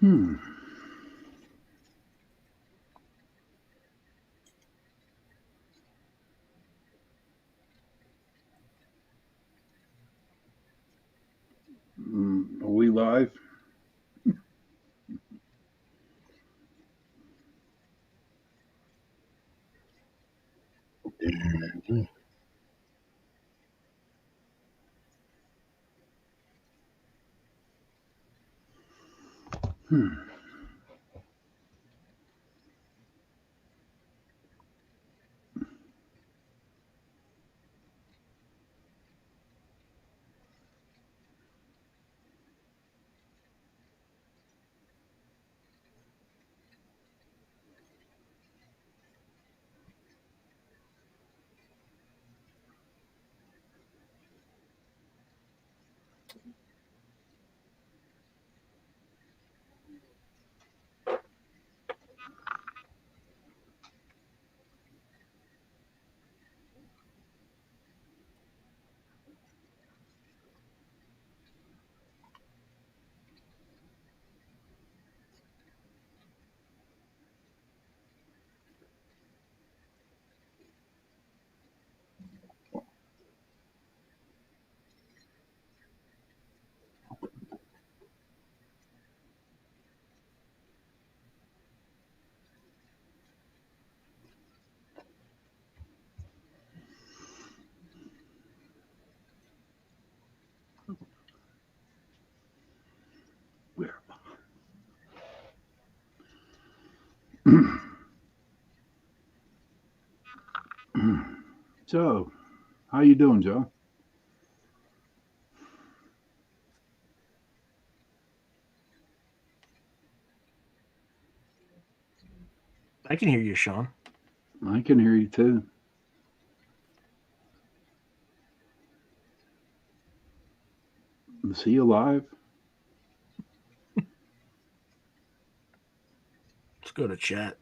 Hmm. Are we live? Hmm. Where? So, how you doing, Joe? I can hear you, Sean. I can hear you too. Is he alive? Let's go to chat.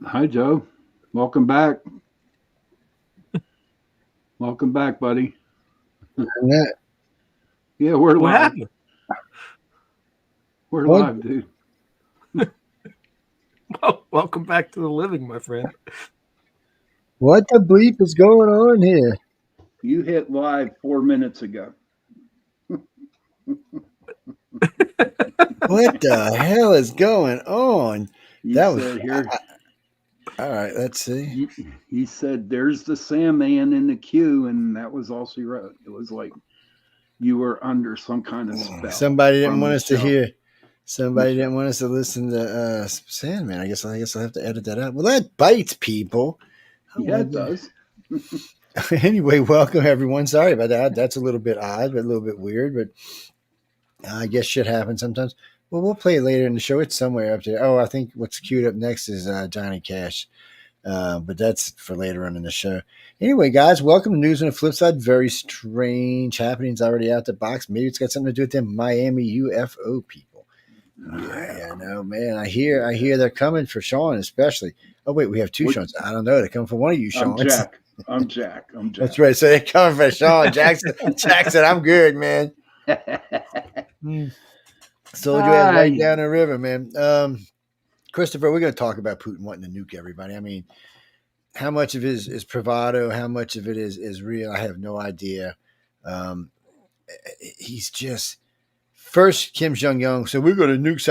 Hi, Joe. Welcome back. Welcome back, buddy. Yeah. Yeah, we're What live. happened? We're What? live, dude. Well, welcome back to the living, my friend. What the bleep is going on here? You hit live 4 minutes ago. What the hell is going on? You That was said here. all right. Let's see. He said, "There's the Sandman in the queue," and that was all she wrote. It was like you were under some kind of spell Somebody didn't from want us to Michelle. hear. Somebody didn't want us to listen to Sandman. I guess I'll have to edit that out. Well, that bites people. Yeah, it does. Anyway, welcome everyone. Sorry about that. That's a little bit odd, but a little bit weird. But I guess shit happens sometimes. Well, we'll play it later in the show. It's somewhere up there. Oh, I think what's queued up next is Johnny Cash. But that's for later on in the show. Anyway, guys, welcome to News on the Flipside. Very strange happenings already out the box. Maybe it's got something to do with them Miami UFO people. Yeah, no, man. I hear they're coming for Sean, especially. Oh wait, we have two Seans. I don't know. They're coming for one of you, I'm Sean. Jack. I'm Jack. I'm Jack. That's right. So they're coming for Sean Jackson. Jackson, I'm good, man. Sold your ass right down the river, man. Christopher, we're going to talk about Putin wanting to nuke everybody. I mean, how much of it is bravado? How much of it is real? I have no idea. He's just first Kim Jong Un. So we're going to nuke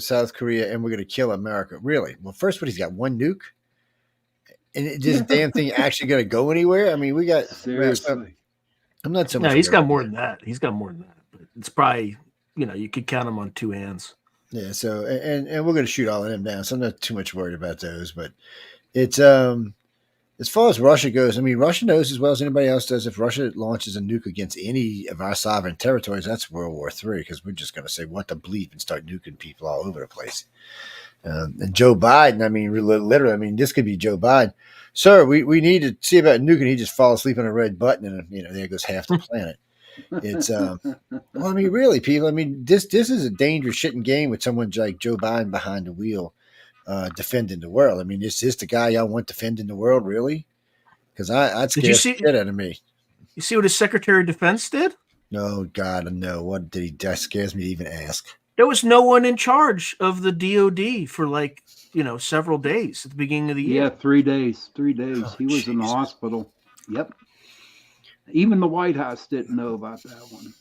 South Korea and we're going to kill America. Really? Well, first, what he's got one nuke, and this damn thing actually going to go anywhere? I mean, we got seriously. I'm not so No, much. he's got more than that. He's got more than that. But it's probably, you could count him on two hands. Yeah. So and we're going to shoot all of them down. So I'm not too much worried about those, but. It's as far as Russia goes, I mean, Russia knows as well as anybody else does if Russia launches a nuke against any of our sovereign territories, that's World War III, because we're just going to say, what the bleep, and start nuking people all over the place. And Joe Biden, I mean, literally, I mean, this could be Joe Biden. Sir, we need to see about nuking. He just falls asleep on a red button, and there goes half the planet. It's well, I mean, really, people. I mean, this is a dangerous shitting game with someone like Joe Biden behind the wheel, defending the world. I mean, is this the guy y'all want defending the world, really? Because I'd scare the shit out of me. You see what his Secretary of Defense did? No, God, no. What did he? That scares me to even ask. There was no one in charge of the DOD for several days at the beginning of the year. Yeah, 3 days. 3 days. Oh, he was in the hospital. Yep. Even the White House didn't know about that one.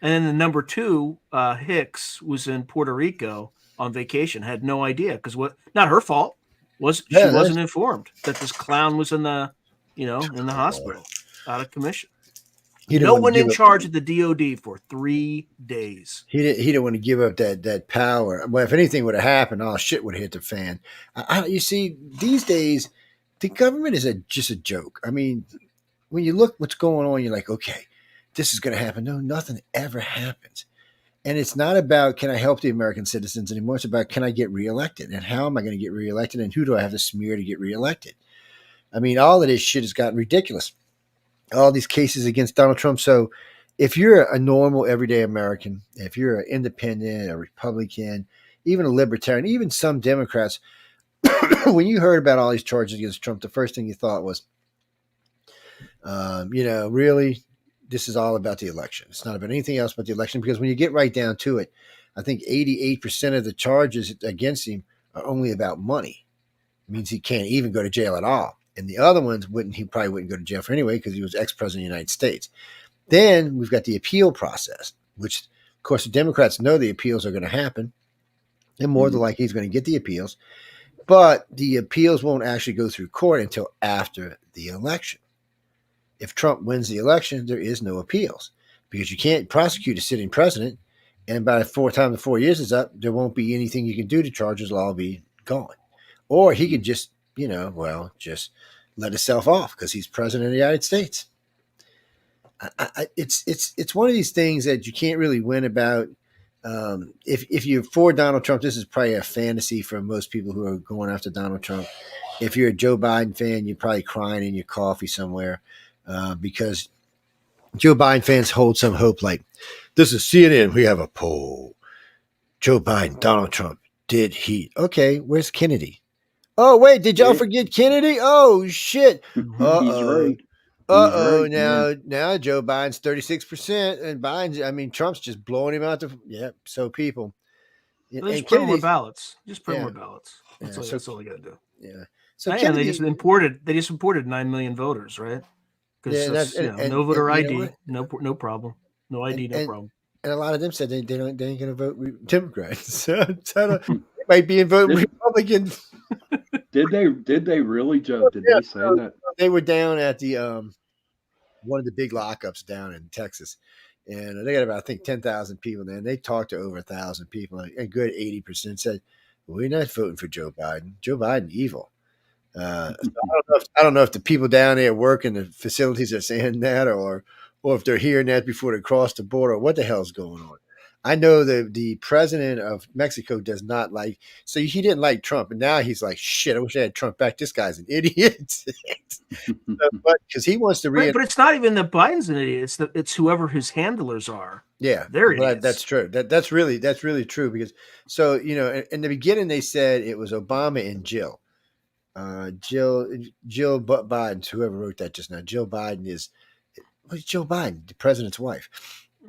And then the number 2, Hicks, was in Puerto Rico on vacation. Had no idea because not her fault. She wasn't informed that this clown was in the hospital out of commission. No one in charge of the DOD for 3 days. He didn't want to give up that power. Well, if anything would have happened, all shit would have hit the fan. You see, these days, the government is just a joke. I mean, when you look what's going on, you're like, okay, this is going to happen. No, nothing ever happens. And it's not about can I help the American citizens anymore. It's about can I get reelected, and how am I going to get reelected, and who do I have to smear to get reelected? I mean, all of this shit has gotten ridiculous. All these cases against Donald Trump. So if you're a normal, everyday American, if you're an independent, a Republican, even a libertarian, even some Democrats, when you heard about all these charges against Trump, the first thing you thought was, really, this is all about the election. It's not about anything else but the election, because when you get right down to it, I think 88% of the charges against him are only about money. It means he can't even go to jail at all. And the other ones he probably wouldn't go to jail for anyway, because he was ex-president of the United States. Then we've got the appeal process, which, of course, the Democrats know the appeals are going to happen. And more than likely, he's going to get the appeals. But the appeals won't actually go through court until after the election. If Trump wins the election, there is no appeals, because you can't prosecute a sitting president. And by the time the 4 years is up, there won't be anything you can do. The charges will all be gone. Or he could just just let himself off because he's president of the United States. It's one of these things that you can't really win about. If you're for Donald Trump, this is probably a fantasy for most people who are going after Donald Trump. If you're a Joe Biden fan, you're probably crying in your coffee somewhere, because Joe Biden fans hold some hope. Like, this is CNN. We have a poll. Joe Biden, Donald Trump, did he? Okay, where's Kennedy? Oh, wait, did y'all forget Kennedy? Oh, shit. He's right. Now Joe Biden's 36%, and Trump's just blowing him out. So people. Well, just print more ballots. Just print more ballots. That's all you got to do. Yeah. So Kennedy, they just imported 9 million voters, right? Because no voter ID, no problem. No ID, no problem. And a lot of them said they ain't going to vote Democrats. So they might be in voting Republican. Did they really, Joe? Did they say that? They were down at the one of the big lockups down in Texas, and they got about, I think, 10,000 people there. And they talked to over 1,000 people, and a good 80% said, "We're not voting for Joe Biden. Joe Biden evil." I don't know if the people down there working the facilities are saying that, or if they're hearing that before they cross the border. What the hell's going on? I know that the president of Mexico does not like, so he didn't like Trump, and now he's like, shit, I wish I had Trump back. This guy's an idiot. But because he wants to but it's not even that Biden's an idiot. It's whoever his handlers are. Yeah, they're idiots. That's true. That's really true, because in the beginning they said it was Obama and Jill Biden, whoever wrote that just now. Jill Biden what's Jill Biden, the president's wife.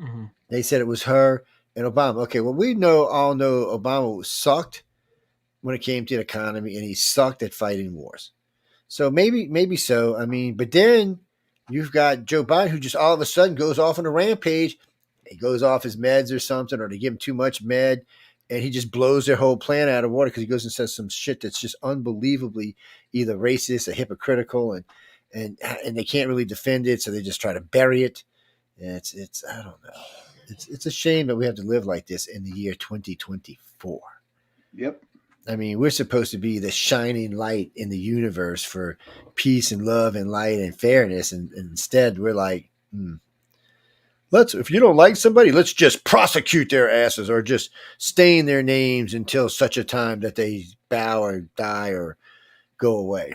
Mm-hmm. They said it was her and Obama. Okay, well, we all know Obama sucked when it came to the economy, and he sucked at fighting wars. So maybe so. But then you've got Joe Biden, who just all of a sudden goes off on a rampage. He goes off his meds or something, or they give him too much med, and he just blows their whole plan out of water because he goes and says some shit that's just unbelievably either racist or hypocritical, and they can't really defend it, so they just try to bury it. It's I don't know. It's a shame that we have to live like this in the year 2024. Yep. I mean, we're supposed to be the shining light in the universe for peace and love and light and fairness, and instead we're like, if you don't like somebody, let's just prosecute their asses or just stain their names until such a time that they bow or die or go away.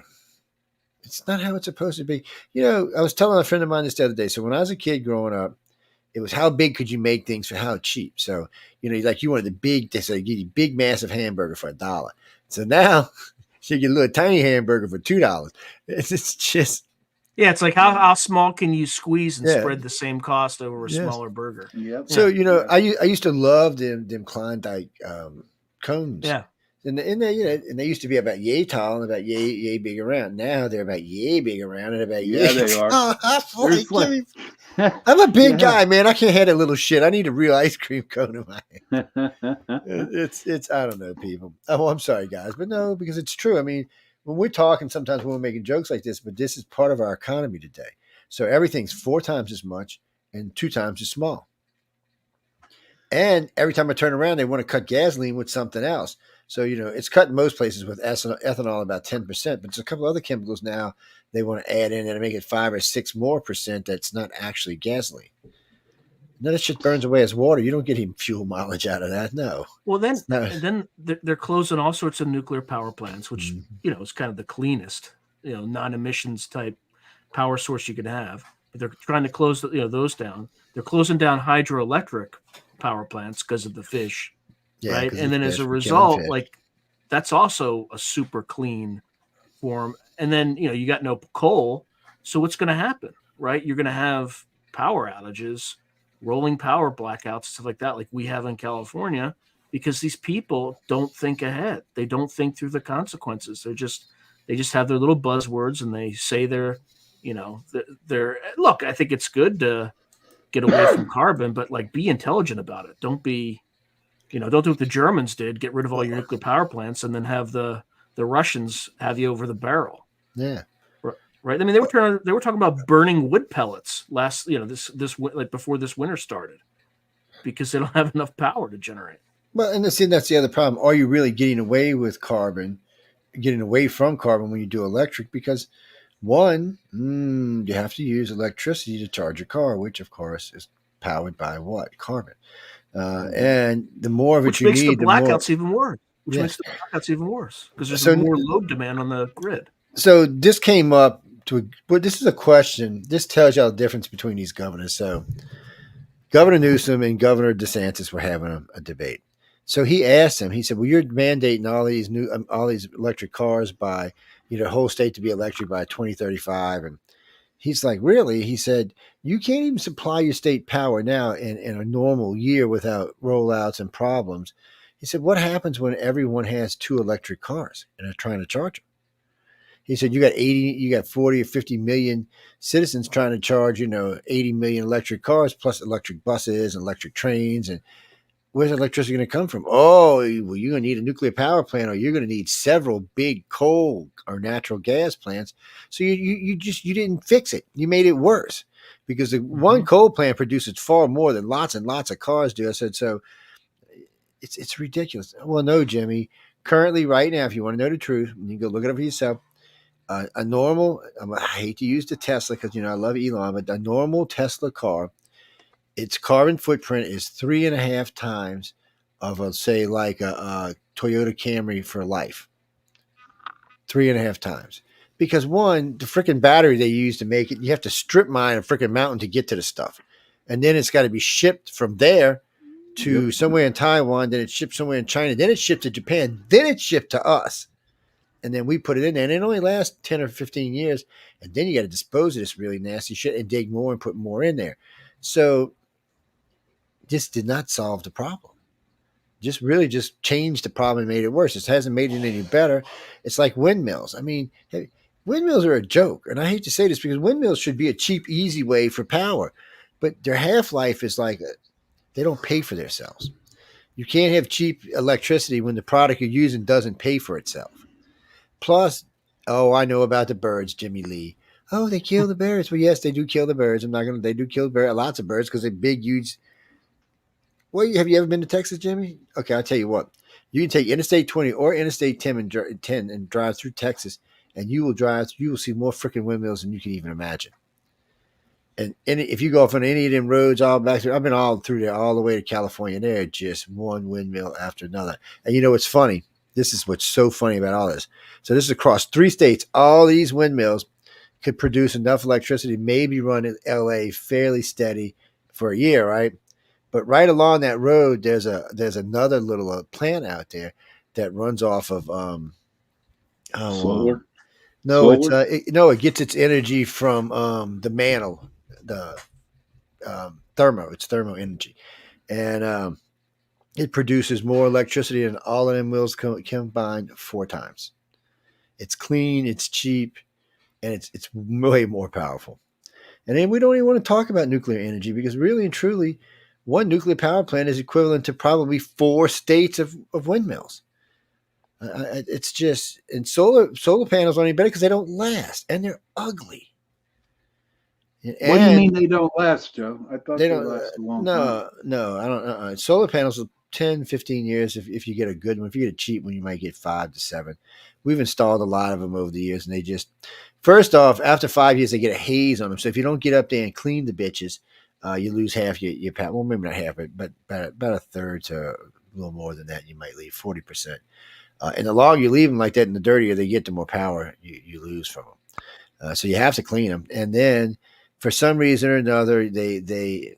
It's not how it's supposed to be. I was telling a friend of mine this the other day. So when I was a kid growing up, it was how big could you make things for how cheap. So, you wanted the big, they said, give you big, massive hamburger for $1. So now you get a little tiny hamburger for $2. It's just. Yeah, it's like how small can you squeeze and spread the same cost over a smaller burger? Yep. So, I used to love them Klondike cones. Yeah. And they used to be about yay tall and about yay big around. Now they're about yay big around and about yay. They are. I'm a big guy, man. I can't have that little shit. I need a real ice cream cone in my hand. It's I don't know, people. Oh, I'm sorry, guys, but no, because it's true. I mean, when we're talking, sometimes we're making jokes like this, but this is part of our economy today. So everything's 4 times as much and 2 times as small. And every time I turn around, they want to cut gasoline with something else. So, it's cut in most places with ethanol about 10%, but there's a couple other chemicals now they want to add in and make it 5 or 6 more percent that's not actually gasoline. No, that shit burns away as water. You don't get any fuel mileage out of that. No. Well, then they're closing all sorts of nuclear power plants, which, is kind of the cleanest, non-emissions type power source you could have. But they're trying to close, those down. They're closing down hydroelectric power plants because of the fish. Yeah, right. And then as a result, that's also a super clean form. And then, you got no coal. So what's going to happen? Right. You're going to have power outages, rolling power blackouts, stuff like that, like we have in California, because these people don't think ahead. They don't think through the consequences. They just have their little buzzwords and they say they're look, I think it's good to get away from carbon, but be intelligent about it. Don't be, don't do what the Germans did, get rid of all your nuclear power plants and then have the Russians have you over the barrel. Yeah. Right. I mean, they were talking about burning wood pellets this before this winter started because they don't have enough power to generate. Well, and that's the other problem. Are you really getting away from carbon when you do electric? Because one, you have to use electricity to charge your car, which of course is powered by what? Carbon. And the more of it you need, the blackouts even worse. Which makes the blackouts even worse because there's more load demand on the grid. So this came up but this is a question. This tells you the difference between these governors. So Governor Newsom and Governor DeSantis were having a debate. So he asked him, he said, well, you're mandating all these electric cars by, the whole state to be electric by 2035. And he's like, really? He said, you can't even supply your state power now in a normal year without rollouts and problems. He said, what happens when everyone has 2 electric cars and are trying to charge them? He said, you got 40 or 50 million citizens trying to charge, 80 million electric cars plus electric buses and electric trains. And where's electricity going to come from? Oh, well, you're going to need a nuclear power plant or you're going to need several big coal or natural gas plants. So you didn't fix it. You made it worse because the one coal plant produces far more than lots and lots of cars do. I said, so it's ridiculous. Well, no, Jimmy. Currently, right now, if you want to know the truth, you can go look it up for yourself. A normal, I hate to use the Tesla because, I love Elon, but a normal Tesla car, its carbon footprint is 3.5 times of a Toyota Camry for life. 3.5 times. Because one, the freaking battery they use to make it, you have to strip mine a freaking mountain to get to the stuff. And then it's got to be shipped from there to somewhere in Taiwan, then it's shipped somewhere in China, then it's shipped to Japan, then it's shipped to us. And then we put it in there, and it only lasts 10 or 15 years. And then you got to dispose of this really nasty shit and dig more and put more in there. So this did not solve the problem. Just changed the problem and made it worse. It hasn't made it any better. It's like windmills. I mean, windmills are a joke. And I hate to say this because windmills should be a cheap, easy way for power. But their half-life is they don't pay for themselves. You can't have cheap electricity when the product you're using doesn't pay for itself. Plus, I know about the birds, Jimmy Lee. Oh, they kill the birds. Well, yes, they do kill the birds. They do kill lots of birds because they're big, huge. Well, have you ever been to Texas, Jimmy? Okay, I'll tell you what. You can take Interstate 20 or Interstate 10 and drive through Texas, and you will see more freaking windmills than you can even imagine. And if you go off on any of them roads all back through, I've been all through there, all the way to California, and they're just one windmill after another. And you know what's funny? This is what's so funny about all this. So this is across 3 states. All these windmills could produce enough electricity, maybe run in LA fairly steady for a year, right? But right along that road, there's another little plant out there that runs off of Solar. no, Solar? it gets its energy from the mantle, the thermo. It's thermo energy, and it produces more electricity than all of them mills combined 4 times. It's clean, it's cheap, and it's way more powerful. And then we don't even want to talk about nuclear energy, because really and truly, one nuclear power plant is equivalent to probably 4 states of windmills. It's just, and solar panels aren't any better because they don't last and they're ugly. And What do you mean they don't last, Joe? I thought they they don't last a long time. no, I don't. Solar panels will 10, 15 years if you get a good one. If you get a cheap one, you might get 5 to 7. We've installed a lot of them over the years, and they just, first off, after 5 years, they get a haze on them. So if you don't get up there and clean the bitches, you lose half your power. Well, maybe not half, but about a third to a little more than that. You might leave 40%. And the longer you leave them like that, and the dirtier they get, the more power you lose from them. So you have to clean them, and then for some reason or another, they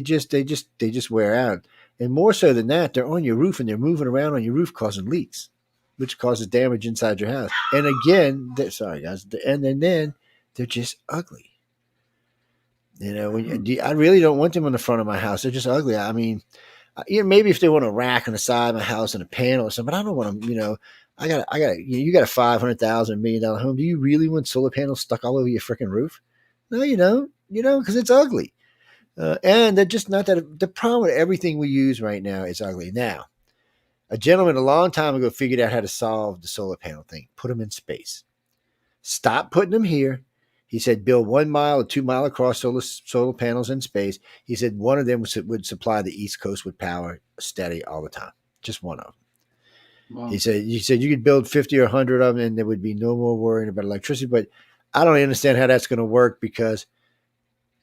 just wear out. And more so than that, they're on your roof and they're moving around on your roof, causing leaks, which causes damage inside your house. And again, sorry guys, and then they're just ugly. You know, I really don't want them on the front of my house. They're just ugly. I mean, maybe if they want a rack on the side of my house and a panel or something, but I don't want them. You know, you got a $500,000, $1 million home. Do you really want solar panels stuck all over your freaking roof? No, you don't. You know, because it's ugly. And they're just not that. The problem with everything we use right now is ugly. Now, a gentleman a long time ago figured out how to solve the solar panel thing. Put them in space. Stop putting them here. He said, build 1 mile or 2 mile across solar panels in space. He said one of them would supply the East Coast with power steady all the time. Just one of them. Wow. He said you could build 50 or 100 of them and there would be no more worrying about electricity. But I don't understand how that's going to work, because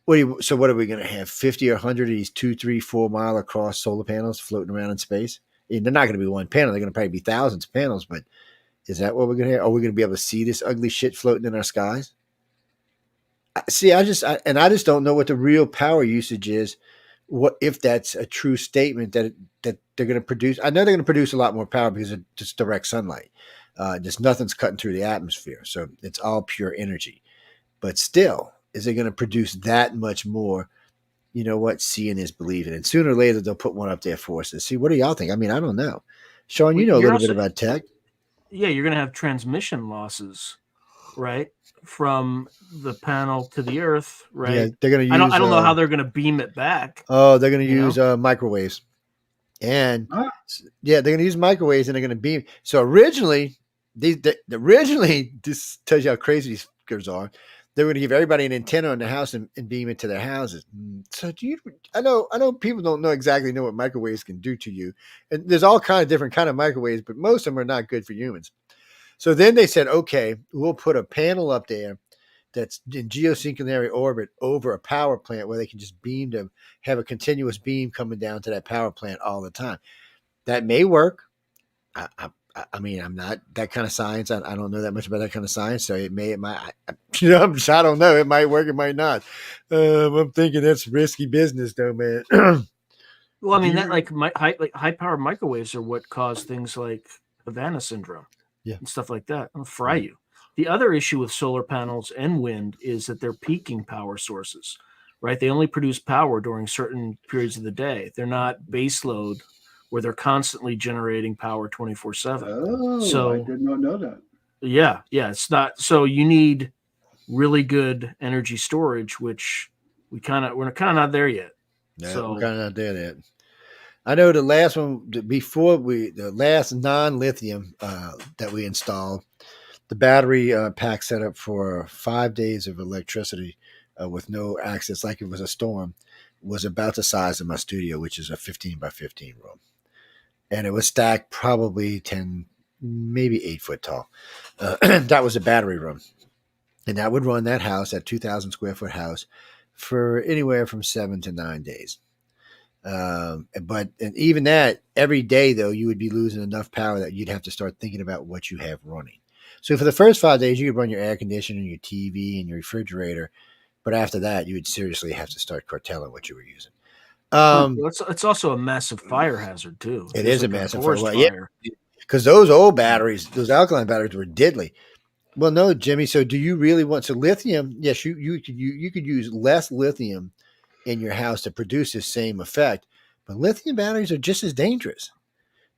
what are we going to have? 50 or 100 of these 2, 3, 4 mile across solar panels floating around in space? And they're not going to be one panel. They're going to probably be thousands of panels. But is that what we're going to have? Are we going to be able to see this ugly shit floating in our skies? See, I just don't know what the real power usage is. What if that's a true statement that they're going to produce? I know they're going to produce a lot more power because of just direct sunlight. Just nothing's cutting through the atmosphere, so it's all pure energy. But still, is it going to produce that much more? You know what? Seeing is believing, and sooner or later they'll put one up there for us to see. What do y'all think? I mean, I don't know. Sean, you know a little bit about tech. Yeah, you're going to have transmission losses, right, from the panel to the earth, right? Yeah, they're going to use. I don't know how they're going to beam it back. Oh, they're going to use microwaves, and they're going to use microwaves, and they're going to beam. So originally, this tells you how crazy these fuckers are. They were going to give everybody an antenna on the house and beam it to their houses. So I know people don't exactly know what microwaves can do to you. And there's all kinds of different kind of microwaves, but most of them are not good for humans. So then they said, okay, we'll put a panel up there that's in geosynchronous orbit over a power plant where they can just have a continuous beam coming down to that power plant all the time. That may work. I mean, I'm not that kind of science. I don't know that much about that kind of science. So it might, I don't know. It might work. It might not. I'm thinking that's risky business though, man. Well, I mean, high power microwaves are what cause things like Havana syndrome and stuff like that. It'll fry you. The other issue with solar panels and wind is that they're peaking power sources, right? They only produce power during certain periods of the day. They're not base load, where they're constantly generating power 24/7. Oh, so I did not know that. Yeah, it's not. So you need really good energy storage, which we're kind of not there yet. Yeah, so we're kind of not there yet. I know the last one the last non-lithium that we installed, the battery pack set up for 5 days of electricity with no access, like it was a storm, was about the size of my studio, which is a 15 by 15 room. and it was stacked probably 10, maybe 8 foot tall. That was a battery room. And that would run that house, that 2,000 square foot house, for anywhere from 7 to 9 days. But and even that, every day, though, you would be losing enough power that you'd have to start thinking about what you have running. So for the first 5 days, you could run your air conditioner, your TV, and your refrigerator. But after that, you would seriously have to start curtailing what you were using. It's also a massive fire hazard too. It There's is a like massive forest fire. Yeah, fire. because those old batteries, those alkaline batteries, were deadly. Well, no, Jimmy. So, do you really want lithium? Yes, you could use less lithium in your house to produce the same effect, but lithium batteries are just as dangerous.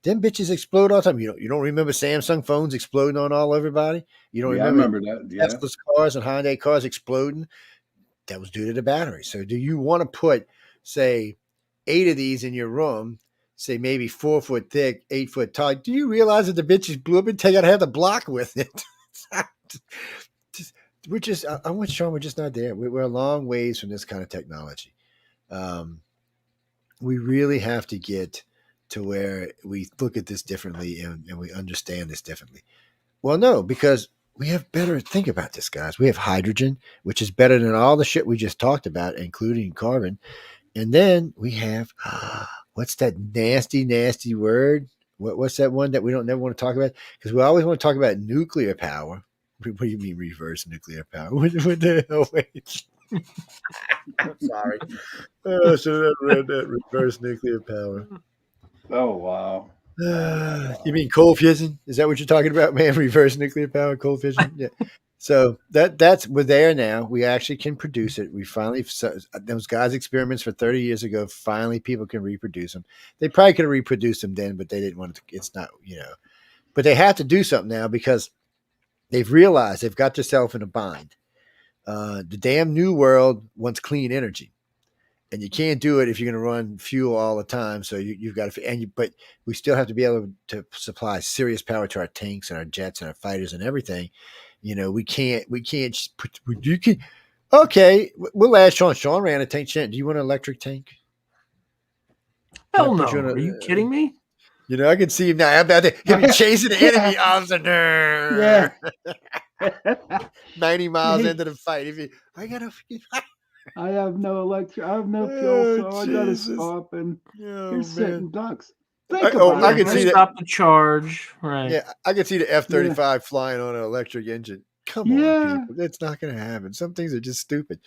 Them bitches explode all the time. You don't remember Samsung phones exploding on all everybody? You don't Yeah, I remember remember that. Yeah. Tesla's cars and Hyundai cars exploding? That was due to the battery. So, do you want to put, say, 8 of these in your room? Say maybe 4 foot thick, 8 foot tall. Do you realize that the bitches blew up and take out half the block with it? We're just, I'm with Sean. We're just not there. We're a long ways from this kind of technology. We really have to get to where we look at this differently and we understand this differently. Well, no, because we have better, think about this, guys. We have hydrogen, which is better than all the shit we just talked about, including carbon. And then we have, what's that nasty, nasty word? What's that one that we don't never want to talk about? Because we always want to talk about nuclear power. What do you mean reverse nuclear power? What the hell? Wait. I'm sorry. Oh, I should have read that. Reverse nuclear power. Oh wow. You mean cold fission? Is that what you're talking about, man? Reverse nuclear power, cold fission? Yeah. So we're there now. We actually can produce it. We finally, those guys' experiments for 30 years ago, finally people can reproduce them. They probably could have reproduced them then, but they didn't want to. It's not, but they have to do something now because they've realized they've got themselves in a bind. The damn new world wants clean energy, and you can't do it if you're going to run fuel all the time. So you've got to, but we still have to be able to supply serious power to our tanks and our jets and our fighters and everything. We can't put, you can, okay, we'll ask Sean. Sean ran a tank. Do you want an electric tank? Hell no. Are you kidding me? I can see him now. How about that? He'll be chasing the enemy officer. Yeah. 90 miles into the fight. I have no electric. I have no fuel, so I gotta stop and you're sitting ducks. I can see stop the charge. Right. Yeah, I can see the F-35 flying on an electric engine. Come on, people. That's not going to happen. Some things are just stupid.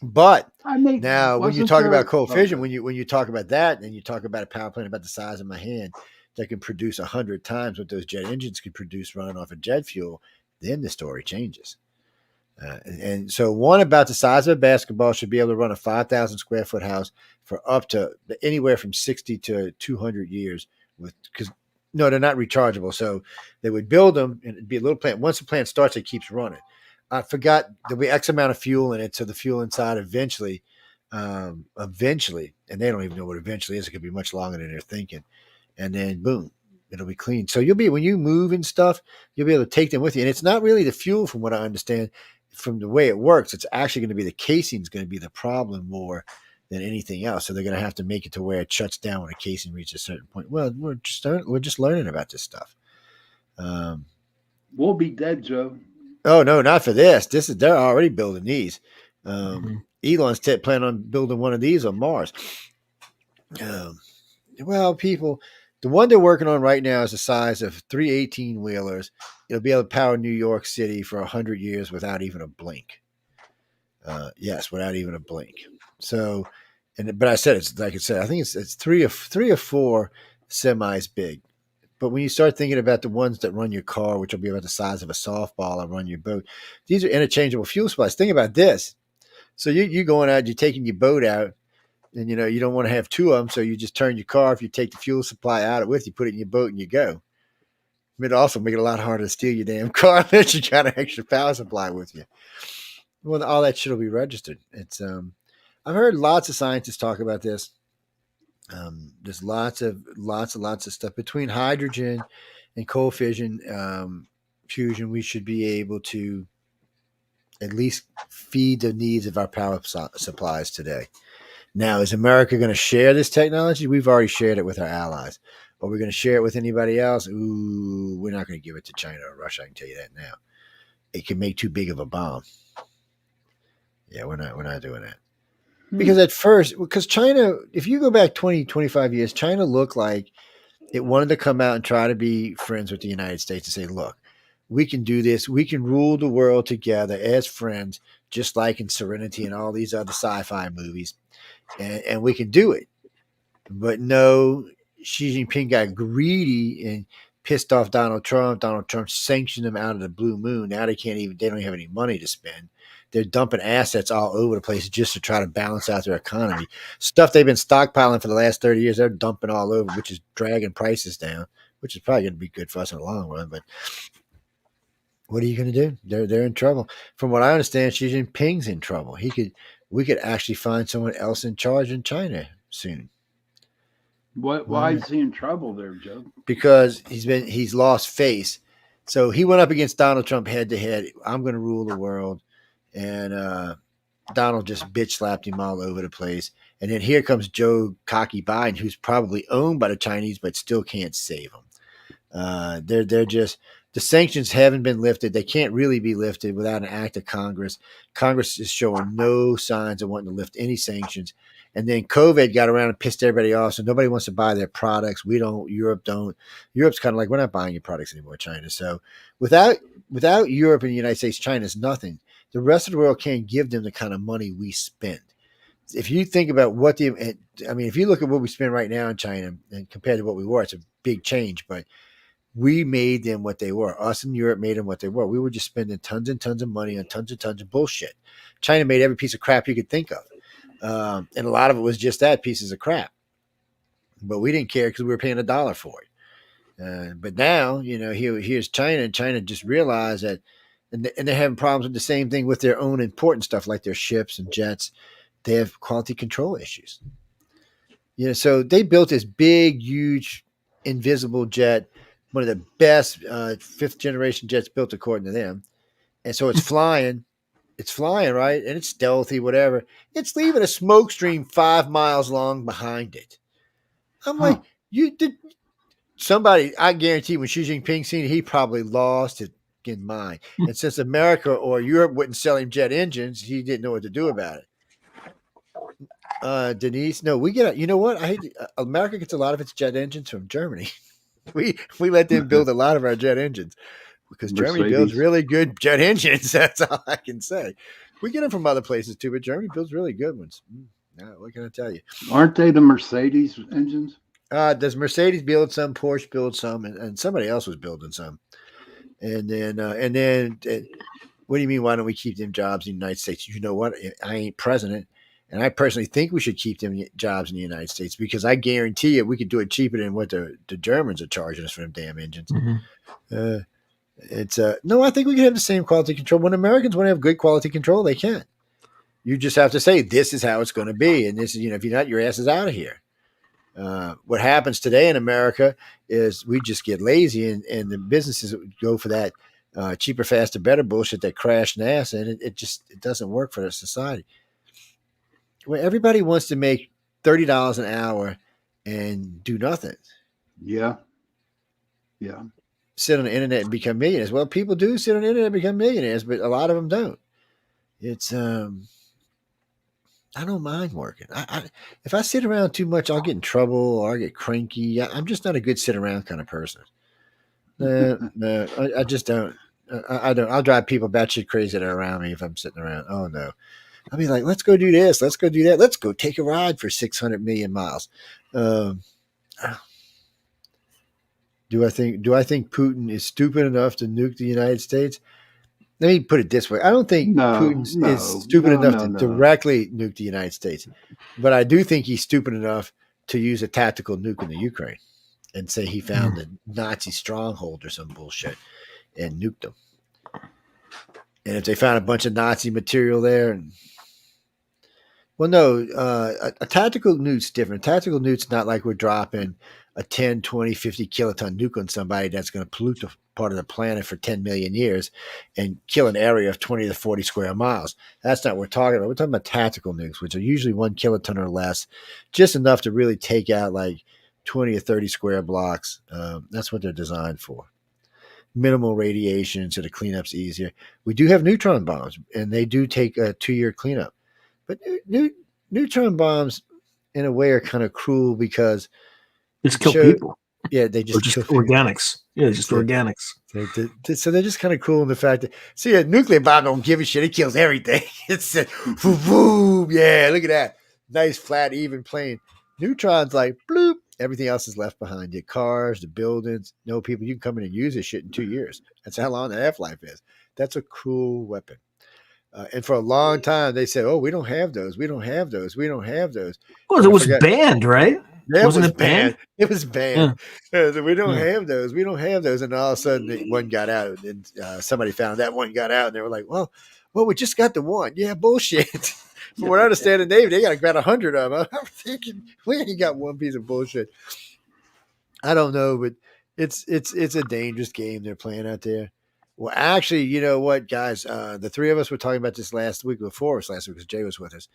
But now, when you talk about cold fission, when you talk about that, and you talk about a power plant about the size of my hand that can produce 100 times what those jet engines could produce running off of jet fuel, then the story changes. And so one about the size of a basketball should be able to run a 5,000 square foot house for up to anywhere from 60 to 200 years because they're not rechargeable. So they would build them and it'd be a little plant. Once the plant starts, it keeps running. I forgot there'll be X amount of fuel in it. So the fuel inside eventually, and they don't even know what eventually is. It could be much longer than they're thinking. And then boom, it'll be clean. So when you move and stuff, you'll be able to take them with you. And it's not really the fuel from what I understand. From the way it works, it's actually going to be the casing is going to be the problem more than anything else. So they're going to have to make it to where it shuts down when a casing reaches a certain point. Well, we're just learning about this stuff. We'll be dead, Joe. Oh no, not for this. They're already building these. Elon's planning on building one of these on Mars. Well, people, the one they're working on right now is the size of 3 18-wheelers. It'll be able to power New York City for 100 years without even a blink. Yes, without even a blink. So, but I said it's like I said. I think it's three or four semis big. But when you start thinking about the ones that run your car, which will be about the size of a softball, and run your boat, these are interchangeable fuel supplies. Think about this. So you going out, you're taking your boat out. And, you don't want to have two of them, so you just turn your car. If you take the fuel supply out with you, put it in your boat, and you go. It'd also make it a lot harder to steal your damn car unless you got an extra power supply with you. Well, all that shit will be registered. It's I've heard lots of scientists talk about this. There's lots of stuff between hydrogen and cold fission fusion. We should be able to at least feed the needs of our power supplies today. Now, is America going to share this technology? We've already shared it with our allies. Are we going to share it with anybody else? Ooh, we're not going to give it to China or Russia. I can tell you that now. It can make too big of a bomb. Yeah, we're not doing that. Because at first, because China, if you go back 20, 25 years, China looked like it wanted to come out and try to be friends with the United States and say, look, we can do this. We can rule the world together as friends, just like in Serenity and all these other sci-fi movies. And we can do it. But no, Xi Jinping got greedy and pissed off Donald Trump. Donald Trump sanctioned them out of the blue moon. Now they don't even have any money to spend. They're dumping assets all over the place just to try to balance out their economy. Stuff they've been stockpiling for the last 30 years, they're dumping all over, which is dragging prices down, which is probably going to be good for us in the long run. But what are you going to do? They're in trouble. From what I understand, Xi Jinping's in trouble. We could actually find someone else in charge in China soon. Why is he in trouble there, Joe? Because he's lost face. So he went up against Donald Trump head to head. I'm going to rule the world. And Donald just bitch slapped him all over the place. And then here comes Joe Cocky Biden, who's probably owned by the Chinese, but still can't save them. They're just, the sanctions haven't been lifted. They can't really be lifted without an act of Congress. Congress is showing no signs of wanting to lift any sanctions. And then COVID got around and pissed everybody off. So nobody wants to buy their products. We don't. Europe don't. Europe's kind of like, we're not buying your products anymore, China. So without Europe and the United States, China's nothing. The rest of the world can't give them the kind of money we spend. If you think about if you look at what we spend right now in China and compared to what we were, it's a big change. But we made them what they were. Us and Europe made them what they were. We were just spending tons and tons of money on tons and tons of bullshit. China made every piece of crap you could think of. And a lot of it was just that, pieces of crap. But we didn't care because we were paying $1 for it. But now, here's China, and China just realized that, and they're having problems with the same thing with their own important stuff like their ships and jets. They have quality control issues. So they built this big, huge, invisible jet, one of the best fifth generation jets built according to them. And so it's flying. It's flying, right? And it's stealthy, whatever. It's leaving a smoke stream 5 miles long behind it. I'm like, you did somebody, I guarantee when Xi Jinping seen it, he probably lost his mind. And since America or Europe wouldn't sell him jet engines, he didn't know what to do about it. Denise, no, we get, you know what? America gets a lot of its jet engines from Germany. We let them build a lot of our jet engines. Because Germany builds really good jet engines. That's all I can say. We get them from other places too, but Germany builds really good ones. What can I tell you? Aren't they the Mercedes engines? Does Mercedes build some? Porsche build some, and somebody else was building some. And then, what do you mean? Why don't we keep them jobs in the United States? You know what? I ain't president, and I personally think we should keep them jobs in the United States because I guarantee you we could do it cheaper than what the Germans are charging us for them damn engines. Mm-hmm. No, I think we can have the same quality control. When Americans want to have good quality control, they can. You just have to say, this is how it's going to be. And this is, if you're not, your ass is out of here. What happens today in America is we just get lazy and the businesses go for that cheaper, faster, better bullshit that crashed NASA. And it doesn't work for the society. Well, everybody wants to make $30 an hour and do nothing. Yeah. Sit on the internet and become millionaires. Well, people do sit on the internet and become millionaires, but a lot of them don't. It's I don't mind working. If I sit around too much, I'll get in trouble or I'll get cranky. I'm just not a good sit around kind of person. No, I just don't. I don't. I'll drive people batshit crazy that are around me if I'm sitting around. Oh no, I'll be like, let's go do this, let's go do that, let's go take a ride for 600 million miles. Do I think Putin is stupid enough to nuke the United States? Let me put it this way. I don't think Putin is stupid enough to directly nuke the United States. But I do think he's stupid enough to use a tactical nuke in the Ukraine and say he found a Nazi stronghold or some bullshit and nuked them. And if they found a bunch of Nazi material there, Well, no, a tactical nuke's different. Tactical nuke's not like we're dropping a 10, 20, 50 kiloton nuke on somebody that's going to pollute the part of the planet for 10 million years and kill an area of 20 to 40 square miles. That's not what we're talking about. We're talking about tactical nukes, which are usually 1 kiloton or less, just enough to really take out like 20 or 30 square blocks. That's what they're designed for. Minimal radiation, so the cleanup's easier. We do have neutron bombs, and they do take a 2-year cleanup. But neutron bombs, in a way, are kind of cruel because Just kill people. Yeah, they Or just just kill people. organics. Yeah, just Yeah. organics. So they're just kind of cool in the fact that, see, a nuclear bomb don't give a shit. It kills everything. It's boom, boom. Yeah, look at that. Nice, flat, even plane. Neutrons like, bloop. Everything else is left behind. The cars, the buildings, no people. You can come in and use this shit in 2 years. That's how long the half-life is. That's a cool weapon. And for a long time, they said, "Oh, we don't have those. We don't have those. We don't have those." Well, And it I was forgot- banned, right? Yeah, Wasn't it was it banned? It was banned. We don't Yeah. have those. We don't have those. And all of a sudden, one got out, and somebody found that one got out, and they were like, "Well, we just got the one." Yeah, bullshit. From what I understand, the Navy, they got about 100 of them. I'm thinking we ain't got one piece of bullshit. I don't know, but it's a dangerous game they're playing out there. Well, actually, you know what, guys? The three of us were talking about this last week, before us last week, because Jay was with us.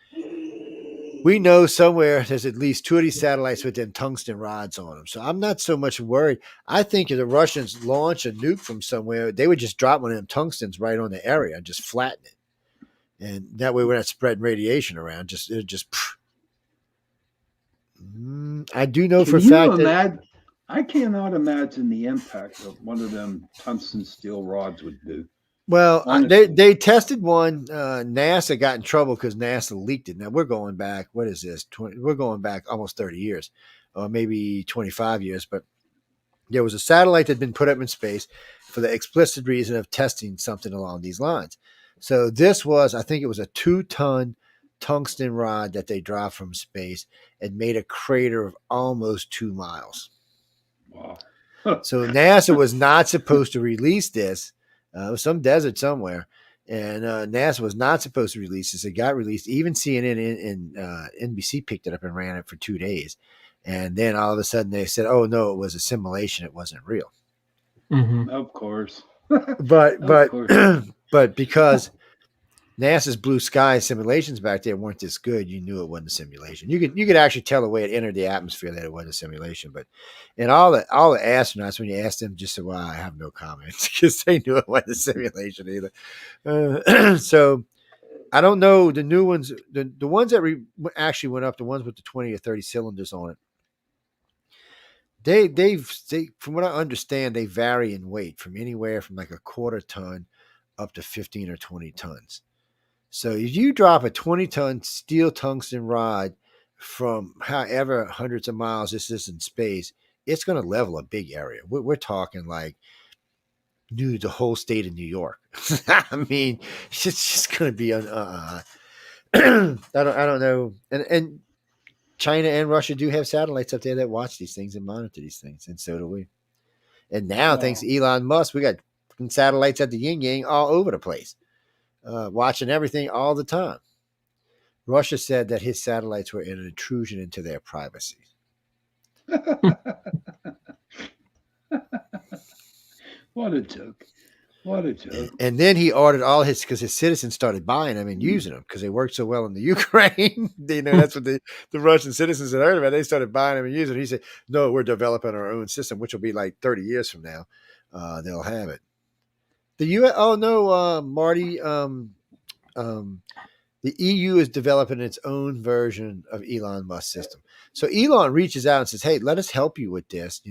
We know somewhere there's at least 2 of these satellites with them tungsten rods on them. So I'm not so much worried. I think if the Russians launch a nuke from somewhere, they would just drop one of them tungstens right on the area and just flatten it. And that way we're not spreading radiation around. I do know for a fact that I cannot imagine the impact of one of them tungsten steel rods would do. Well, Honestly. they tested one. NASA got in trouble because NASA leaked it. Now we're going back. What is this? We're going back almost 30 years, or maybe 25 years. But there was a satellite that had been put up in space for the explicit reason of testing something along these lines. So this was, I think it was a 2-ton tungsten rod that they dropped from space and made a crater of almost 2 miles. Wow. So NASA was not supposed to release this. It was some desert somewhere, and NASA was not supposed to release this. It got released. Even CNN and NBC picked it up and ran it for 2 days, and then all of a sudden they said, "Oh no, it was a simulation. It wasn't real." Mm-hmm. Of course. But Of course. but because NASA's blue sky simulations back there weren't this good, you knew it wasn't a simulation. You could actually tell the way it entered the atmosphere that it wasn't a simulation. But and all the astronauts, when you asked them, just said, "Well, I have no comments," because they knew it wasn't a simulation either. So I don't know the new ones, the ones that actually went up, the ones with the 20 or 30 cylinders on it. They from what I understand, they vary in weight from anywhere from like a 1/4 ton up to 15 or 20 tons. So if you drop a 20-ton steel tungsten rod from however hundreds of miles this is in space, it's going to level a big area. We're talking like the whole state of New York. I mean, it's just going to be I don't know. And China and Russia do have satellites up there that watch these things and monitor these things, and so do we. And now, thanks to Elon Musk, we got satellites at the yin yang all over the place. Watching everything all the time. Russia said that his satellites were an intrusion into their privacy. What a joke. What a joke. And then he ordered all his, because his citizens started buying them and using them because they worked so well in the Ukraine. That's what the Russian citizens had heard about. They started buying them and using them. He said, "No, we're developing our own system, which will be like 30 years from now. They'll have it." The U.S. Oh no, Marty. The EU is developing its own version of Elon Musk's system. So Elon reaches out and says, "Hey, let us help you with this."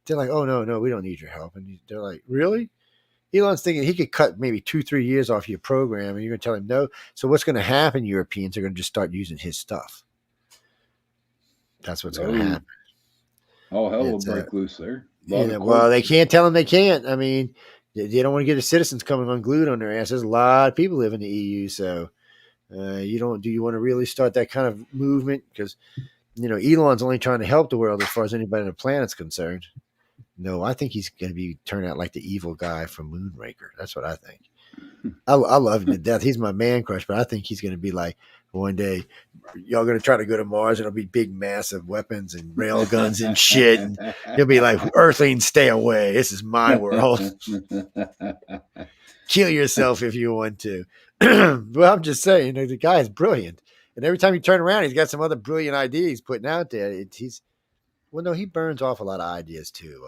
They're like, "Oh no, we don't need your help." And they're like, "Really?" Elon's thinking he could cut maybe 2-3 years off your program, and you're going to tell him no. So what's going to happen? Europeans are going to just start using his stuff. That's what's going to happen. Oh, hell will break loose there. Well, they can't tell them they can't. I mean, they don't want to get the citizens coming unglued on their ass. There's a lot of people live in the EU, so do you want to really start that kind of movement? Because Elon's only trying to help the world as far as anybody on the planet's concerned. No, I think he's going to turn out like the evil guy from Moonraker. That's what I think. I love him to death. He's my man crush, but I think he's going to be like one day, y'all going to try to go to Mars and it'll be big, massive weapons and rail guns and shit. And he'll be like, Earthlings, stay away. This is my world. Kill yourself if you want to. Well, I'm just saying, the guy is brilliant. And every time you turn around, he's got some other brilliant idea he's putting out there. He burns off a lot of ideas too.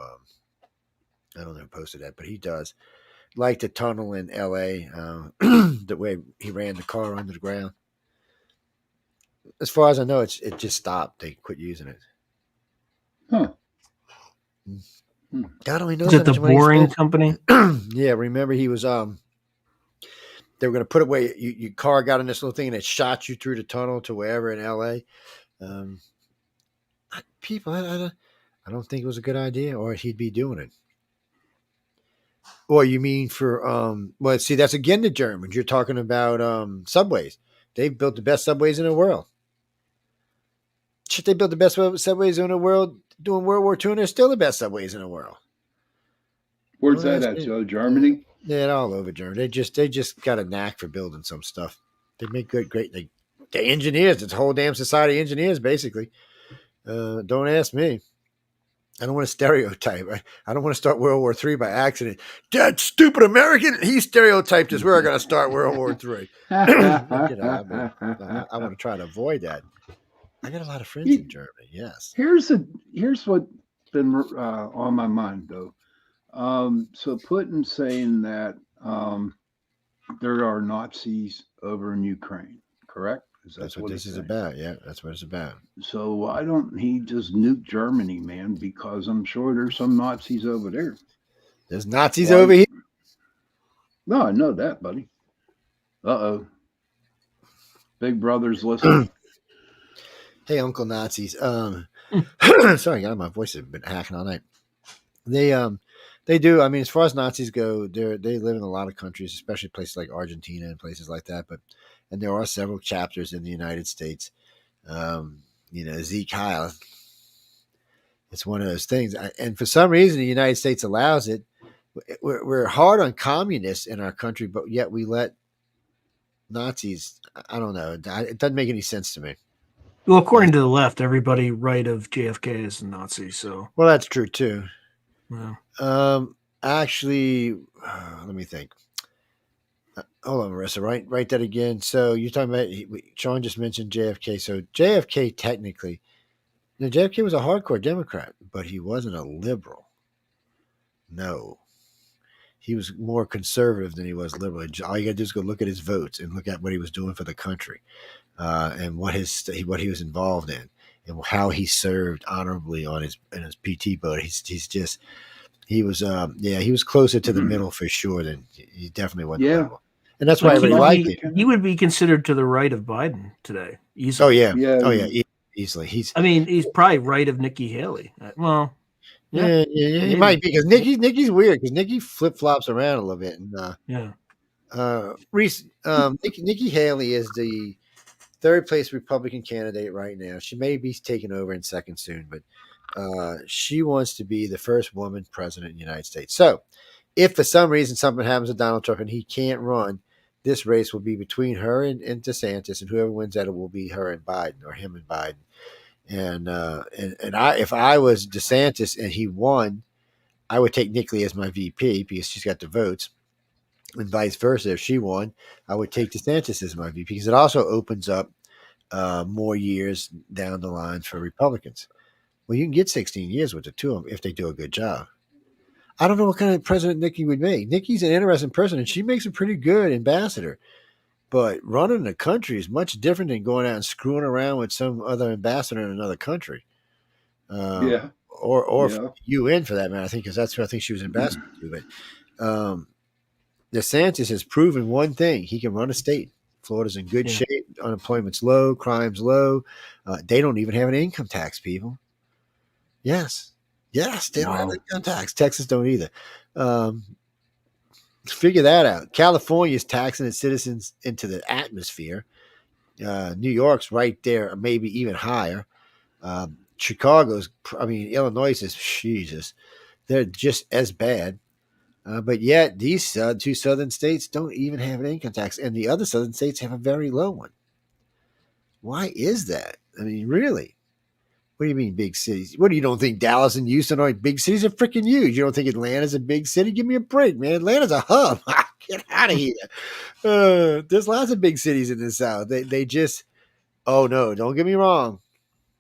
I don't know who posted that, but he does. Like the tunnel in L.A., the way he ran the car under the ground. As far as I know, it just stopped. They quit using it. Huh. God only knows. Is it the Boring Company? Yeah, remember he was they were going to put it where your car got in this little thing and it shot you through the tunnel to wherever in L.A. People, I don't think it was a good idea, or he'd be doing it. Or you mean for well, see, that's again the Germans. You're talking about subways. They've built the best subways in the world. Shit, they built the best subways in the world during World War II, and they're still the best subways in the world. Where's that at, Joe? Germany? Yeah, all over Germany. They just got a knack for building some stuff. They make great. They engineers. It's a whole damn society of engineers, basically. Don't ask me. I don't want to stereotype. I don't want to start World War III by accident. That stupid American, he stereotyped us. We're going to start World War III. I want to try to avoid that. I got a lot of friends in Germany. Yes. Here's what's been on my mind though. So Putin saying that there are Nazis over in Ukraine, correct? That's what this is about. Yeah, that's what it's about. So why don't he just nuke Germany, man? Because I'm sure there's some Nazis over there. There's Nazis over here? No, I know that, buddy. Uh-oh. Big Brother's listening. Hey, Uncle Nazis. Sorry, God, my voice has been hacking all night. They do. I mean, as far as Nazis go, they live in a lot of countries, especially places like Argentina and places like that. And there are several chapters in the United States. Zeke Heil. It's one of those things. And for some reason, the United States allows it. We're hard on communists in our country, but yet we let Nazis. I don't know. It doesn't make any sense to me. Well, according to the left, everybody right of JFK is a Nazi. So, well, that's true too. Yeah. Actually, let me think. Hold on, Marissa. Write that again. So you're talking about Sean just mentioned JFK. So JFK technically, JFK was a hardcore Democrat, but he wasn't a liberal. No, he was more conservative than he was liberal. All you got to do is go look at his votes and look at what he was doing for the country, and what he was involved in, and how he served honorably in his PT boat. He was closer to the middle for sure than he definitely wasn't. Yeah. Liberal. And that's why everybody liked it. He would be considered to the right of Biden today. Easily. Oh yeah. Easily. He's probably right of Nikki Haley. Well, yeah, he might be, because Nikki's weird, because Nikki flip flops around a little bit, and Nikki Haley is the third place Republican candidate right now. She may be taking over in second soon, but she wants to be the first woman president in the United States. So, if for some reason something happens to Donald Trump and he can't run, this race will be between her and DeSantis, and whoever wins that, it will be her and Biden, or him and Biden. And if I was DeSantis and he won, I would take Nikki as my VP because she's got the votes, and vice versa. If she won, I would take DeSantis as my VP, because it also opens up more years down the line for Republicans. Well, you can get 16 years with the two of them if they do a good job. I don't know what kind of president Nikki would make. Nikki's an interesting person, and she makes a pretty good ambassador. But running the country is much different than going out and screwing around with some other ambassador in another country. Or UN for that matter, I think, because that's who I think she was ambassador to. But DeSantis has proven one thing: he can run a state. Florida's in good shape. Unemployment's low. Crime's low. They don't even have an income tax, people. Yes, they don't have an income tax. Texas don't either. Figure that out. California's taxing its citizens into the atmosphere. New York's right there, maybe even higher. Illinois is, Jesus, they're just as bad. But yet these two southern states don't even have an income tax, and the other southern states have a very low one. Why is that? I mean, really? What do you mean big cities? What do you don't think Dallas and Houston are big cities? Are freaking huge. You don't think Atlanta's a big city? Give me a break, man. Atlanta's a hub. Get out of here. There's lots of big cities in the South. They just, oh no, don't get me wrong.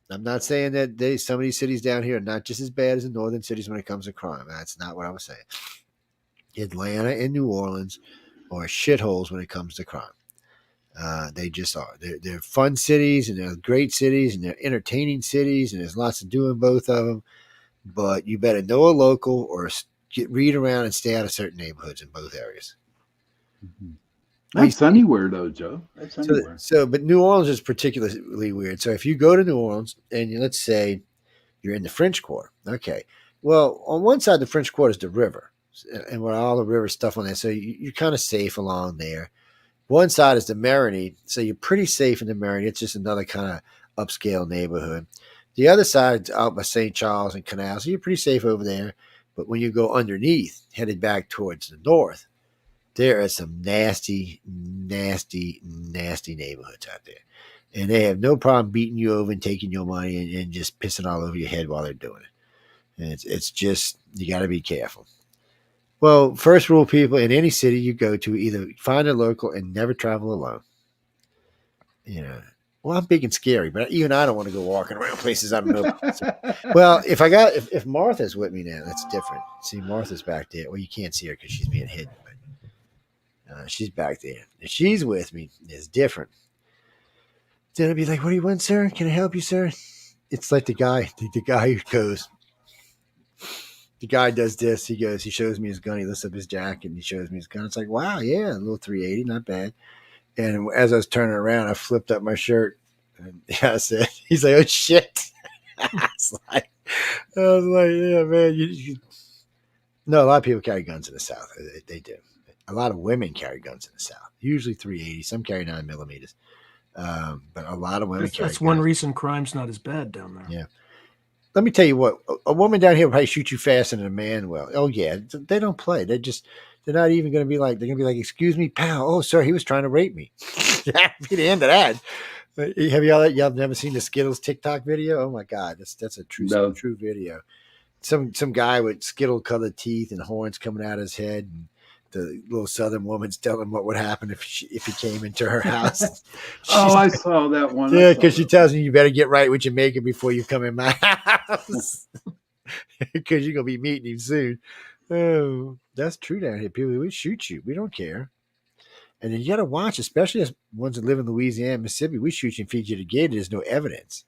I'm not saying that some of these cities down here are not just as bad as the northern cities when it comes to crime. That's not what I was saying. Atlanta and New Orleans are shitholes when it comes to crime. They just are. They're fun cities, and they're great cities, and they're entertaining cities, and there's lots to do in both of them. But you better know a local or read around and stay out of certain neighborhoods in both areas. Mm-hmm. That's anywhere, though, Joe. That's anywhere. But New Orleans is particularly weird. So if you go to New Orleans, and let's say you're in the French Quarter, okay. Well, on one side of the French Quarter is the river, and with all the river stuff on there, so you're kind of safe along there. One side is the Mercury, so you're pretty safe in the Mercury. It's just another kind of upscale neighborhood. The other side is out by St. Charles and Canal, so you're pretty safe over there. But when you go underneath, headed back towards the north, there are some nasty, nasty, nasty neighborhoods out there. And they have no problem beating you over and taking your money and just pissing all over your head while they're doing it. And it's just, you got to be careful. Well, first rule, people, in any city you go to, either find a local and never travel alone. You know, well, I'm big and scary, but even I don't want to go walking around places I don't know about. So, well, if Martha's with me now, that's different. See, Martha's back there. Well, you can't see her because she's being hidden, but she's back there. If she's with me, it's different. Then I'd be like, "What do you want, sir? Can I help you, sir?" It's like the guy who goes. The guy does this. He goes. He shows me his gun. He lifts up his jacket and he shows me his gun. It's like, wow, yeah, a little 380, not bad. And as I was turning around, I flipped up my shirt. And I said, he's like, oh shit. I was like, yeah, man. No, a lot of people carry guns in the South. They do. A lot of women carry guns in the South. Usually 380. Some carry 9mm. But a lot of women carry That's guns. One reason crime's not as bad down there. Yeah. Let me tell you what, a woman down here will probably shoot you faster than a man will. Oh yeah, they don't play. They're not even going to be like, they're going to be like, excuse me, pal. Oh, sir, he was trying to rape me. That'd be the end of that. Have y'all never seen the Skittles TikTok video? Oh my God, that's a true video. Some guy with Skittle colored teeth and horns coming out of his head, and the little Southern woman's telling him what would happen if he came into her house. I saw that one. Yeah, because she tells me you better get right with your makeup before you come in my house, because you're gonna be meeting him soon. Oh, that's true down here. People, we shoot you. We don't care. And then you got to watch, especially as ones that live in Louisiana, Mississippi. We shoot you and feed you the gator. There's no evidence.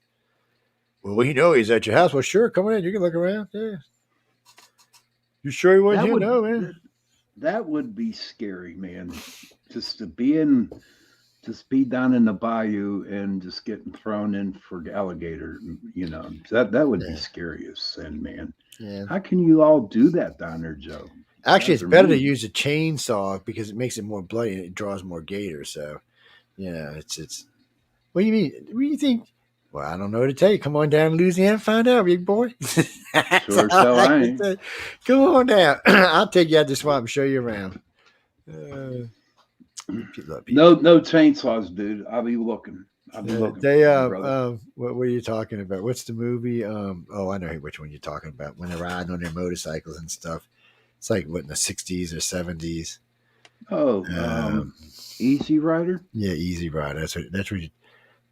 Well, we know he's at your house. Well, sure, come on in. You can look around. Yeah. You sure he wasn't here? No, man. That would be scary, man. Just to be down in the bayou and just getting thrown in for alligator, that would be scary as sin, man. Yeah. How can you all do that down there, Joe? Actually, it's better to use a chainsaw because it makes it more bloody and it draws more gators. So, it's. What do you mean? What do you think? Well, I don't know what to tell you. Come on down to Louisiana and find out, big boy. Sure, so I ain't. Come on down. I'll take you out the swamp and show you around. No chainsaws, dude. I'll be looking. What are you talking about? What's the movie? I know which one you're talking about. When they're riding on their motorcycles and stuff. It's like what in the 60s or 70s. Easy Rider. Yeah, Easy Rider. That's what.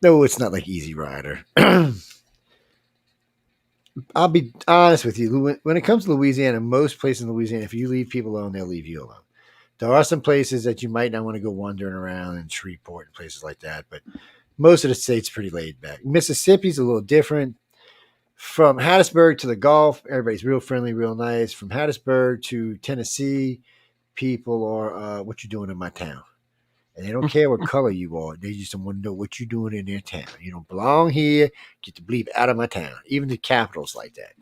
No, it's not like Easy Rider. I'll be honest with you. When it comes to Louisiana, most places in Louisiana, if you leave people alone, they'll leave you alone. There are some places that you might not want to go wandering around in Shreveport and places like that, but most of the state's pretty laid back. Mississippi's a little different. From Hattiesburg to the Gulf, everybody's real friendly, real nice. From Hattiesburg to Tennessee, people are, what you doing in my town? And they don't care what color you are. They just want to know what you're doing in their town. You don't belong here. Get the bleep out of my town. Even the capital's like that.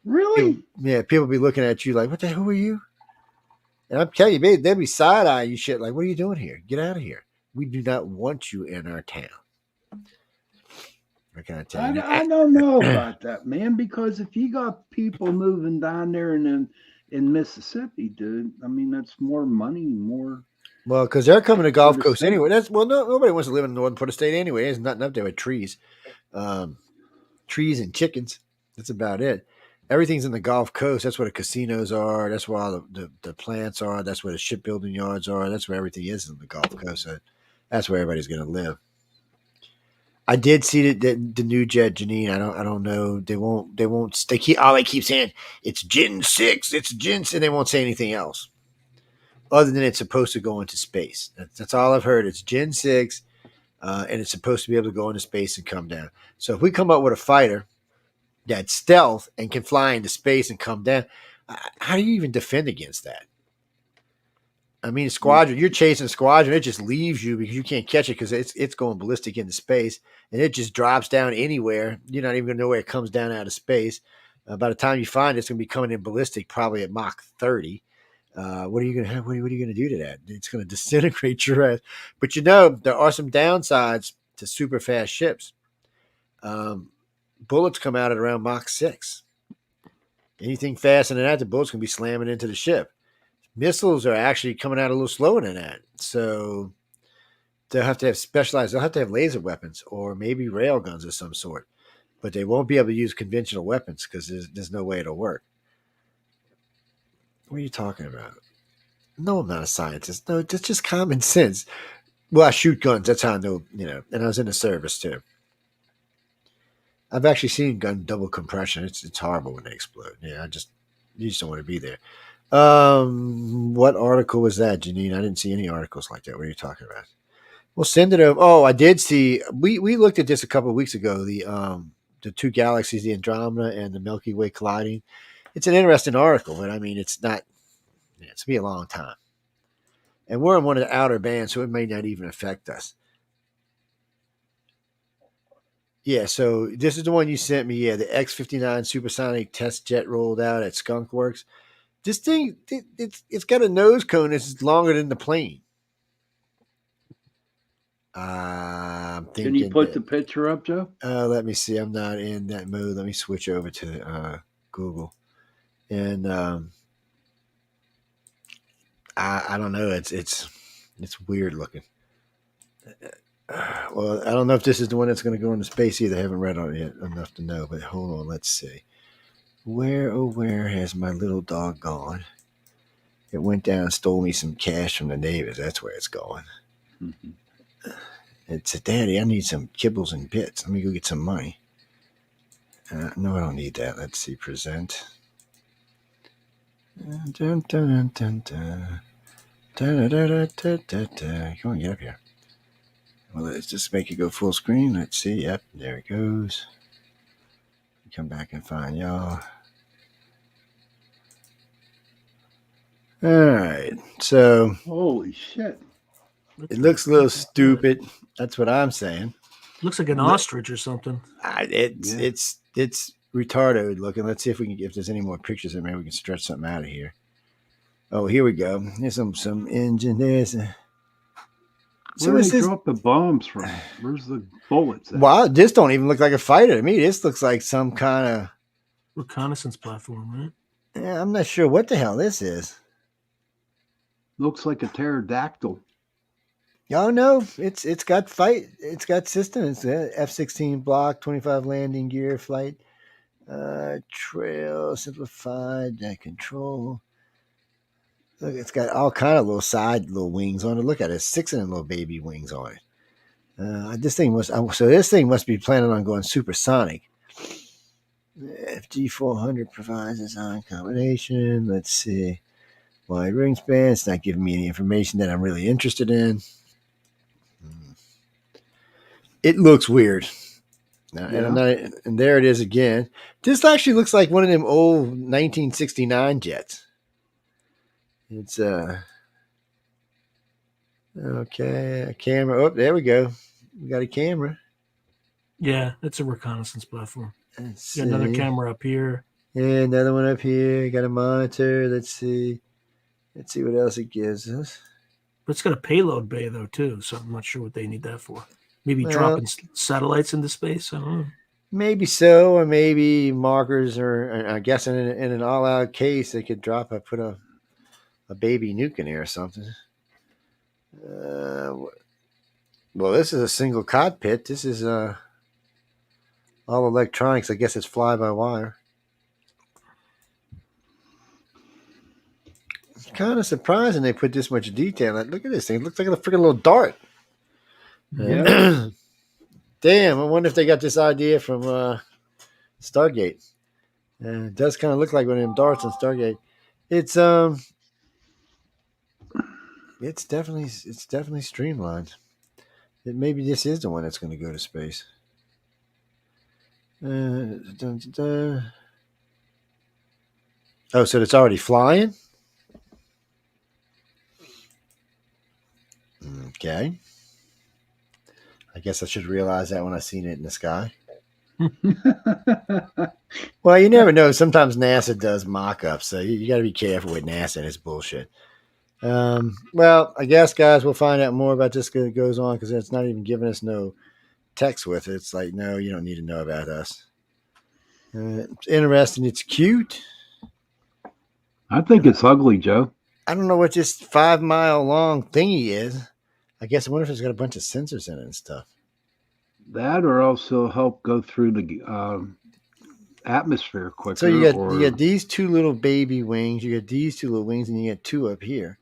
Really? People be looking at you like, what the hell are you? And I'm telling you, babe, they'll be side-eyeing you shit like, what are you doing here? Get out of here. We do not want you in our town. What can I tell you? I don't know about that, man, because if you got people moving down there and then in Mississippi, dude. I mean, that's more money, more Well, because they're coming to Gulf the Coast state. anyway. Nobody wants to live in the northern part of the state anyway. There's nothing up there but trees, um, trees and chickens. That's about it. Everything's in the Gulf Coast. That's where the casinos are. That's where all the plants are. That's where the shipbuilding yards are. That's where everything is in the Gulf Coast. So that's where everybody's going to live. I did see the new jet, Janine. I don't know. They keep saying it's Gen 6. It's Gen 6. And they won't say anything else other than it's supposed to go into space. That's all I've heard. It's Gen 6, and it's supposed to be able to go into space and come down. So if we come up with a fighter that's stealth and can fly into space and come down, how do you even defend against that? I mean, squadron, you're chasing a squadron, it just leaves you because you can't catch it because it's going ballistic into space, and it just drops down anywhere. You're not even going to know where it comes down out of space. By the time you find it, it's going to be coming in ballistic, probably at Mach 30. What are you going to have? What are you going to do to that? It's going to disintegrate your ass. But there are some downsides to super fast ships. Bullets come out at around Mach 6. Anything faster than that, the bullets can be slamming into the ship. Missiles are actually coming out a little slower than that. So they'll have to have laser weapons or maybe rail guns of some sort. But they won't be able to use conventional weapons because there's no way it'll work. What are you talking about? No, I'm not a scientist. No, that's just common sense. Well, I shoot guns. That's how I know, and I was in the service too. I've actually seen gun double compression. It's horrible when they explode. Yeah, you just don't want to be there. What article was that, Janine? I didn't see any articles like that. What are you talking about? Well, send it over. Oh, I did see. We looked at this a couple of weeks ago. The two galaxies, the Andromeda and the Milky Way colliding. It's an interesting article, but I mean, it's not. It's gonna be a long time, and we're in one of the outer bands, so it may not even affect us. Yeah, so this is the one you sent me. Yeah, the X-59 supersonic test jet rolled out at Skunk Works. This thing, it's got a nose cone that's longer than the plane. I'm thinking. Can you put the picture up, Joe? Let me see. I'm not in that mode. Let me switch over to Google, and I don't know. It's weird looking. Well, I don't know if this is the one that's going to go into space either. I haven't read on it yet enough to know. But hold on, let's see. Where has my little dog gone? It went down and stole me some cash from the neighbors. That's where it's going. Mm-hmm. It said, Daddy, I need some kibbles and bits. Let me go get some money. No, I don't need that. Let's see. Present. Dun, dun, dun, dun. Da, da, da, da, da, da. Come on, get up here. Well, let's just make it go full screen. Let's see. Yep, there it goes. Come back and find y'all. All right. So. Holy shit. It looks a little stupid. That's what I'm saying. Looks like an ostrich or something. It's retarded looking. Let's see if there's any more pictures, and maybe we can stretch something out of here. Oh, here we go. There's some engine. Where did they drop the bombs from? Where's the bullets at? Wow, this don't even look like a fighter to me. This looks like some kind of reconnaissance platform, right? Yeah, I'm not sure what the hell this is. Looks like a pterodactyl. Y'all know it's got system. It's F-16 block, 25 landing gear, flight, trail, simplified, control. Look, it's got all kind of little wings on it. Look at it, 6 of them little baby wings on it. This thing must be planning on going supersonic. FG400 provides design combination. Let's see. Wide wingspan. It's not giving me any information that I'm really interested in. It looks weird. And there it is again. This actually looks like one of them old 1969 jets. It's okay, a camera. Oh, there we go. We got a camera. Yeah, it's a reconnaissance platform. Got another camera up here. Yeah, another one up here. Got a monitor. Let's see what else it gives us. But it's got a payload bay though too, so I'm not sure what they need that for. Maybe dropping satellites into space. I don't know. Maybe so, or maybe markers, or I guess in an all-out case, they could put a baby nuke in there or something. Well, this is a single cockpit. This is all electronics. I guess it's fly-by-wire. It's kind of surprising they put this much detail. Look at this thing. It looks like a freaking little dart. Yeah. Damn, I wonder if they got this idea from Stargate. It does kind of look like one of them darts on Stargate. It's definitely streamlined. Maybe this is the one that's going to go to space. Oh, so it's already flying? Okay. I guess I should realize that when I seen it in the sky. Well, you never know. Sometimes NASA does mock-ups, so you got to be careful with NASA and its bullshit. Well, I guess, guys, we'll find out more about this as it goes on, because it's not even giving us no text with it. It's like, no, you don't need to know about us. It's interesting. It's cute. I think it's ugly, Joe. I don't know what this 5 mile long thingy is. I guess I wonder if it's got a bunch of sensors in it and stuff. That or also help go through the atmosphere quicker. So you got these two little baby wings. You got these two little wings, and you got two up here.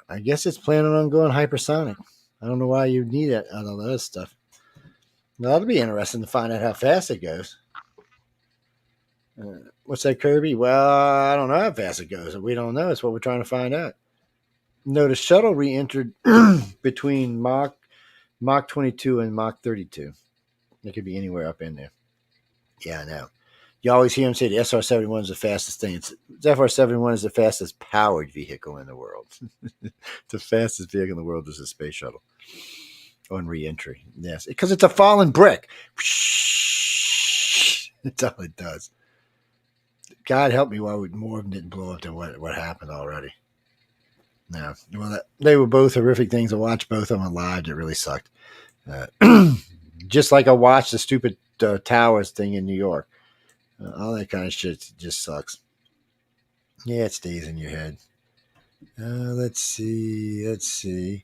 I guess it's planning on going hypersonic. I don't know why you need it out of all that stuff. Well, that'll be interesting to find out how fast it goes. What's that, Kirby? Well, I don't know how fast it goes. We don't know. It's what we're trying to find out. No, the shuttle re-entered between Mach 22 and Mach 32. It could be anywhere up in there. Yeah, I know. You always hear them say the SR-71 is the fastest thing. The FR-71 is the fastest powered vehicle in the world. The fastest vehicle in the world is a space shuttle on re-entry. Yes, because it's a fallen brick. That's all it does. God help me, why more of them didn't blow up than what happened already. No, well, they were both horrific things to watch. Both of them live. It really sucked. Just like I watched the stupid towers thing in New York. All that kind of shit just sucks. Yeah, it stays in your head. Let's see.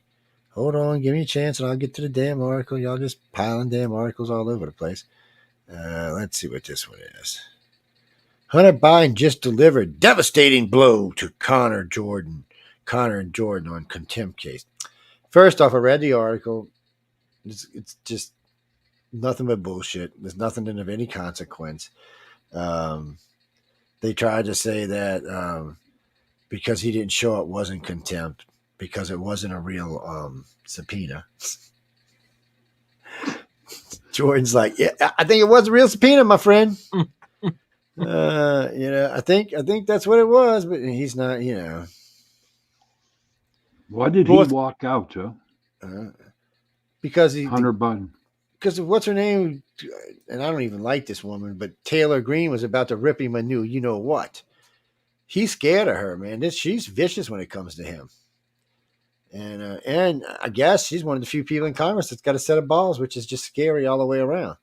Hold on, give me a chance, and I'll get to the damn article. Y'all just piling damn articles all over the place. Let's see what this one is. Hunter Biden just delivered devastating blow to Connor and Jordan on contempt case. First off, I read the article. It's just nothing but bullshit. There's nothing of any consequence. They tried to say that because he didn't show up wasn't contempt, because it wasn't a real subpoena. Jordan's like, yeah, I think it was a real subpoena, my friend. I think that's what it was, but he's not, Why did he walk out, Joe? Because Hunter Biden. Because of what's her name, and I don't even like this woman, but Taylor Greene was about to rip him a new, you know what? He's scared of her, man. She's vicious when it comes to him, and I guess she's one of the few people in Congress that's got a set of balls, which is just scary all the way around.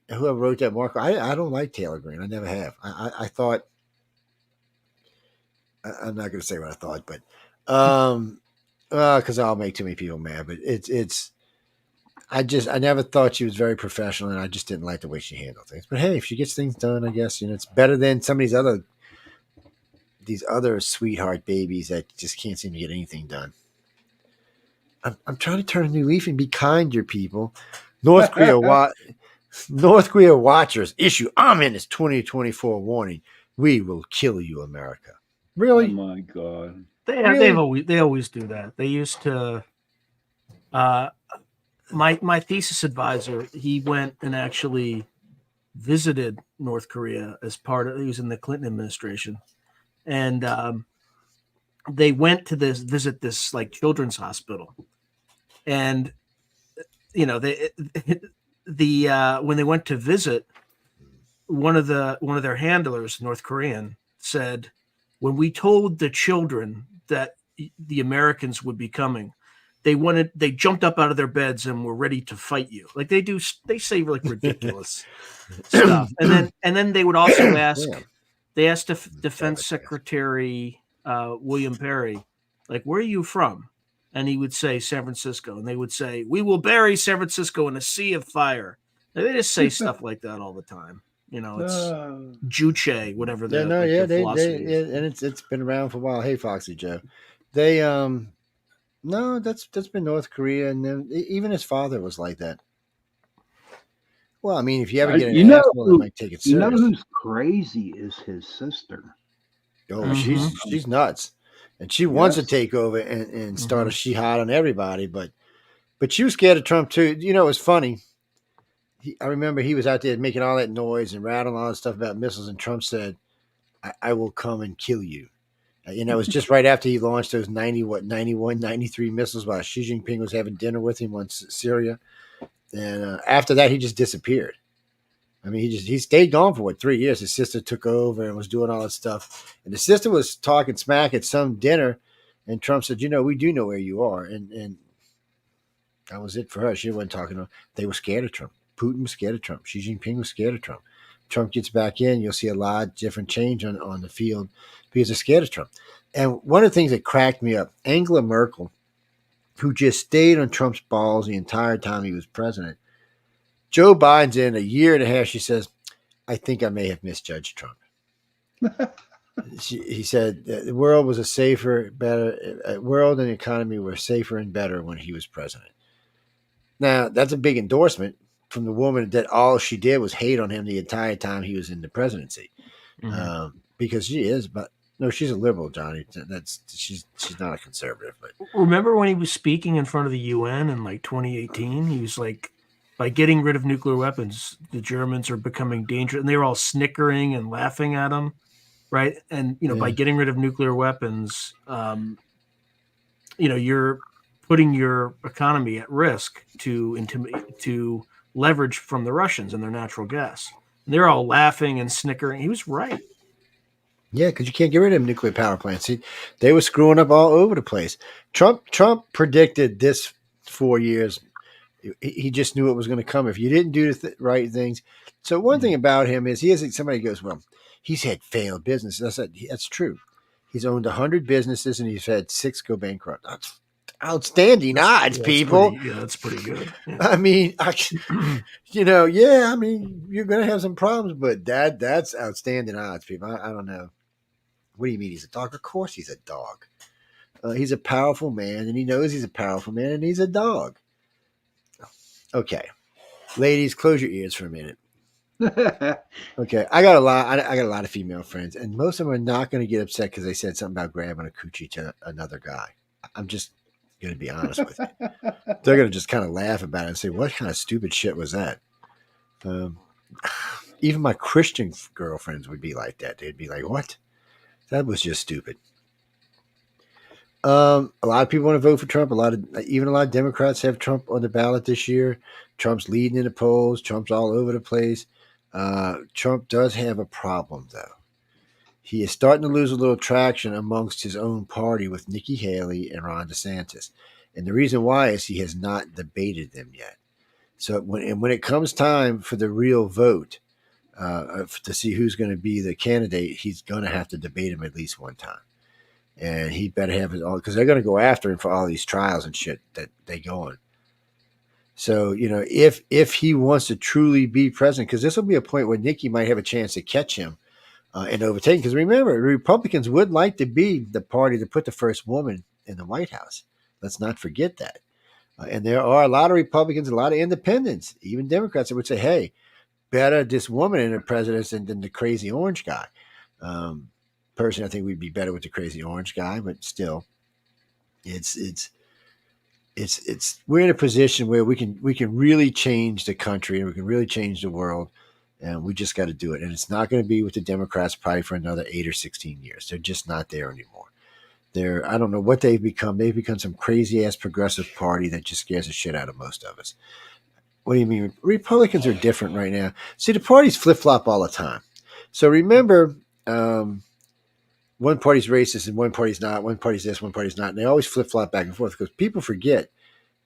Whoever wrote that, Marco, I don't like Taylor Greene. I never have. I thought, I'm not going to say what I thought, but because I'll make too many people mad. But I never thought she was very professional, and I just didn't like the way she handled things. But hey, if she gets things done, I guess it's better than some of these other sweetheart babies that just can't seem to get anything done. I'm trying to turn a new leaf and be kinder, people. North Korea watchers issue ominous 2024 warning: "We will kill you, America." Really? Oh my God! They always do that. They used to. My thesis advisor, he went and actually visited North Korea as part of. He was in the Clinton administration, and they went to visit this like children's hospital, and when they went to visit, one of their handlers, North Korean, said, when we told the children that the Americans would be coming, they jumped up out of their beds and were ready to fight you. Like they say like ridiculous stuff. And then they would also ask, Yeah. they asked Defense Secretary William Perry, like, where are you from? And he would say San Francisco. And they would say, we will bury San Francisco in a sea of fire. They just say stuff like that all the time. You know, it's Juche, whatever the philosophy is. and it's been around for a while. Hey, Foxy Joe, they no, that's been North Korea, and then even his father was like that. Well, I mean, if you ever get an asshole that might take it serious. You know who's crazy is his sister. Oh, she's nuts, and she wants to take over and start a jihad on everybody. But she was scared of Trump too. You know, it was funny. I remember he was out there making all that noise and rattling all that stuff about missiles, and Trump said, I will come and kill you. And that was just right after he launched those 91, 93 missiles while Xi Jinping was having dinner with him on Syria. And after that, he just disappeared. I mean, he stayed gone for 3 years. His sister took over and was doing all that stuff. And the sister was talking smack at some dinner, and Trump said, we do know where you are. And that was it for her. She wasn't talking to him. They were scared of Trump. Putin was scared of Trump. Xi Jinping was scared of Trump. Trump gets back in, you'll see a lot different change on the field because they're scared of Trump. And one of the things that cracked me up, Angela Merkel, who just stayed on Trump's balls the entire time he was president. Joe Biden's in a year and a half. She says, I think I may have misjudged Trump. He said the world was a safer, better world, and the economy were safer and better when he was president. Now, that's a big endorsement from the woman that all she did was hate on him the entire time he was in the presidency. Because she is, but no, she's a liberal, Johnny. She's not a conservative. But remember when he was speaking in front of the UN in like 2018? He was like, by getting rid of nuclear weapons, the Germans are becoming dangerous, and they were all snickering and laughing at him, right? And by getting rid of nuclear weapons, you're putting your economy at risk to leverage from the Russians and their natural gas. And they're all laughing and snickering. He was right. Yeah, because you can't get rid of nuclear power plants. See, they were screwing up all over the place. Trump predicted this 4 years. He just knew it was going to come if you didn't do the right things. So one thing about him is somebody goes, well, he's had failed businesses. That's true. He's owned 100 businesses and he's had 6 go bankrupt. That's outstanding odds, people. That's pretty good. Yeah. I mean, I mean, you're going to have some problems, but that's outstanding odds, people. I don't know. What do you mean he's a dog? Of course he's a dog. He's a powerful man, and he knows he's a powerful man, and he's a dog. Okay, ladies, close your ears for a minute. Okay, I got a lot of female friends, and most of them are not going to get upset because they said something about grabbing a coochie to another guy. I'm just going to be honest with you. They're going to just kind of laugh about it and say, what kind of stupid shit was that? Even my Christian girlfriends would be like that. They'd be like, what? That was just stupid. A lot of people want to vote for Trump. Even a lot of Democrats have Trump on the ballot this year. Trump's leading in the polls. Trump's all over the place. Trump does have a problem, though. He is starting to lose a little traction amongst his own party with Nikki Haley and Ron DeSantis. And the reason why is he has not debated them yet. So when it comes time for the real vote, to see who's going to be the candidate, he's going to have to debate him at least one time. And he better have it all, because they're going to go after him for all these trials and shit that they go on. So, if he wants to truly be president, because this will be a point where Nikki might have a chance to catch him and overtake him. Because remember, the Republicans would like to be the party to put the first woman in the White House. Let's not forget that. And there are a lot of Republicans, a lot of independents, even Democrats that would say, hey, better this woman in the presidency than the crazy orange guy. Personally, I think we'd be better with the crazy orange guy, but still, it's we're in a position where we can really change the country and we can really change the world, and we just got to do it. And it's not going to be with the Democrats probably for another 8 or 16 years. They're just not there anymore. I don't know what they've become. They've become some crazy ass progressive party that just scares the shit out of most of us. What do you mean? Republicans are different right now. See, the parties flip-flop all the time. So remember, one party's racist and one party's not. One party's this, one party's not. And they always flip-flop back and forth because people forget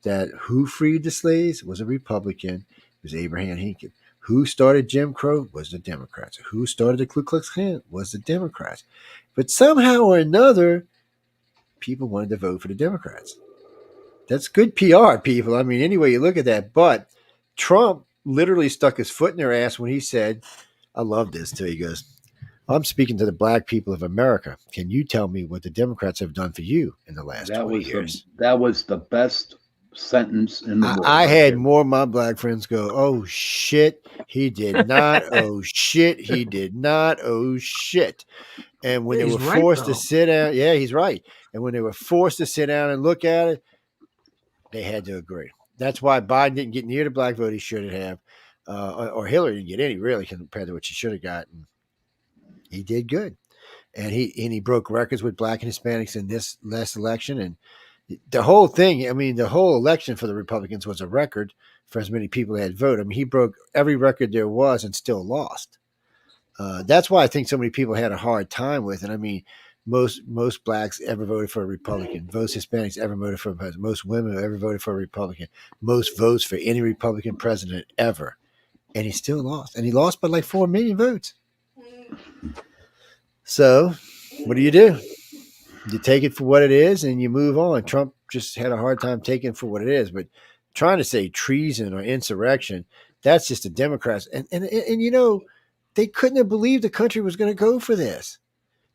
that who freed the slaves was a Republican. It was Abraham Lincoln. Who started Jim Crow was the Democrats. Who started the Ku Klux Klan was the Democrats. But somehow or another, people wanted to vote for the Democrats. That's good PR, people. I mean, anyway you look at that. But Trump literally stuck his foot in their ass when he said, I love this too. He goes, I'm speaking to the black people of America. Can you tell me what the Democrats have done for you in the last 20 years? That was the best sentence in the world. I had more of my black friends go, oh, shit, he did not. Oh, shit, he did not. Oh, shit. And when they were forced to sit down, yeah, he's right. And when they were forced to sit down and look at it, they had to agree. That's why Biden didn't get near the black vote he should have, or Hillary didn't get any, really, compared to what she should have gotten. He did good. And he broke records with black and Hispanics in this last election. And the whole thing, I mean, the whole election for the Republicans was a record for as many people that had voted. I mean, he broke every record there was and still lost. That's why I think so many people had a hard time with it. I mean, most blacks ever voted for a Republican. Most Hispanics ever voted for a president. Most women ever voted for a Republican. Most votes for any Republican president ever. And he still lost. And he lost by like 4 million votes. So what do? You take it for what it is and you move on. Trump just had a hard time taking it for what it is. But trying to say treason or insurrection, that's just the Democrats. And you know, they couldn't have believed the country was going to go for this.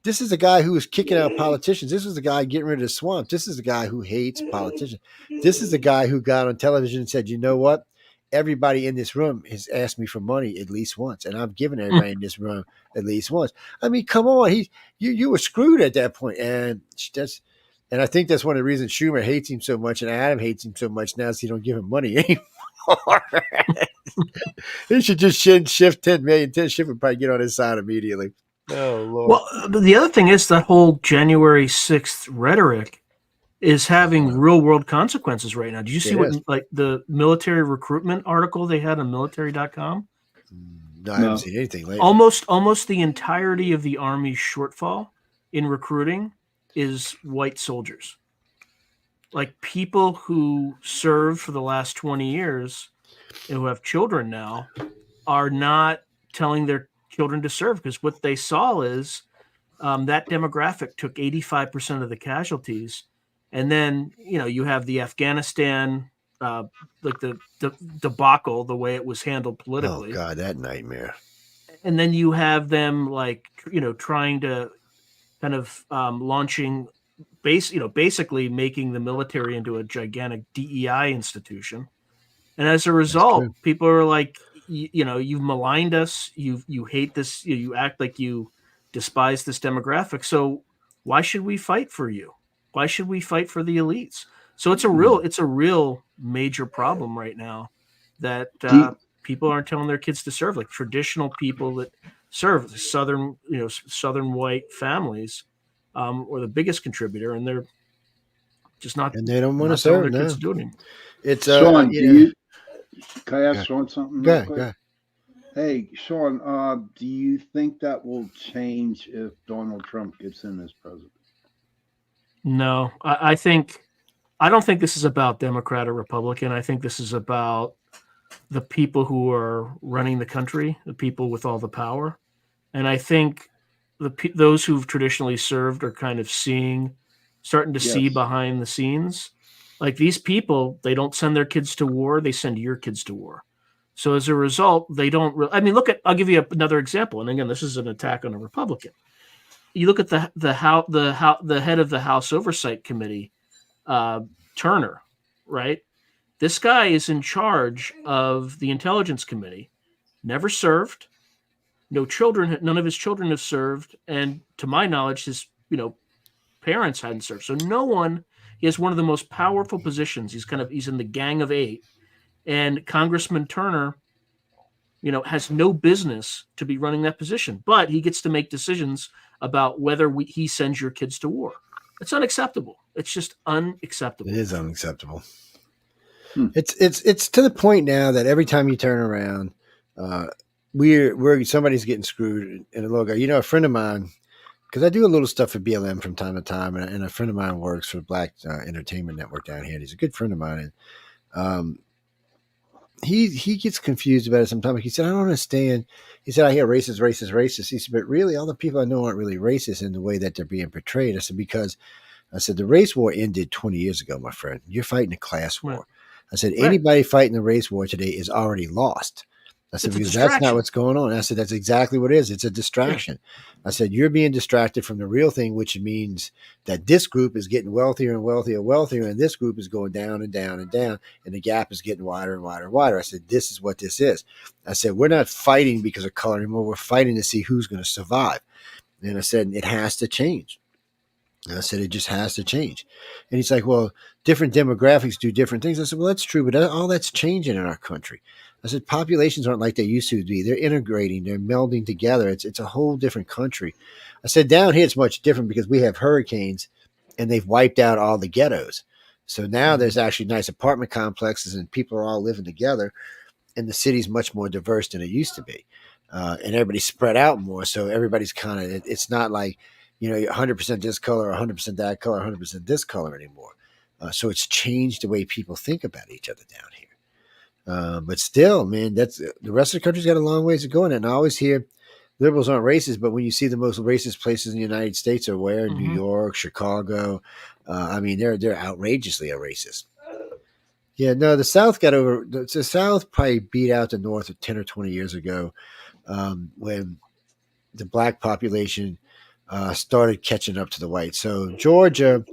This is a guy who was kicking out politicians. This was the guy getting rid of the swamp. This is the guy who hates politicians. This is the guy who got on television and said, you know what? Everybody in this room has asked me for money at least once, and I've given everybody in this room at least once. I mean, come on, you were screwed at that point, and I think that's one of the reasons Schumer hates him so much, and Adam hates him so much now, is he don't give him money anymore. He should just shift 10 million. 10 shift would probably get on his side immediately. Oh Lord. Well, the other thing is that whole January 6th rhetoric is having real world consequences right now. Did you see like the military recruitment article they had on military.com? No, I haven't seen anything lately. Almost the entirety of the Army's shortfall in recruiting is white soldiers. Like people who served for the last 20 years and who have children now are not telling their children to serve, because what they saw is that demographic took 85% of the casualties. And then, you know, you have the Afghanistan, like the debacle, the way it was handled politically. Oh, God, that nightmare. And then you have them, like, you know, trying to kind of launching, basically making the military into a gigantic DEI institution. And as a result, people are like, you know, you've maligned us. You hate this. You act like you despise this demographic. So why should we fight for you? Why should we fight for the elites? So it's a real major problem right now that people aren't telling their kids to serve. Like traditional people that serve, southern white families, or the biggest contributor, and they're just not. And they don't want to serve. Their kids to do it anymore. It's Sean. Can I ask Sean something? Go ahead. Hey, Sean. Do you think that will change if Donald Trump gets in as president? No, I don't think this is about Democrat or Republican. I think this is about the people who are running the country, the people with all the power. And I think those who've traditionally served are kind of starting to see behind the scenes. Like these people, they don't send their kids to war. They send your kids to war. So as a result, they don't I mean, I'll give you another example. And again, this is an attack on a Republican. You look at the head of the House Oversight Committee, Turner, right? This guy is in charge of the Intelligence Committee, never served, no children, none of his children have served, and to my knowledge, his parents hadn't served. So he has one of the most powerful positions. He's in the Gang of Eight, and Congressman Turner, has no business to be running that position, but he gets to make decisions about whether he sends your kids to war. It's unacceptable. It's just unacceptable. It is unacceptable. It's to the point now that every time you turn around, somebody's getting screwed. And a little guy, a friend of mine, because I do a little stuff for BLM from time to time, and a friend of mine works for Black Entertainment Network down here. And he's a good friend of mine, and he gets confused about it sometimes. He said, "I don't understand." He said, "I hear racist, racist, racist." He said, "But really, all the people I know aren't really racist in the way that they're being portrayed." I said, "Because." I said, the race war ended 20 years ago, my friend. You're fighting a class war. Right. I said, Right. anybody fighting the race war today is already lost. I said, It's a because that's not distraction. what's going on. I said, that's exactly what it is. It's a distraction. I said, you're being distracted from the real thing, which means that this group is getting wealthier and wealthier and wealthier, and this group is going down and down and down, and the gap is getting wider and wider and wider. I said, this is what this is. I said, we're not fighting because of color anymore. We're fighting to see who's going to survive. And I said, it has to change. And I said, it just has to change. And he's like, well, different demographics do different things. I said, well, that's true, but all that's changing in our country. I said, populations aren't like they used to be. They're integrating, they're melding together. It's a whole different country. I said, down here, it's much different because we have hurricanes and they've wiped out all the ghettos. So now there's actually nice apartment complexes and people are all living together. And the city's much more diverse than it used to be. And everybody's spread out more. So everybody's kind of, it's not like, 100% this color, 100% that color, 100% this color anymore. So it's changed the way people think about each other down here. But still, man, that's the rest of the country's got a long ways to go in it. And I always hear liberals aren't racist, but when you see the most racist places in the United States are where? New York, Chicago. I mean, they're outrageously racist. Yeah, no, the South got over. The South probably beat out the North 10 or 20 years ago when the black population started catching up to the whites. So Georgia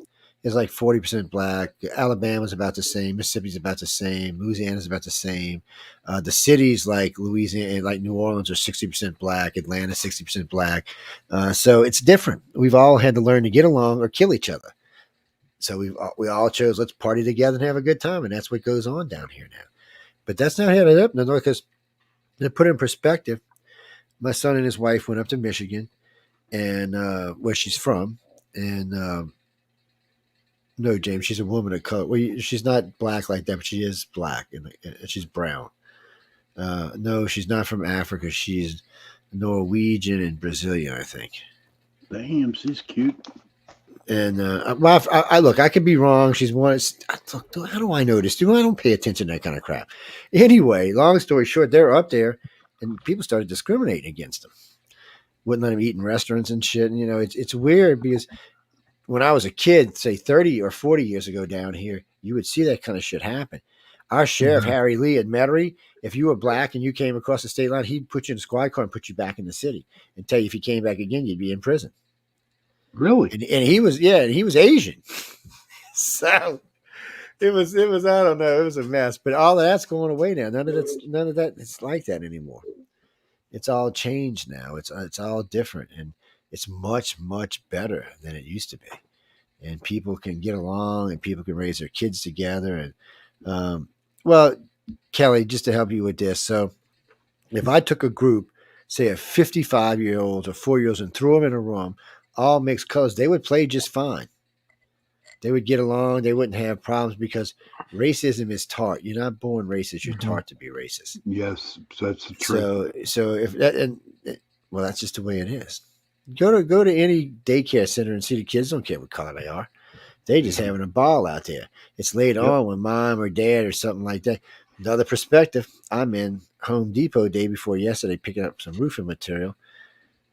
is like 40% black. Alabama's about the same. Mississippi's about the same. Louisiana's about the same. The cities like Louisiana, like New Orleans, are 60% black. Atlanta, 60% black. So it's different. We've all had to learn to get along or kill each other. So we all chose, let's party together and have a good time. And that's what goes on down here now. But that's not how it up in the North, because to put it in perspective, my son and his wife went up to Michigan, and where she's from, and no, James, she's a woman of color. Well, she's not black like that, but she is black, and she's brown. No, she's not from Africa. She's Norwegian and Brazilian, I think. Damn, she's cute. And well, I look, I could be wrong. She's one. How do I know this? I don't pay attention to that kind of crap. Anyway, long story short, they're up there, and people started discriminating against them. Wouldn't let them eat in restaurants and shit. And it's weird because when I was a kid, say 30 or 40 years ago down here, you would see that kind of shit happen. Our sheriff, Harry Lee at Metairie, if you were black and you came across the state line, he'd put you in a squad car and put you back in the city and tell you if you came back again, you'd be in prison. Really? And he was Asian. So it was I don't know, it was a mess. But all of that's going away now. None of that it's like that anymore. It's all changed now. It's all different, and it's much, much better than it used to be. And people can get along, and people can raise their kids together. And well, Kelly, just to help you with this, so if I took a group, say of 55-year-olds or 4-year-olds, and threw them in a room, all mixed colors, they would play just fine. They would get along. They wouldn't have problems because racism is taught. You're not born racist. You're taught to be racist. Yes, that's the truth. So if that, well, that's just the way it is. Go to any daycare center and see the kids. Don't care what color they are. They just having a ball out there. It's later on when mom or dad or something like that. Another perspective. I'm in Home Depot day before yesterday picking up some roofing material.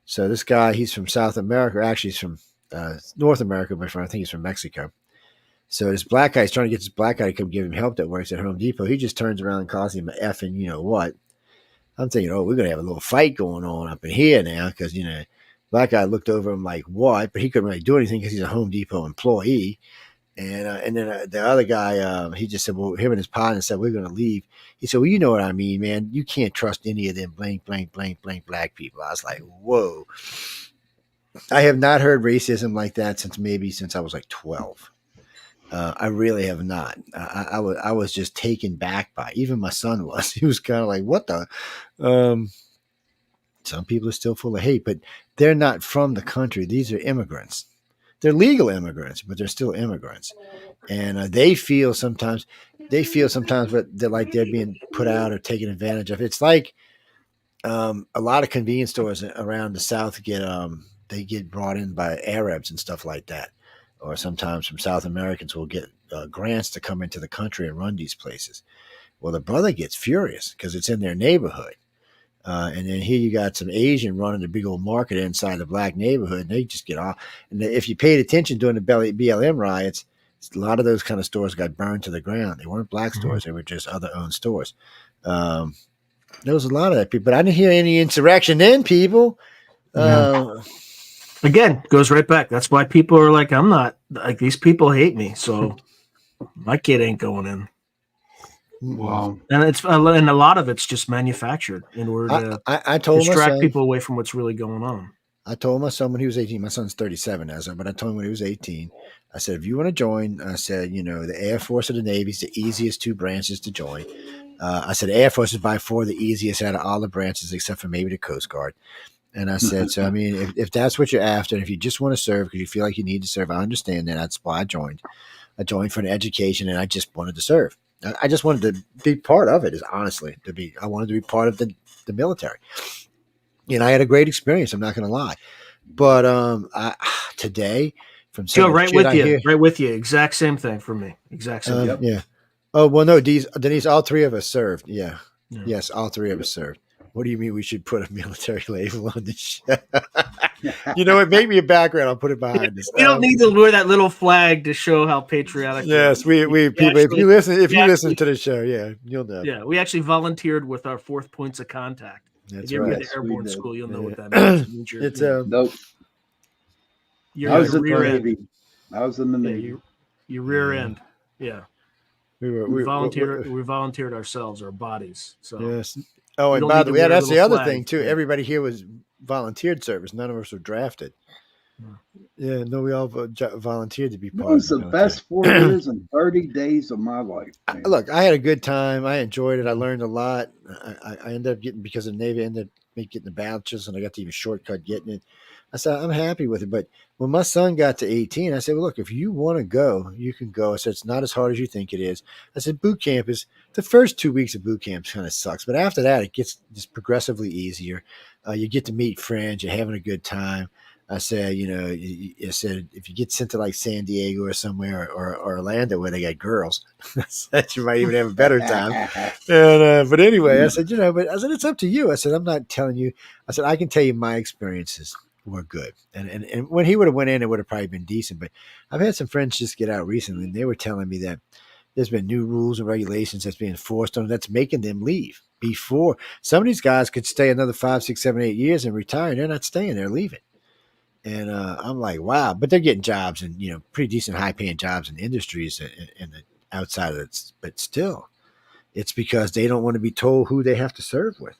So this guy, he's from South America. Actually, he's from North America, my friend. I think he's from Mexico. So this black guy is trying to get this black guy to come give him help that works at Home Depot. He just turns around and calls him an effing, you know what. I'm thinking, oh, we're going to have a little fight going on up in here now because, black guy looked over him like, what? But he couldn't really do anything because he's a Home Depot employee. And then the other guy, he just said, well, him and his partner said, we're going to leave. He said, well, you know what I mean, man. You can't trust any of them blank, blank, blank, blank black people. I was like, whoa. I have not heard racism like that since I was like 12. I really have not. I was just taken back by it. Even my son was. He was kind of like, what the? Some people are still full of hate, but they're not from the country. These are immigrants. They're legal immigrants, but they're still immigrants. And they feel sometimes that they're being put out or taken advantage of. It's like a lot of convenience stores around the South get they get brought in by Arabs and stuff like that, or sometimes from South Americans will get grants to come into the country and run these places. Well, the brother gets furious because it's in their neighborhood. And then here you got some Asian running a big old market inside the black neighborhood, and they just get off. And if you paid attention during the BLM riots, a lot of those kind of stores got burned to the ground. They weren't black stores; they were just other owned stores. There was a lot of that, people, but I didn't hear any insurrection then, people. Again, goes right back. That's why people are like, I'm not like these people hate me, so my kid ain't going in. Wow. And a lot of it's just manufactured in order to I told distract my son, people away from what's really going on. I told my son when he was 18, my son's 37 now, but I told him when he was 18, I said, if you want to join, I said, the Air Force or the Navy is the easiest two branches to join. I said, Air Force is by far the easiest out of all the branches, except for maybe the Coast Guard. And I said, so, I mean, if that's what you're after, and if you just want to serve because you feel like you need to serve, I understand that. That's why I joined. I joined for an education, and I just wanted to serve. I just wanted to be part of it, I wanted to be part of the military. And I had a great experience. I'm not going to lie. But today, from Joe, right with you. Exact same thing for me. Exact same thing. Yeah. Oh, well, no, Denise, all three of us served. Yeah. Yes, all three of us served. What do you mean we should put a military label on this show? It make me a background. I'll put it behind us. We don't need to wear that little flag to show how patriotic. Yes, we people. If you listen to the show, you'll know. Yeah, we actually volunteered with our 4th points of contact. That's if you right. ever been to airborne school, you'll know what that means. It means Nope. You're I was in the rear Navy. end. I was in the Navy. Your rear end. Yeah. We volunteered ourselves, our bodies. So yes. Oh, and by the way, that's the other thing too. Everybody here was volunteered service. None of us were drafted. Yeah, no, we all volunteered to be part. It was the best 4 years and 30 days of my life. Man. Look, I had a good time. I enjoyed it. I learned a lot. I ended up getting, because of the Navy, I ended up getting the bachelor's, and I got to even shortcut getting it. I said, I'm happy with it. But when my son got to 18, I said, well, look, if you want to go, you can go. I said, it's not as hard as you think it is. I said, boot camp is, the first 2 weeks of boot camp kind of sucks. But after that, it gets just progressively easier. You get to meet friends. You're having a good time. I said, I said, if you get sent to like San Diego or somewhere or Orlando where they got girls, that you might even have a better time. And, but anyway, I said, it's up to you. I said, I'm not telling you. I said, I can tell you my experiences were good. And when he would have went in, it would have probably been decent. But I've had some friends just get out recently, and they were telling me that there's been new rules and regulations that's being forced on them that's making them leave. Before, some of these guys could stay another 5, 6, 7, 8 years and retire. They're not staying. They're leaving. And I'm like, wow. But they're getting jobs and, pretty decent high-paying jobs in industries and outside of it. But still, it's because they don't want to be told who they have to serve with.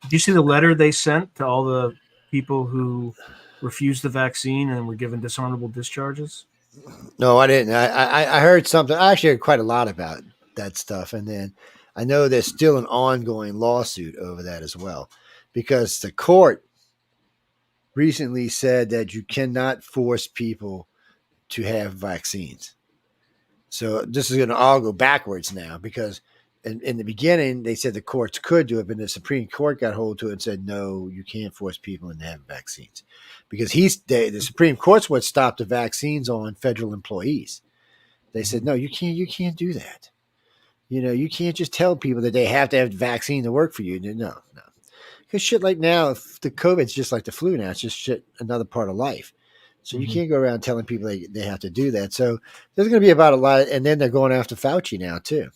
Did you see the letter they sent to all the people who refused the vaccine and were given dishonorable discharges? No, I didn't. I heard something. I actually heard quite a lot about that stuff. And then I know there's still an ongoing lawsuit over that as well, because the court recently said that you cannot force people to have vaccines. So this is going to all go backwards now, because in the beginning they said the courts could do it, but the Supreme Court got hold to it and said, no, you can't force people into having vaccines, because the Supreme Court's what stopped the vaccines on federal employees. They said, no, you can't do that. You can't just tell people that they have to have the vaccine to work for you. No. Because shit like now, if the COVID's just like the flu now. It's just shit, another part of life. So you can't go around telling people they have to do that. So there's going to be about a lot. And then they're going after Fauci now, too.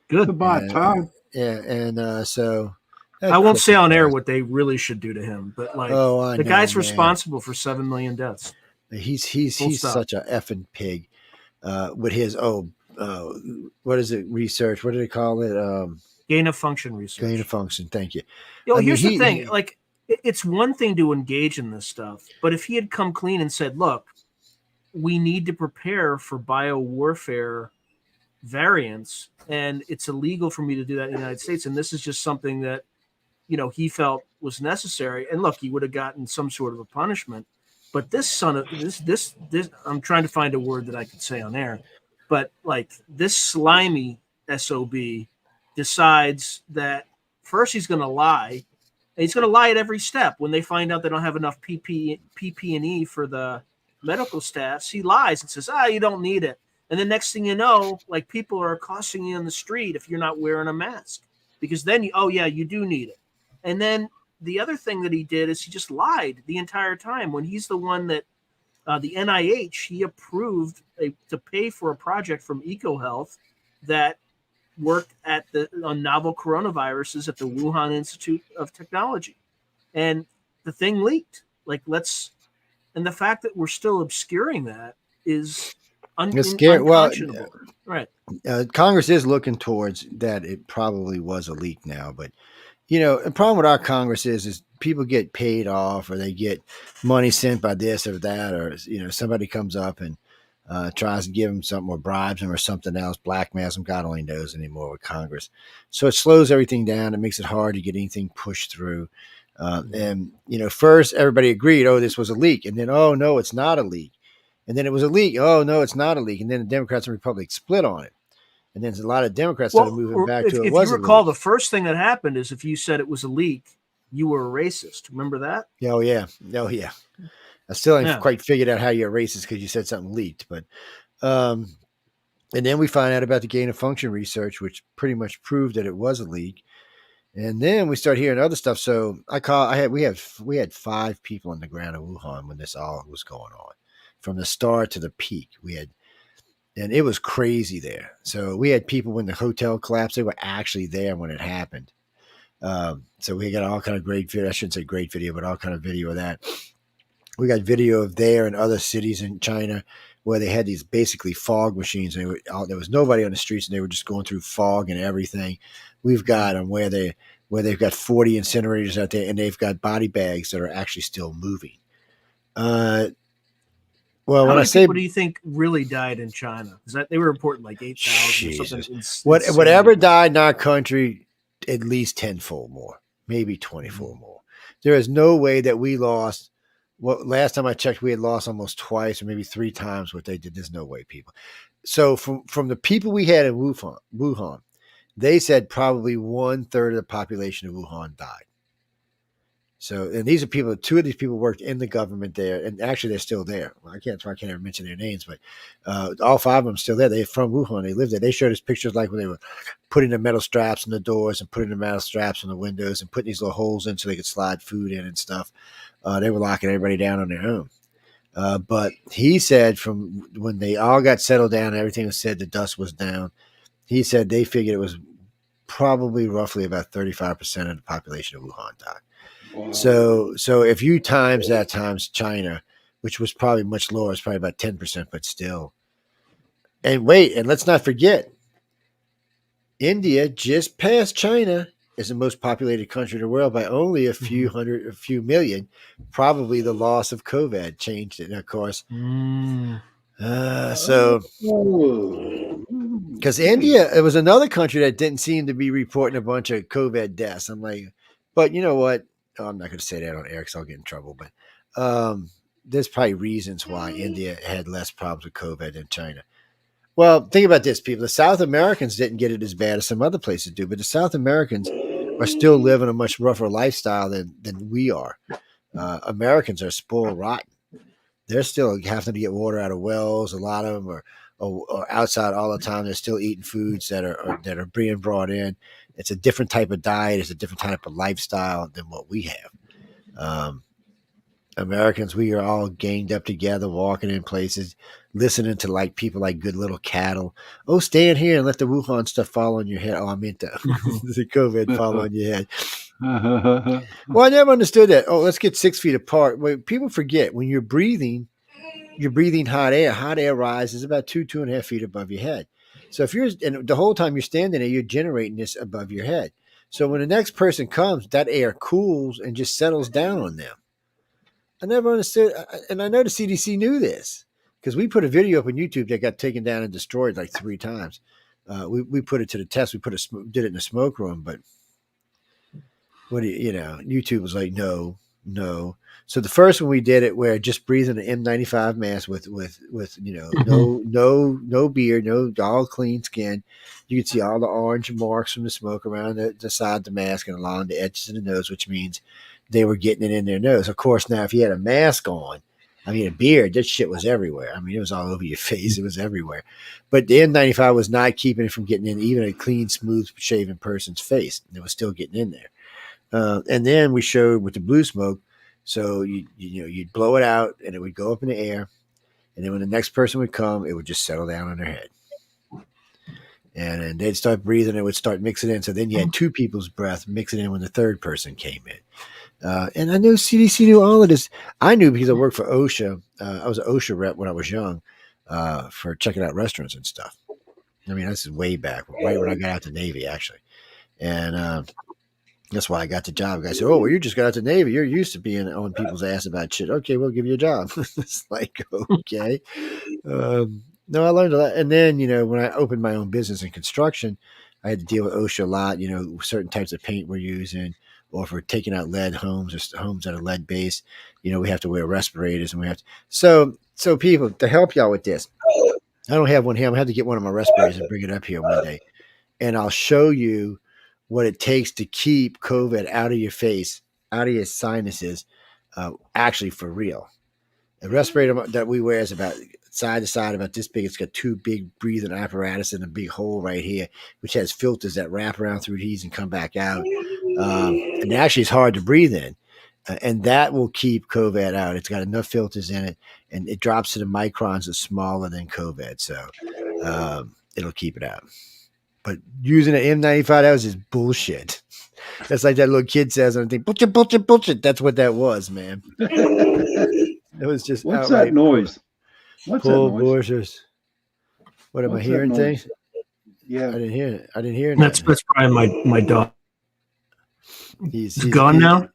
Good. About time. Yeah. And so. I won't say on air what they really should do to him. But the guy's responsible for 7 million deaths. He's such a effing pig with his, what is it? Research. What do they call it? Gain of function research. Gain of function. Thank you. Here's the thing. It's one thing to engage in this stuff, but if he had come clean and said, look, we need to prepare for biowarfare variants, and it's illegal for me to do that in the United States, and this is just something that, he felt was necessary. And look, he would have gotten some sort of a punishment. But this I'm trying to find a word that I could say on air, but this slimy SOB decides that first he's going to lie And he's going to lie at every step. When they find out they don't have enough PP&E for the medical staffs, he lies and says, you don't need it. And the next thing you know, like, people are accosting you on the street if you're not wearing a mask, because then you do need it. And then the other thing that he did is he just lied the entire time, when he's the one that the NIH, he approved to pay for a project from EcoHealth that worked on novel coronaviruses at the Wuhan Institute of Technology. And the thing leaked. And the fact that we're still obscuring that is unconscionable. Right. Congress is looking towards that. It probably was a leak now, but the problem with our Congress is people get paid off, or they get money sent by this or that, or somebody comes up and tries to give them something, or bribes them or something else, blackmails them. God only knows anymore with Congress. So it slows everything down. It makes it hard to get anything pushed through. And first everybody agreed, this was a leak, and then no, it's not a leak, and then it was a leak. No, it's not a leak, and then the Democrats and Republicans split on it. And then a lot of Democrats started moving back to it. If you recall, the first thing that happened is if you said it was a leak, you were a racist. Remember that? Oh, yeah. I still ain't quite figured out how you're a racist because you said something leaked. But and then we find out about the gain of function research, which pretty much proved that it was a leak. And then we start hearing other stuff. So we had 5 people on the ground in Wuhan when this all was going on, from the start to the peak. And it was crazy there. So we had people when the hotel collapsed, they were actually there when it happened. So we got all kind of great video. I shouldn't say great video, but all kind of video of that. We got video of there and other cities in China where they had these basically fog machines. And there was nobody on the streets, and they were just going through fog and everything. We've got them where they've got 40 incinerators out there, and they've got body bags that are actually still moving. Well, how many people do you think really died in China? Is that they were reporting like 8,000 or something? Whatever died in our country, at least 10-fold more, maybe 20-fold more. There is no way that we lost. Well, last time I checked, we had lost almost twice or maybe 3 times what they did. There's no way, people. So from the people we had in Wuhan, they said probably 1/3 of the population of Wuhan died. So, and these are people, 2 of these people worked in the government there, and actually they're still there. Well, I can't ever mention their names, but all 5 of them still there. They're from Wuhan. They lived there. They showed us pictures like when they were putting the metal straps in the doors and putting the metal straps on the windows and putting these little holes in so they could slide food in and stuff. They were locking everybody down on their own. But he said from when they all got settled down and everything was said, the dust was down, he said they figured it was probably roughly about 35% of the population of Wuhan died. Wow. So if you times that times China, which was probably much lower, it's probably about 10%, but still. And let's not forget, India just passed China as the most populated country in the world by only a few million. Probably the loss of COVID changed it, and of course. Because India, it was another country that didn't seem to be reporting a bunch of COVID deaths. I'm like, but you know what? Oh, I'm not going to say that on air because I'll get in trouble. But there's probably reasons why India had less problems with COVID than China. Well, think about this, people. The South Americans didn't get it as bad as some other places do, but the South Americans are still living a much rougher lifestyle than we are. Americans are spoiled rotten. They're still having to get water out of wells. A lot of them are outside all the time. They're still eating foods that are being brought in. It's a different type of diet. It's a different type of lifestyle than what we have. Americans, we are all ganged up together, walking in places, listening to like people like good little cattle. Oh, stand here and let the Wuhan stuff fall on your head. Oh, I meant the COVID fall on your head. Well, I never understood that. Oh, let's get 6 feet apart. Well, people forget when you're breathing hot air. Hot air rises about 2.5 feet above your head. So and the whole time you're standing there, you're generating this above your head. So when the next person comes, that air cools and just settles down on them. I never understood, and I know the CDC knew this because we put a video up on YouTube that got taken down and destroyed like 3 times. We put it to the test. We did it in the smoke room, but what do YouTube was like, no, No. So the first one we did it where just breathing an N95 mask with no beard, no all clean skin. You could see all the orange marks from the smoke around the side of the mask and along the edges of the nose, which means they were getting it in their nose. Of course, now if you had a mask on, I mean a beard, that shit was everywhere. I mean, it was all over your face. It was everywhere. But the N95 was not keeping it from getting in even a clean, smooth shaven person's face. It was still getting in there. And then we showed with the blue smoke. So you'd blow it out and it would go up in the air. And then when the next person would come, it would just settle down on their head. And then they'd start breathing. It would start mixing in. So then you had two people's breath mixing in when the third person came in. And I know CDC knew all of this. I knew because I worked for OSHA. I was an OSHA rep when I was young for checking out restaurants and stuff. I mean, this is way back, right when I got out the Navy, actually. And that's why I got the job. The guy said, "Oh, well, you just got out the Navy. You're used to being on people's ass about shit. Okay, we'll give you a job." It's like, okay. No, I learned a lot. And then, when I opened my own business in construction, I had to deal with OSHA a lot, certain types of paint we're using, or if we're taking out lead homes or homes that are lead based, we have to wear respirators and we have to. So people, to help y'all with this, I don't have one here. I'm going to have to get one of my respirators and bring it up here one day. And I'll show you what it takes to keep COVID out of your face, out of your sinuses, actually for real. The respirator that we wear is about side to side, about this big. It's got two big breathing apparatus and a big hole right here, which has filters that wrap around through these and come back out. And actually it's hard to breathe in. And that will keep COVID out. It's got enough filters in it, and it drops to the microns that's smaller than COVID. So it'll keep it out. But using an N95, that was just bullshit. That's like that little kid says, and I think, bullshit. That's what that was, man. It was just What's that noise? What's that noise? Bullshit. What am I hearing things? Yeah. I didn't hear it. I didn't hear That's probably my dog. He's gone now?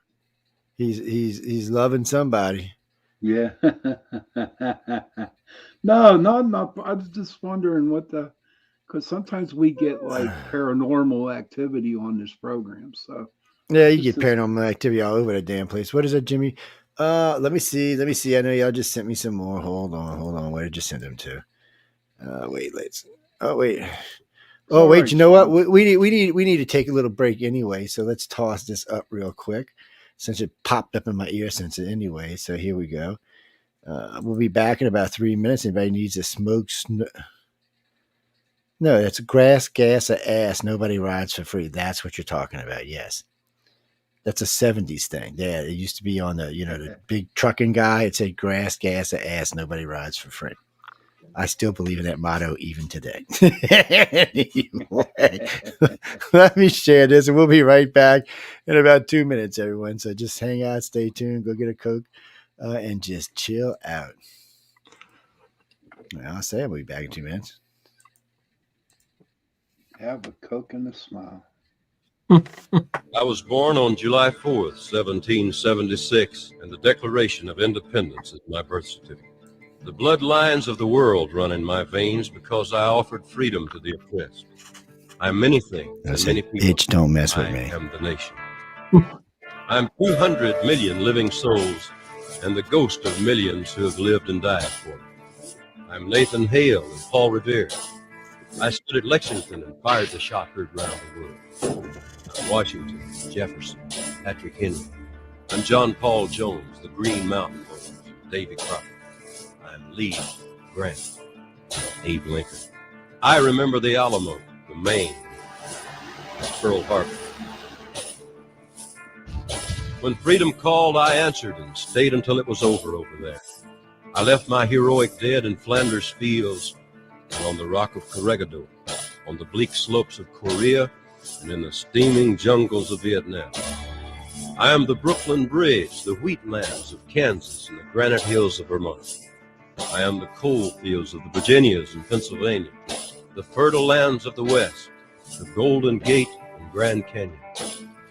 He's loving somebody. Yeah. No. I was just wondering because sometimes we get like paranormal activity on this program. So yeah, you get paranormal activity all over the damn place. What is that, Jimmy? Let me see. I know y'all just sent me some more. Hold on. Where did you send them to? Wait. Oh, wait. You know what? We need to take a little break anyway. So let's toss this up real quick, since it popped up in my ear sensor anyway. So here we go. We'll be back in about 3 minutes. Anybody needs a smoke? No, that's grass, gas, or ass. Nobody rides for free. That's what you're talking about. Yes. That's a 70s thing. Yeah, it used to be on the big trucking guy. It said grass, gas, or ass. Nobody rides for free. I still believe in that motto even today. Anyway, let me share this, and we'll be right back in about 2 minutes, everyone. So just hang out, stay tuned, go get a Coke, and just chill out. I'll say I'll be back in 2 minutes. Have a Coke and a smile. I was born on July 4th, 1776, and the Declaration of Independence is my birth certificate. The bloodlines of the world run in my veins because I offered freedom to the oppressed. I'm many things, and many people. Itch, don't mess with me. I am the nation. I'm 200 million living souls, and the ghost of millions who have lived and died for me. I'm Nathan Hale and Paul Revere. I stood at Lexington and fired the shot heard round the world. I'm Washington, Jefferson, Patrick Henry. I'm John Paul Jones, the Green Mountain Boys, Davy Crockett. I'm Lee Grant, Abe Lincoln. I remember the Alamo, the Maine, Pearl Harbor. When freedom called, I answered and stayed until it was over there. I left my heroic dead in Flanders fields and on the rock of Corregidor, on the bleak slopes of Korea, and in the steaming jungles of Vietnam. I am the Brooklyn Bridge, the wheatlands of Kansas, and the granite hills of Vermont. I am the coal fields of the Virginias and Pennsylvania, the fertile lands of the West, the Golden Gate and Grand Canyon.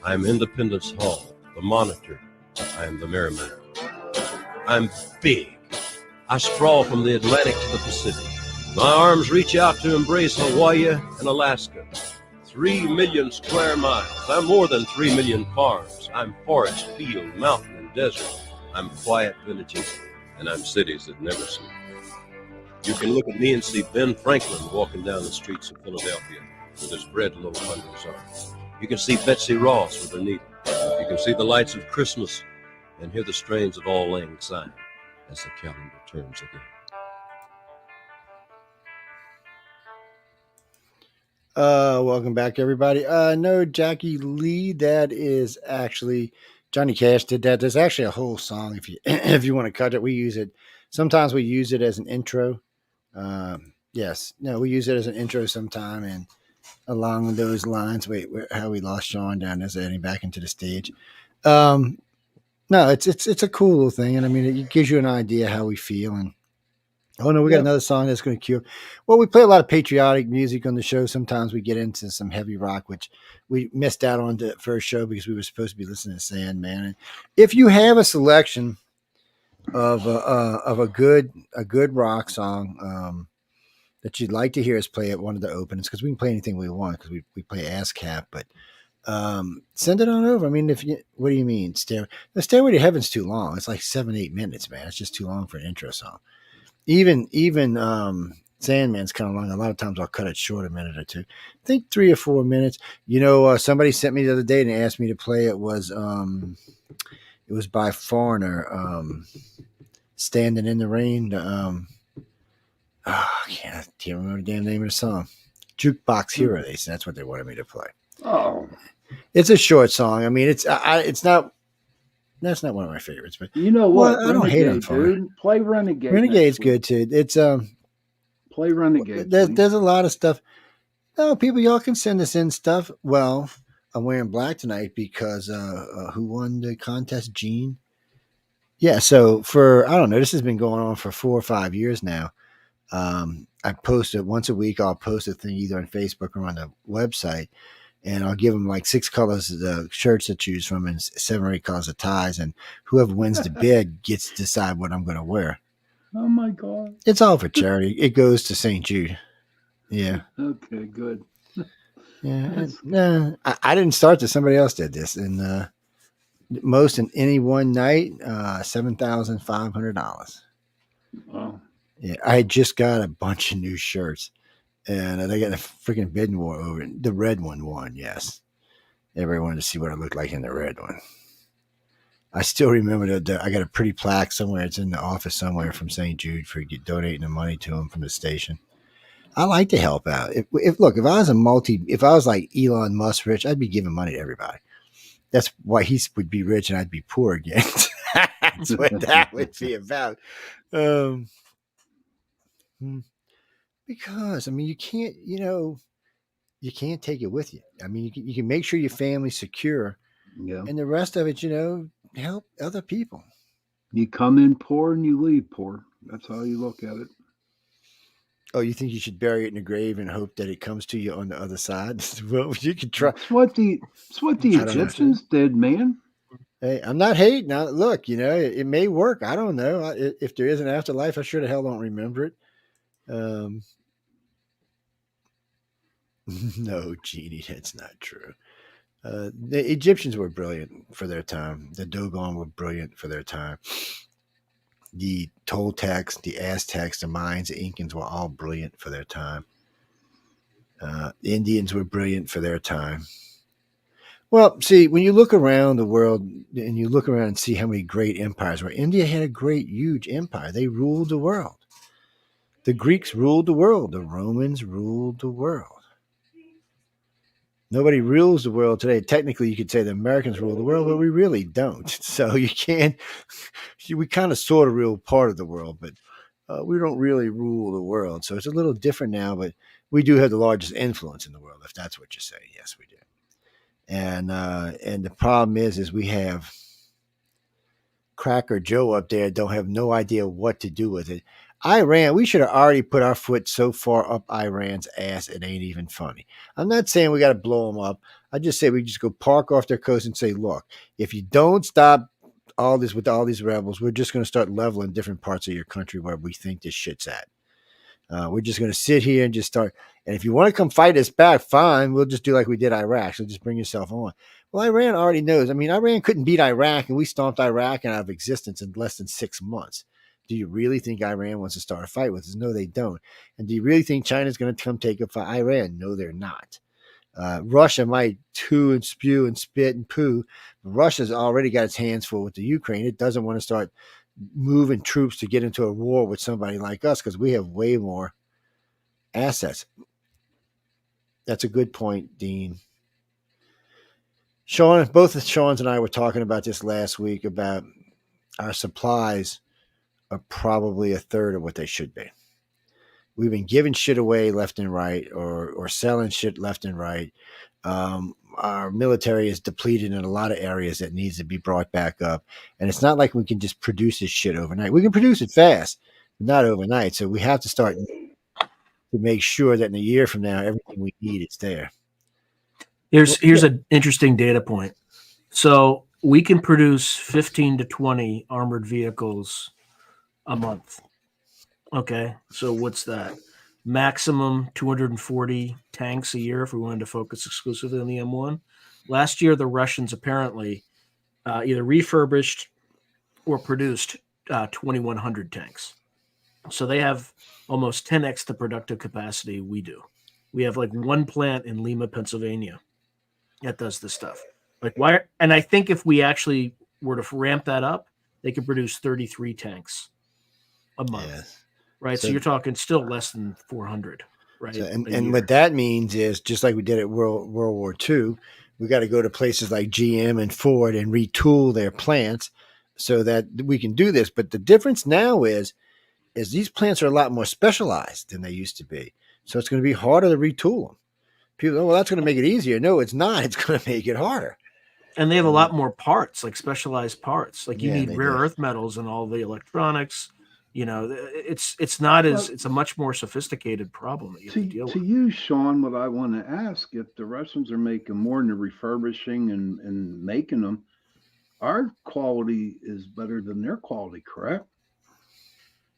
I am Independence Hall, the Monitor. I am the Merrimack. I'm big. I sprawl from the Atlantic to the Pacific. My arms reach out to embrace Hawaii and Alaska. 3 million square miles. I'm more than 3 million farms. I'm forest, field, mountain, and the desert. I'm quiet villages, and I'm cities that never sleep. You can look at me and see Ben Franklin walking down the streets of Philadelphia with his bread loaf under his arm. You can see Betsy Ross with her needle. You can see the lights of Christmas and hear the strains of Auld Lang Syne as the calendar turns again. Welcome back, everybody. No, Jackie Lee, that is actually Johnny Cash did that. There's actually a whole song if you if you want to cut it. We use it. Sometimes we use it as an intro. Yes, no, we use it as an intro sometime, and along those lines. Wait, how we lost Sean down there, heading back into the stage. No, it's a cool little thing, and I mean it gives you an idea how we feel. And oh no, we got another song that's going to cue. Well, we play a lot of patriotic music on the show. Sometimes we get into some heavy rock, which we missed out on the first show because we were supposed to be listening to Sandman. And if you have a selection of a good rock song that you'd like to hear us play at one of the openings, because we can play anything we want because we play ASCAP, but send it on over. I mean, what do you mean? The Stairway to Heaven's too long. It's like 7-8 minutes, man. It's just too long for an intro song. Even Sandman's kind of long. A lot of times I'll cut it short a minute or two. I think 3 or 4 minutes. You know, somebody sent me the other day and asked me to play. It was by Foreigner, Standing in the Rain. I can't remember the damn name of the song. Jukebox Hero. They said that's what they wanted me to play. Oh, it's a short song. I mean, it's not. That's not one of my favorites, but you know what? Well, I don't hate on dude. Play Renegade. Renegade's good too. It's play Renegade. There's a lot of stuff. No, people, y'all can send us in stuff. Well, I'm wearing black tonight because who won the contest? Gene. Yeah. So I don't know. This has been going on for 4 or 5 years now. I post it once a week. I'll post a thing either on Facebook or on the website. And I'll give them like 6 colors of shirts to choose from and 7 or 8 colors of ties. And whoever wins the bid gets to decide what I'm going to wear. Oh, my God. It's all for charity. It goes to St. Jude. Yeah. Okay, good. Yeah. I didn't start this. Somebody else did this. And most in any one night, $7,500. Wow. Yeah. I had just got a bunch of new shirts. And they got a freaking bidding war over it. The red one won, yes. Everybody wanted to see what I looked like in the red one. I still remember that I got a pretty plaque somewhere. It's in the office somewhere from St. Jude for donating the money to them from the station. I like to help out. If I was like Elon Musk rich, I'd be giving money to everybody. That's why he would be rich and I'd be poor again. That's what that would be about. Because I mean, you can't take it with you. I mean, you can make sure your family's secure, and the rest of it, help other people. You come in poor and you leave poor. That's how you look at it. Oh, you think you should bury it in a grave and hope that it comes to you on the other side? Well, you could try. It's what the Egyptians did, man. Hey, I'm not hating. Now, look, it may work. I don't know. If there is an afterlife, I sure the hell don't remember it. No, Jeannie, that's not true. The Egyptians were brilliant for their time. The Dogon were brilliant for their time. The Toltecs, the Aztecs, the Mayans, the Incans were all brilliant for their time. The Indians were brilliant for their time. Well, see, when you look around the world and you look around and see how many great empires were, India had a great, huge empire. They ruled the world. The Greeks ruled the world. The Romans ruled the world. Nobody rules the world today. Technically, you could say the Americans rule the world, but we really don't. So you can't. We kind of sort of rule part of the world, but we don't really rule the world. So it's a little different now, but we do have the largest influence in the world, if that's what you're saying. Yes, we do. And the problem is we have Cracker Joe up there don't have no idea what to do with it. Iran, we should have already put our foot so far up Iran's ass, it ain't even funny. I'm not saying we got to blow them up. I just say we just go park off their coast and say, look, if you don't stop all this with all these rebels, we're just going to start leveling different parts of your country where we think this shit's at. We're just going to sit here and just start. And if you want to come fight us back, fine. We'll just do like we did Iraq. So just bring yourself on. Well, Iran already knows. I mean, Iran couldn't beat Iraq, and we stomped Iraq out of existence in less than 6 months. Do you really think Iran wants to start a fight with us? No, they don't. And do you really think China's going to come take up for Iran? No, they're not. Russia might chew and spew and spit and poo, but Russia's already got its hands full with the Ukraine. It doesn't want to start moving troops to get into a war with somebody like us because we have way more assets. That's a good point, Dean. Sean, both of Sean's and I were talking about this last week about our supplies are probably a third of what they should be. We've been giving shit away left and right, or selling shit left and right. Our military is depleted in a lot of areas that needs to be brought back up. And it's not like we can just produce this shit overnight. We can produce it fast, but not overnight. So we have to start to make sure that in a year from now, everything we need is there. Here's an interesting data point. So we can produce 15 to 20 armored vehicles a month. Okay, so what's that? Maximum 240 tanks a year if we wanted to focus exclusively on the M1. Last year, the Russians apparently either refurbished or produced 2,100 tanks. So they have almost 10x the productive capacity we do. We have like one plant in Lima, Pennsylvania that does this stuff. Like why? And I think if we actually were to ramp that up, they could produce 33 tanks a month. Yes. Right. So you're talking still less than 400. Right. So, and what that means is just like we did at World War II, we got to go to places like GM and Ford and retool their plants so that we can do this. But the difference now is these plants are a lot more specialized than they used to be. So it's going to be harder to retool them. People, well, that's going to make it easier. No, it's not. It's going to make it harder. And they have a lot more parts, like specialized parts. Like you need rare earth metals and all the electronics. You know, it's not as it's a much more sophisticated problem that you have to deal with. To you, Sean, what I want to ask, if the Russians are making more than refurbishing and making them, our quality is better than their quality, correct?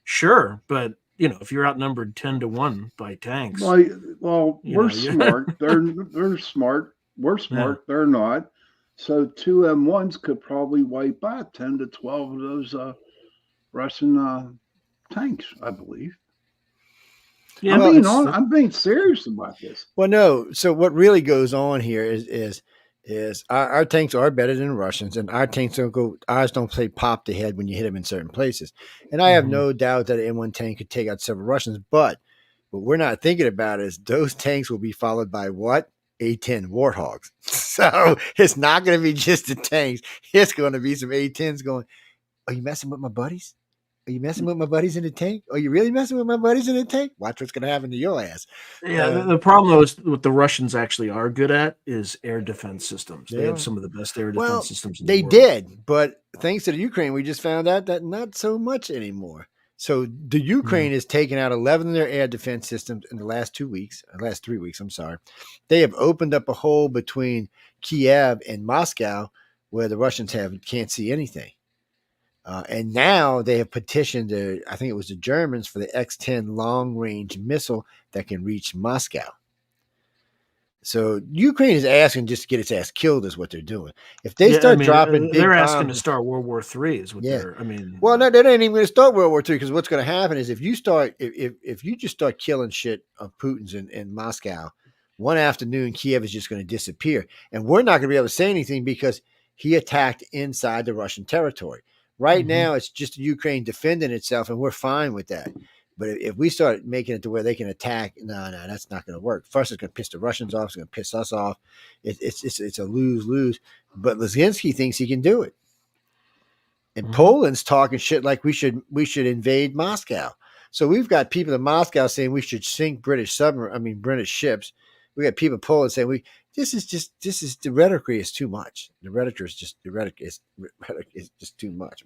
Sure, but you know, if you're outnumbered 10-1 by tanks, well, we're smart. They're smart. We're smart. Yeah. They're not. So 2 M1s could probably wipe out 10 to 12 of those Russian tanks, I believe. Yeah, I'm being serious about this. Well, no. So what really goes on here is our tanks are better than Russians, and our tanks don't play pop the head when you hit them in certain places. And I have no doubt that an M1 tank could take out several Russians, but what we're not thinking about is those tanks will be followed by what? A-10 Warthogs. So it's not going to be just the tanks. It's going to be some A-10s going, are you messing with my buddies? Are you messing with my buddies in the tank? Are you really messing with my buddies in the tank? Watch what's going to happen to your ass. Yeah, the problem, though, is what the Russians actually are good at is air defense systems. They have some of the best air defense systems in the world. They did, but thanks to the Ukraine, we just found out that not so much anymore. So the Ukraine has taken out 11 of their air defense systems in the last 3 weeks, I'm sorry. They have opened up a hole between Kiev and Moscow where the Russians can't see anything. And now they have petitioned, I think it was the Germans, for the X-10 long-range missile that can reach Moscow. So Ukraine is asking just to get its ass killed is what they're doing. If they start dropping big they're asking bombs, to start World War III is what they're, Well, no, they're not even going to start World War III because what's going to happen is if you just start killing shit of Putin's in Moscow, one afternoon Kiev is just going to disappear. And we're not going to be able to say anything because he attacked inside the Russian territory. Right now, it's just Ukraine defending itself, and we're fine with that. But if we start making it to where they can attack, no, that's not going to work. First, it's going to piss the Russians off. It's going to piss us off. It's a lose-lose. But Zelensky thinks he can do it. And Poland's talking shit like we should invade Moscow. So we've got people in Moscow saying we should sink British ships. We got people in Poland saying the rhetoric is too much. The rhetoric is just too much.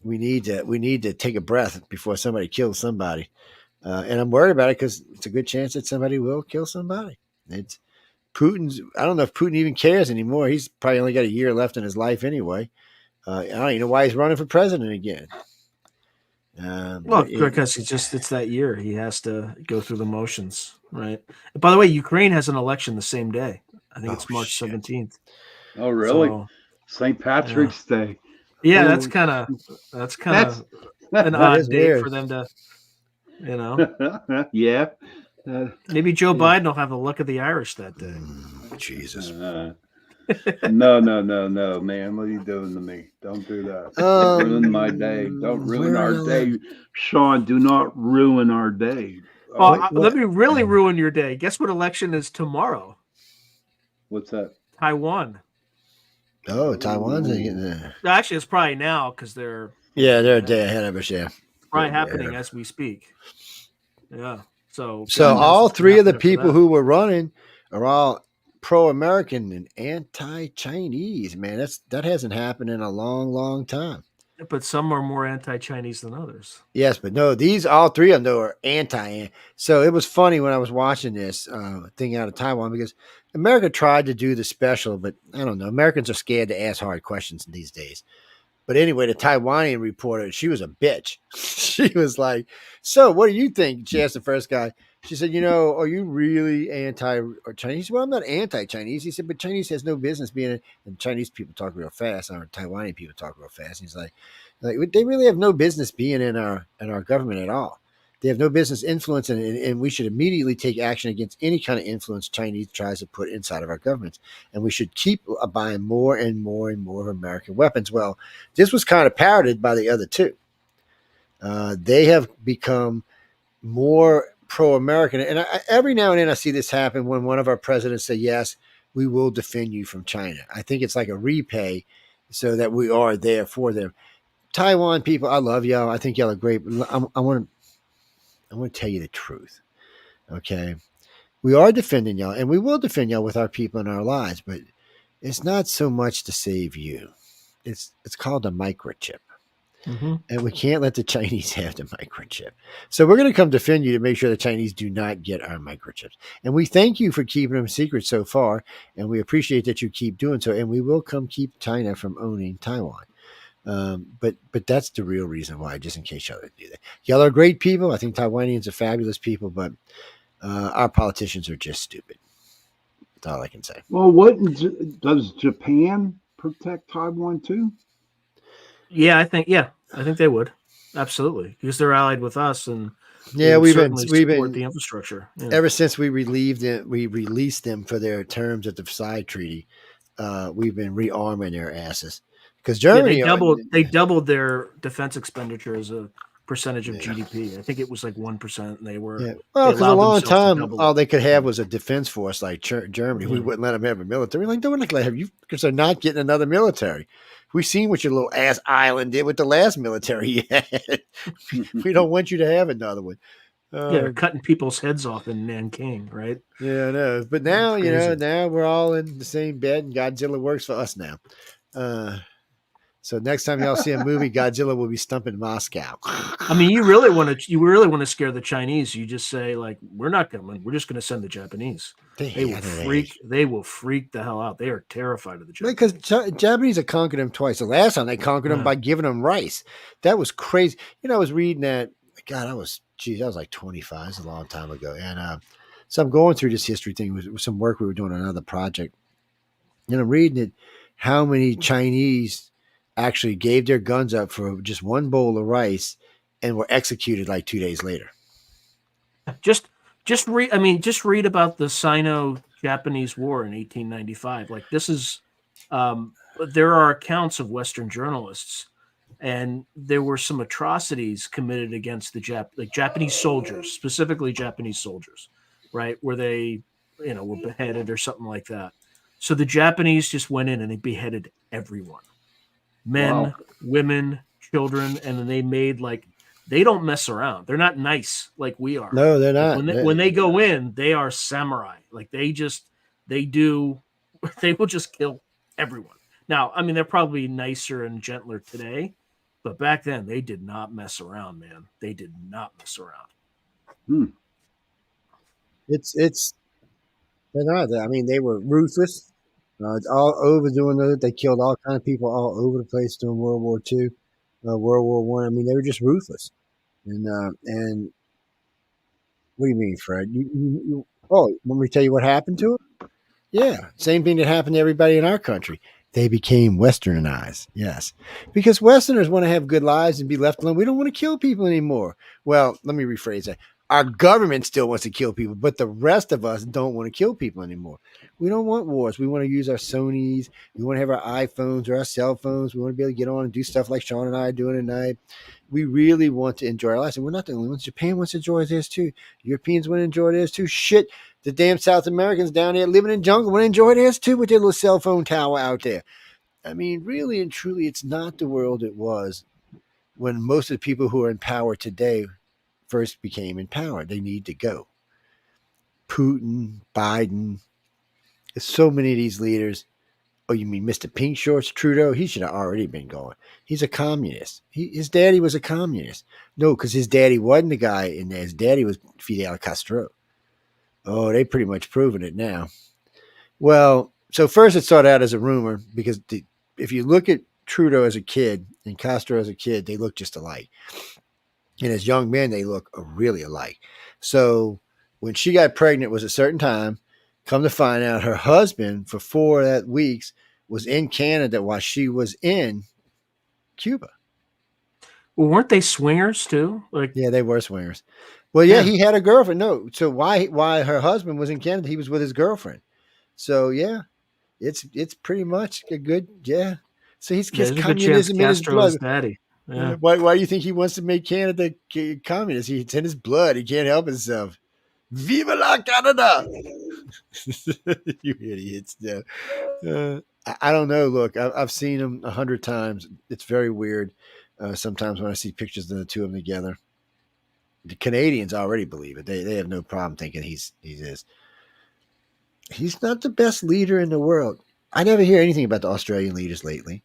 We need to take a breath before somebody kills somebody. And I'm worried about it because it's a good chance that somebody will kill somebody. It's Putin's. I don't know if Putin even cares anymore. He's probably only got a year left in his life anyway. I don't even know why he's running for president again. Well, But because it's that year. He has to go through the motions, right? And by the way, Ukraine has an election the same day. I think it's March shit. 17th. Oh, really? So St. Patrick's Day. yeah, Holy that's kind That's of an That odd is date weird. for them to, you know. yeah. Uh, Maybe Joe yeah. Biden will have the luck of the Irish that day. Jesus. No, man. What are you doing to me? Don't do that. Don't ruin my day. Don't ruin Where are our y'all at? day. Sean, do not ruin our day. Well, What- let me really ruin your day. Guess what election is tomorrow? What's that? Taiwan. Oh, Taiwan's getting Ooh. there. Actually, it's probably now because they're They're a day ahead of us. Yeah. probably They're a day happening ahead of as we speak. Yeah. So So God knows all what's gonna three of the happen after people that. who were running are all pro-American and anti-Chinese. Man, that hasn't happened in a long, long time. But some are more anti-Chinese than others. Yes, but no, these all three of them though are anti. So it was funny when I was watching this thing out of Taiwan because America tried to do the special, but I don't know. Americans are scared to ask hard questions these days. But anyway, the Taiwanian reporter, she was a bitch. She was like, "So, what do you think?" She asked the first guy. She said, "Are you really anti-Chinese?" Well, I'm not anti-Chinese. He said, "But Chinese has no business being." And Chinese people talk real fast, or Taiwanese people talk real fast. And he's like they really have no business being in our government at all. They have no business influencing, and we should immediately take action against any kind of influence Chinese tries to put inside of our governments. And we should keep buying more and more and more of American weapons. Well, this was kind of parroted by the other two. They have become more pro-American, and every now and then I see this happen when one of our presidents say, "Yes, we will defend you from China." I think it's like a repay, so that we are there for them. Taiwan people, I love y'all. I think y'all are great. I want to tell you the truth. Okay, we are defending y'all, and we will defend y'all with our people and our lives. But it's not so much to save you. It's called a microchip. Mm-hmm. And we can't let the Chinese have the microchip. So we're going to come defend you to make sure the Chinese do not get our microchips. And we thank you for keeping them secret so far. And we appreciate that you keep doing so. And we will come keep China from owning Taiwan. But that's the real reason why, just in case y'all didn't do that. Y'all are great people. I think Taiwanians are fabulous people, but our politicians are just stupid. That's all I can say. Well, does Japan protect Taiwan too? Yeah, I think they would. Absolutely. Because they're allied with us and they Yeah, would we've certainly support been the infrastructure. Yeah. ever since we released them for their terms at the Versailles Treaty. We've been rearming their asses because Germany they doubled their defense expenditure as a percentage of GDP. I think it was like 1%, and they were well, because a allowed long themselves to time double all it. they could have was a defense force like Germany. We wouldn't let them have a military. Like, don't let them have you because they're not getting another military. We've seen what your little ass island did with the last military you had. We don't want you to have another one. They're cutting people's heads off in Nanking, right? Yeah, I know. But now, Crazy. now we're all in the same bed and Godzilla works for us now. So next time y'all see a movie, Godzilla will be stumping Moscow. I mean, you really want to scare the Chinese. You just say like, "We're not coming. We're just going to send the Japanese." They will freak the hell out. They are terrified of the Japanese. Because Japanese have conquered them twice. The last time they conquered them by giving them rice. That was crazy. I was reading that. God, I was like 25. It's a long time ago. And so I'm going through this history thing with some work we were doing on another project. And I'm reading it, how many Chinese actually gave their guns up for just one bowl of rice and were executed like 2 days later. Just read about the Sino-Japanese War in 1895. Like this is, there are accounts of Western journalists, and there were some atrocities committed against the Japanese soldiers, specifically Japanese soldiers, right, where they, were beheaded or something like that. So the Japanese just went in and they beheaded everyone, men, women, children, and then they made they don't mess around. They're not nice like we are. No, they're not. When they go in, they are samurai. Like they will just kill everyone. Now, I mean, they're probably nicer and gentler today, but back then they did not mess around, man. They did not mess around. They're not. I mean, they were ruthless. All over doing that. They killed all kind of people all over the place during World War II, World War I. I mean, they were just ruthless. And what do you mean, Fred? Oh, want me to tell you what happened to him? Yeah, same thing that happened to everybody in our country. They became westernized. Yes, because Westerners want to have good lives and be left alone. We don't want to kill people anymore. Well, let me rephrase that. Our government still wants to kill people, but the rest of us don't want to kill people anymore. We don't want wars. We want to use our Sonys. We want to have our iPhones or our cell phones. We want to be able to get on and do stuff like Sean and I are doing tonight. We really want to enjoy our lives. And we're not the only ones. Japan wants to enjoy this too. Europeans want to enjoy this too. Shit, the damn South Americans down there living in the jungle want to enjoy this too with their little cell phone tower out there. I mean, really and truly, it's not the world it was when most of the people who are in power today first became in power. They need to go. Putin, Biden, so many of these leaders. Oh, you mean Mr. Pink Shorts, Trudeau? He should have already been going. He's a communist. His daddy was a communist. No, because his daddy wasn't the guy in there. His daddy was Fidel Castro. Oh, they pretty much proven it now. Well, so first it started out as a rumor because if you look at Trudeau as a kid and Castro as a kid, they look just alike. And as young men, they look really alike. So when she got pregnant was a certain time. Come to find out, her husband for 4 weeks was in Canada while she was in Cuba. Well, weren't they swingers too? Like, yeah, they were swingers. Well, yeah, he had a girlfriend. No, so why her husband was in Canada? He was with his girlfriend. So yeah, it's pretty much a good So he's communism in his blood. Daddy. Yeah. Why do you think he wants to make Canada communist? It's in his blood. He can't help himself. Viva la Canada! You idiots! No. I don't know. Look, I've seen him 100 times. It's very weird. Sometimes when I see pictures of the two of them together, the Canadians already believe it. They have no problem thinking he is. He's not the best leader in the world. I never hear anything about the Australian leaders lately.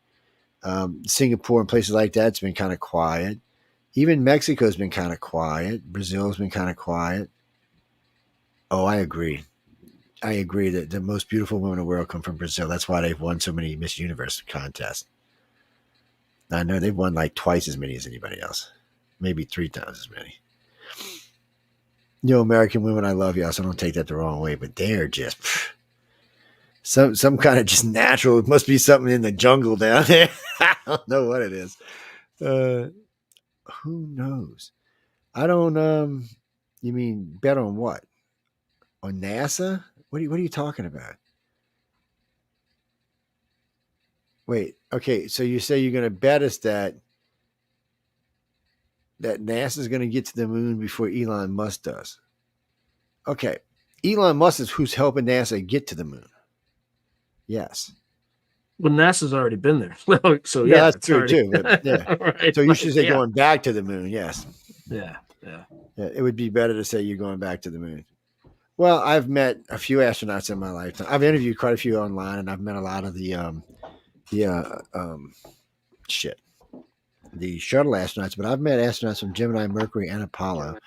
Singapore and places like that's been kind of quiet. Even Mexico's been kind of quiet. Brazil's been kind of quiet. Oh, I agree. I agree that the most beautiful women in the world come from Brazil. That's why they've won so many Miss Universe contests. I know they've won like twice as many as anybody else. Maybe 3 times as many. You know, American women, I love y'all, so don't take that the wrong way, but they're just some kind of just natural. It must be something in the jungle down there. I don't know what it is. Who knows? I don't. You mean bet on what? On NASA? What are you talking about? Wait, okay, so you say you're going to bet us that NASA is going to get to the moon before Elon Musk does. Okay, Elon Musk is who's helping NASA get to the moon. Yes. Well, NASA's already been there. So yeah, that's true too. But, yeah. Right. So you should say going back to the moon. Yes. Yeah. It would be better to say you're going back to the moon. Well, I've met a few astronauts in my lifetime. I've interviewed quite a few online, and I've met a lot of the shuttle astronauts. But I've met astronauts from Gemini, Mercury, and Apollo.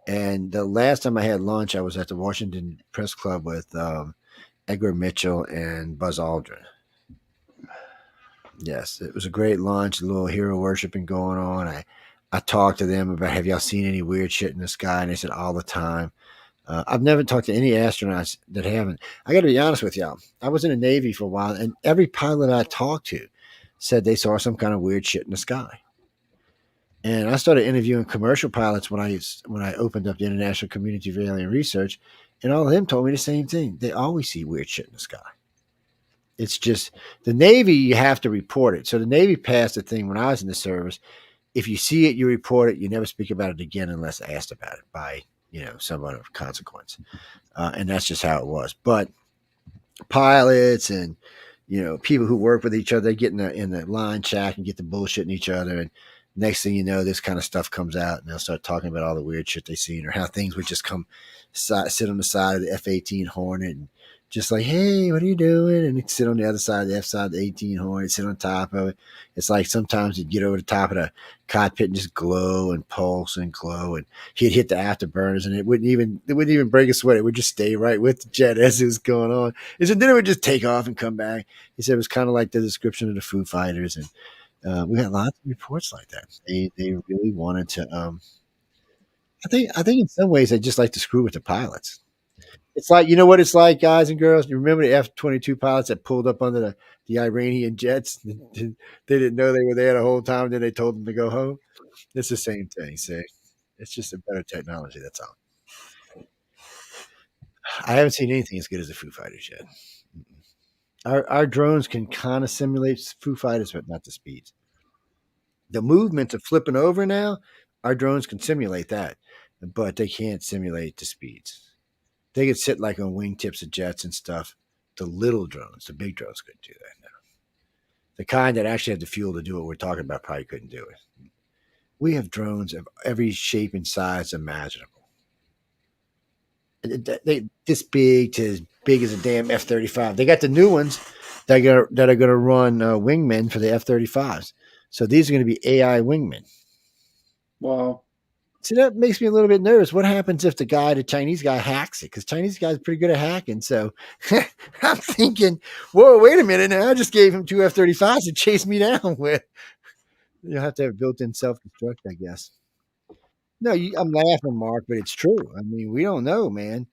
And the last time I had lunch, I was at the Washington Press Club with Edgar Mitchell and Buzz Aldrin. Yes, it was a great lunch, a little hero worshiping going on. I talked to them about, have y'all seen any weird shit in the sky? And they said all the time. I've never talked to any astronauts that haven't. I got to be honest with y'all. I was in the Navy for a while, and every pilot I talked to said they saw some kind of weird shit in the sky. And I started interviewing commercial pilots when I opened up the International Community for Alien Research, and all of them told me the same thing. They always see weird shit in the sky. It's just the Navy, you have to report it. So the Navy passed a thing when I was in the service. If you see it, you report it. You never speak about it again unless asked about it by someone of consequence. And that's just how it was. But pilots and, people who work with each other, they get in the line chat and get the bullshitting each other. And next thing you know, this kind of stuff comes out and they'll start talking about all the weird shit they've seen or how things would just come sit on the side of the F-18 Hornet and just like, hey, what are you doing? And he'd sit on the other side of the F side of the 18 Hornet, sit on top of it. It's like sometimes he'd get over the top of the cockpit and just glow and pulse and glow. And he'd hit the afterburners and it wouldn't even break a sweat. It would just stay right with the jet as it was going on. He said, then it would just take off and come back. He said it was kind of like the description of the Foo Fighters. And we got lots of reports like that. They really wanted to I think in some ways they just like to screw with the pilots. It's like, you know what it's like, guys and girls. You remember the F-22 pilots that pulled up under the Iranian jets? They didn't know they were there the whole time. Then they told them to go home. It's the same thing. See, it's just a better technology. That's all. I haven't seen anything as good as the Foo Fighters yet. Our drones can kind of simulate Foo Fighters, but not the speeds. The movements of flipping over now, our drones can simulate that, but they can't simulate the speeds. They could sit like on wingtips of jets and stuff. The little drones, the big drones couldn't do that. No. The kind that actually had the fuel to do what we're talking about probably couldn't do it. We have drones of every shape and size imaginable. They this big to as big as a damn F-35. They got the new ones that are going to run wingmen for the F-35s. So these are going to be AI wingmen. Wow. See, that makes me a little bit nervous. What happens if the Chinese guy hacks it? Because Chinese guy's pretty good at hacking. So I'm thinking, whoa, wait a minute now. I just gave him two F-35s to chase me down with. You'll have to have built-in self-destruct, I guess. No, I'm laughing, Mark, but it's true. I mean, we don't know, man.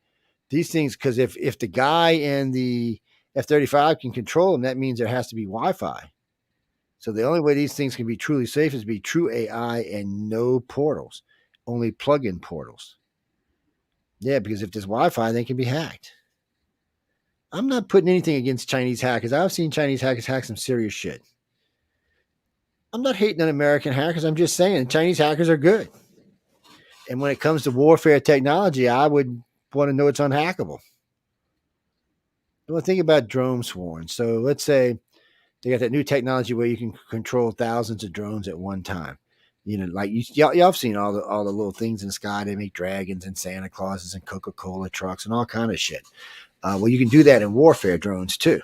These things, because if the guy and the F-35 can control them, that means there has to be Wi-Fi. So the only way these things can be truly safe is to be true AI and no portals, only plug-in portals. Yeah, because if there's Wi-Fi, they can be hacked. I'm not putting anything against Chinese hackers. I've seen Chinese hackers hack some serious shit. I'm not hating on American hackers. I'm just saying Chinese hackers are good. And when it comes to warfare technology, I would want to know it's unhackable. Well, think about drone swarm. So let's say they got that new technology where you can control thousands of drones at one time. You know, like y'all have seen all the little things in the sky. They make dragons and Santa Clauses and Coca-Cola trucks and all kind of shit. Well, you can do that in warfare drones too.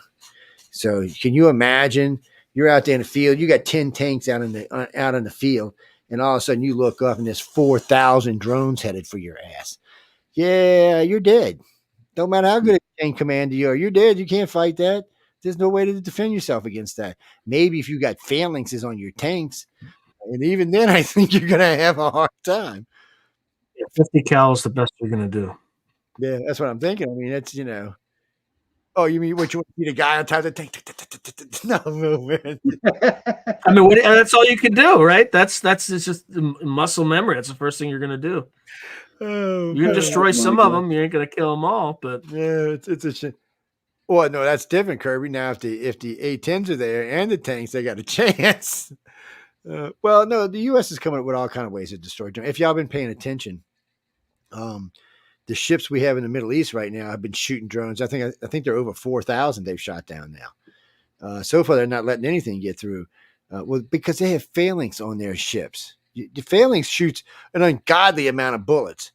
So can you imagine you're out there in the field, you got 10 tanks out in the field, and all of a sudden you look up and there's 4,000 drones headed for your ass. Yeah, you're dead. Don't matter how good a tank commander you are, you're dead. You can't fight that. There's no way to defend yourself against that. Maybe if you got phalanxes on your tanks, and even then, I think you're going to have a hard time. 50 cal is the best you're going to do. Yeah, that's what I'm thinking. I mean, it's, you know. Oh, you mean what you want to be the guy on top of the tank? No, man. I mean, that's all you can do, right? That's just muscle memory. That's the first thing you're going to do. Oh, you can destroy some of them. You ain't going to kill them all, but yeah, it's a shit. Well, no, that's different, Kirby. Now, if the A-10s are there and the tanks, they got a chance. Well, no, the U.S. is coming up with all kind of ways to destroy drones. If y'all been paying attention, the ships we have in the Middle East right now have been shooting drones. I think they're over 4,000 they've shot down now. So far, they're not letting anything get through. Well, because they have phalanx on their ships. The phalanx shoots an ungodly amount of bullets.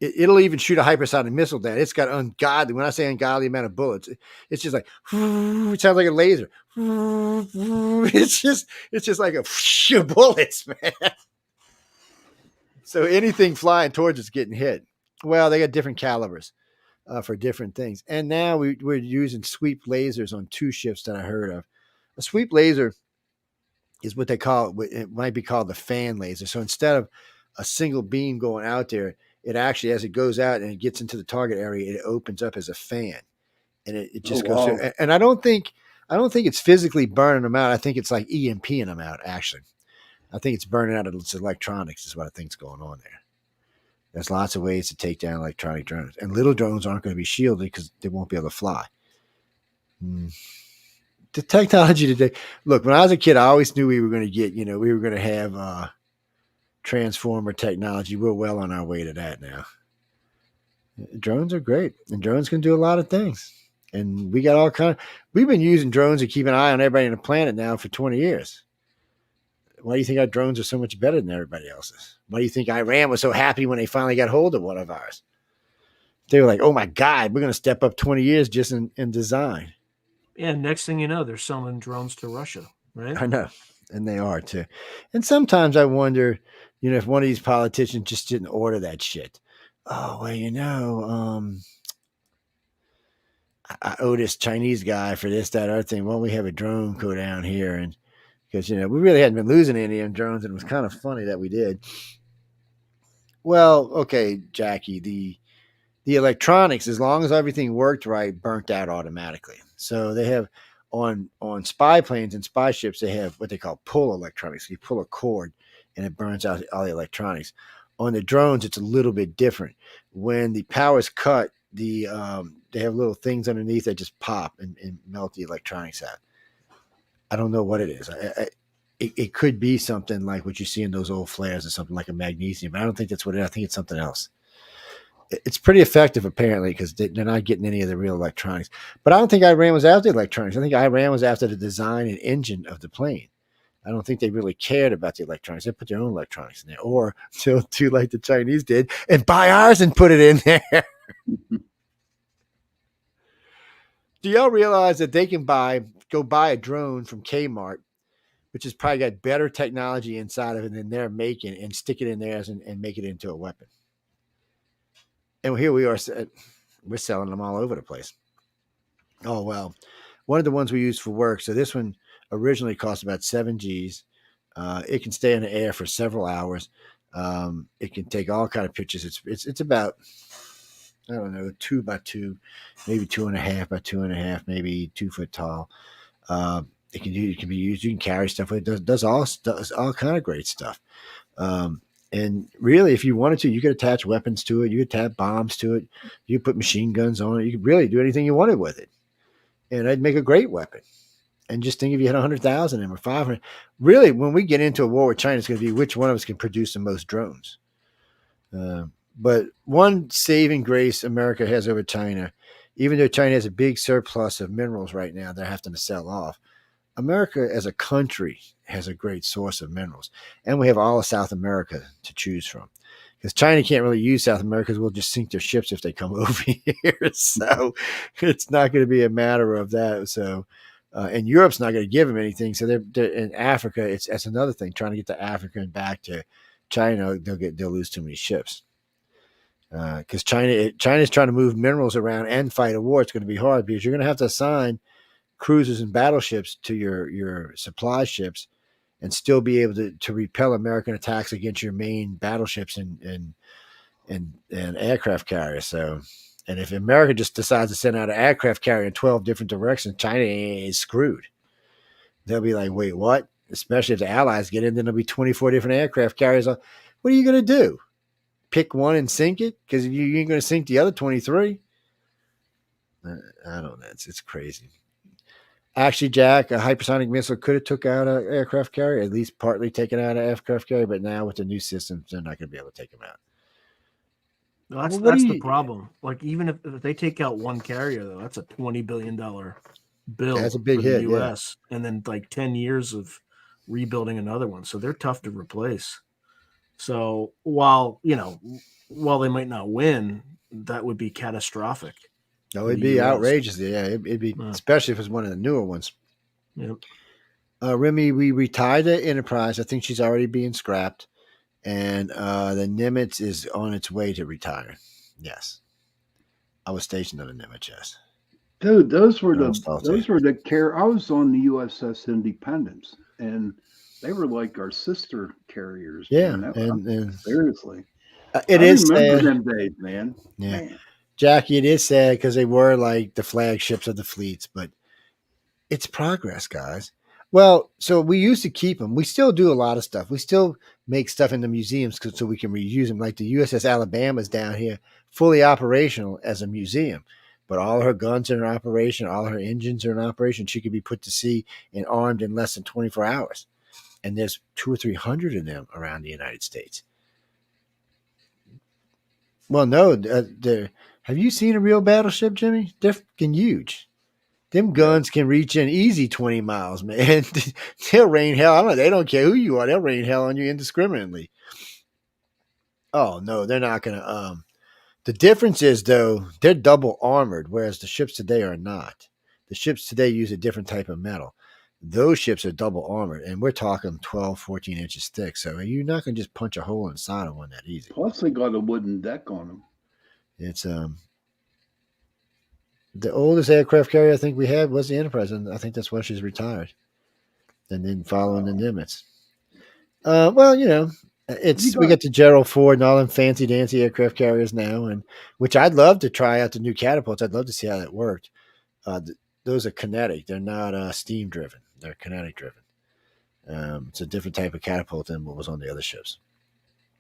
It'll even shoot a hypersonic missile down. It's got ungodly. When I say ungodly amount of bullets, it's just like it sounds like a laser. It's just like a bullets, man. So anything flying towards it's getting hit. Well, they got different calibers for different things, and now we're using sweep lasers on two ships that I heard of. A sweep laser is what they call it. It might be called the fan laser. So instead of a single beam going out there, it actually, as it goes out and it gets into the target area, it opens up as a fan, and it just goes through. And I don't think it's physically burning them out. I think it's like EMPing them out. Actually, I think it's burning out its electronics. Is what I think's going on there. There's lots of ways to take down electronic drones, and little drones aren't going to be shielded because they won't be able to fly. The technology today. Look, when I was a kid, I always knew we were going to get. We were going to have. Transformer technology. We're well on our way to that now. Drones are great, and drones can do a lot of things. And we got all kind. We've been using drones to keep an eye on everybody on the planet now for 20 years. Why do you think our drones are so much better than everybody else's? Why do you think Iran was so happy when they finally got hold of one of ours? They were like, "Oh my God, we're going to step up 20 years just in design." Yeah. Next thing you know, they're selling drones to Russia, right? I know, and they are too. And sometimes I wonder. If one of these politicians just didn't order that shit. Oh, well, I owe this Chinese guy for this, that, other thing. Why don't we have a drone go down here? And because, we really hadn't been losing any of them drones, and it was kind of funny that we did. Well, okay, Jackie, the electronics, as long as everything worked right, burnt out automatically. So they have on spy planes and spy ships, they have what they call pull electronics. You pull a cord and it burns out all the electronics. On the drones, it's a little bit different. When the power is cut, they have little things underneath that just pop and melt the electronics out. I don't know what it is. It could be something like what you see in those old flares or something like a magnesium. But I don't think that's what it is. I think it's something else. It's pretty effective apparently because they're not getting any of the real electronics. But I don't think Iran was after the electronics. I think Iran was after the design and engine of the plane. I don't think they really cared about the electronics. They put their own electronics in there, or do like the Chinese did and buy ours and put it in there. Do y'all realize that they can go buy a drone from Kmart, which has probably got better technology inside of it than they're making, and stick it in theirs and make it into a weapon? And here we are, we're selling them all over the place. Oh, well, one of the ones we use for work. So this one originally cost about 7 G's. It can stay in the air for several hours. It can take all kind of pictures. It's about, I don't know, 2 by 2, maybe 2.5 by 2.5, maybe 2 foot tall. It can be used. You can carry stuff with it. Does all kind of great stuff. And really, if you wanted to, you could attach weapons to it. You could attach bombs to it. You could put machine guns on it. You could really do anything you wanted with it, and it'd make a great weapon. And just think if you had 100,000 of them or 500. Really, when we get into a war with China, it's going to be which one of us can produce the most drones. But one saving grace America has over China, even though China has a big surplus of minerals right now, they're having to sell off. America as a country has a great source of minerals, and we have all of South America to choose from. Because China can't really use South America because we'll just sink their ships if they come over here. So it's not going to be a matter of that. So, and Europe's not going to give them anything. So they're in Africa. That's another thing. Trying to get to Africa and back to China, they'll lose too many ships. Because China's trying to move minerals around and fight a war. It's going to be hard because you're going to have to assign cruisers and battleships to your supply ships and still be able to repel American attacks against your main battleships and aircraft carriers. So, and if America just decides to send out an aircraft carrier in 12 different directions, China is screwed. They'll be like, wait, what? Especially if the Allies get in, then there'll be 24 different aircraft carriers. What are you going to do? Pick one and sink it? Because you ain't going to sink the other 23. I don't know. It's crazy. Actually, Jack, a hypersonic missile could have took out an aircraft carrier, at least partly taken out an aircraft carrier, but now with the new systems, they're not going to be able to take them out. Well, that's the problem. Like, even if they take out one carrier, though, that's a $20 billion bill. That's a big for hit, the U.S. Yeah. And then like 10 years of rebuilding another one. So they're tough to replace. So while they might not win, that would be catastrophic. No, it'd be outrageous. Yeah, it'd be, especially if it's one of the newer ones. Yep. Remy, we retired the Enterprise. I think she's already being scrapped. And the Nimitz is on its way to retire. Yes. I was stationed on the Nimitz, yes. Dude, those were the care. I was on the USS Independence, and they were like our sister carriers. Yeah, man. and seriously, it is remember sad. them days, man. Yeah, man. Jackie, it is sad because they were like the flagships of the fleets, but it's progress, guys. Well, so we used to keep them. We still do a lot of stuff. We still make stuff in the museums so we can reuse them. Like the USS Alabama's down here, fully operational as a museum. But all her guns are in operation. All her engines are in operation. She could be put to sea and armed in less than 24 hours. And there's 200 or 300 of them around the United States. Well, no. Have you seen a real battleship, Jimmy? They're fucking huge. Them guns can reach in easy 20 miles, man. They'll rain hell. They don't care who you are. They'll rain hell on you indiscriminately. Oh, no, they're not going to. The difference is, though, they're double armored, whereas the ships today are not. The ships today use a different type of metal. Those ships are double armored, and we're talking 12, 14 inches thick. So you're not going to just punch a hole inside of one that easy. Plus, they got a wooden deck on them. It's the oldest aircraft carrier I think we had was the Enterprise, and I think that's why she's retired. And then following the Nimitz. Well, We got the Gerald Ford and all them fancy dancy aircraft carriers now, and which I'd love to try out the new catapults. I'd love to see how that worked. Those are kinetic; they're not steam driven. They're kinetic driven. It's a different type of catapult than what was on the other ships.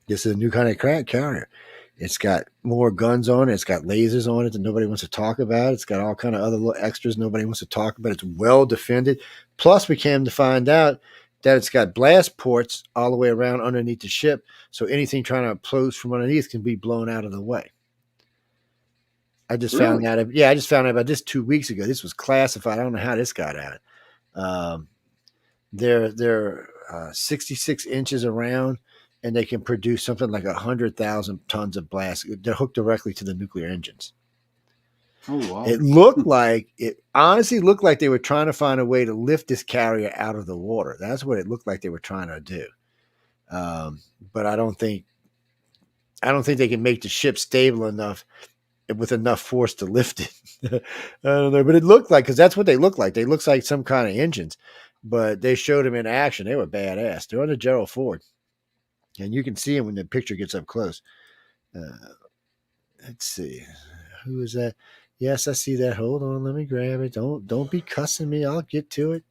This is a new kind of carrier. It's got more guns on it. It's got lasers on it that nobody wants to talk about. It's got all kind of other little extras nobody wants to talk about. It's well defended. Plus, we came to find out that it's got blast ports all the way around underneath the ship, so anything trying to approach from underneath can be blown out of the way. I just found out. Yeah, I just found out about this 2 weeks ago. This was classified. I don't know how this got out. They're 66 inches around, and they can produce something like 100,000 tons of blast. They're hooked directly to the nuclear engines. Oh, wow. It honestly looked like they were trying to find a way to lift this carrier out of the water. That's what it looked like they were trying to do. But I don't think they can make the ship stable enough with enough force to lift it. I don't know, but it looked like, because that's what they look like. They look like some kind of engines, but they showed them in action. They were badass. They're on the Gerald Ford, and you can see them when the picture gets up close. Let's see, who is that? Yes, I see that. Hold on, let me grab it. Don't be cussing me. I'll get to it.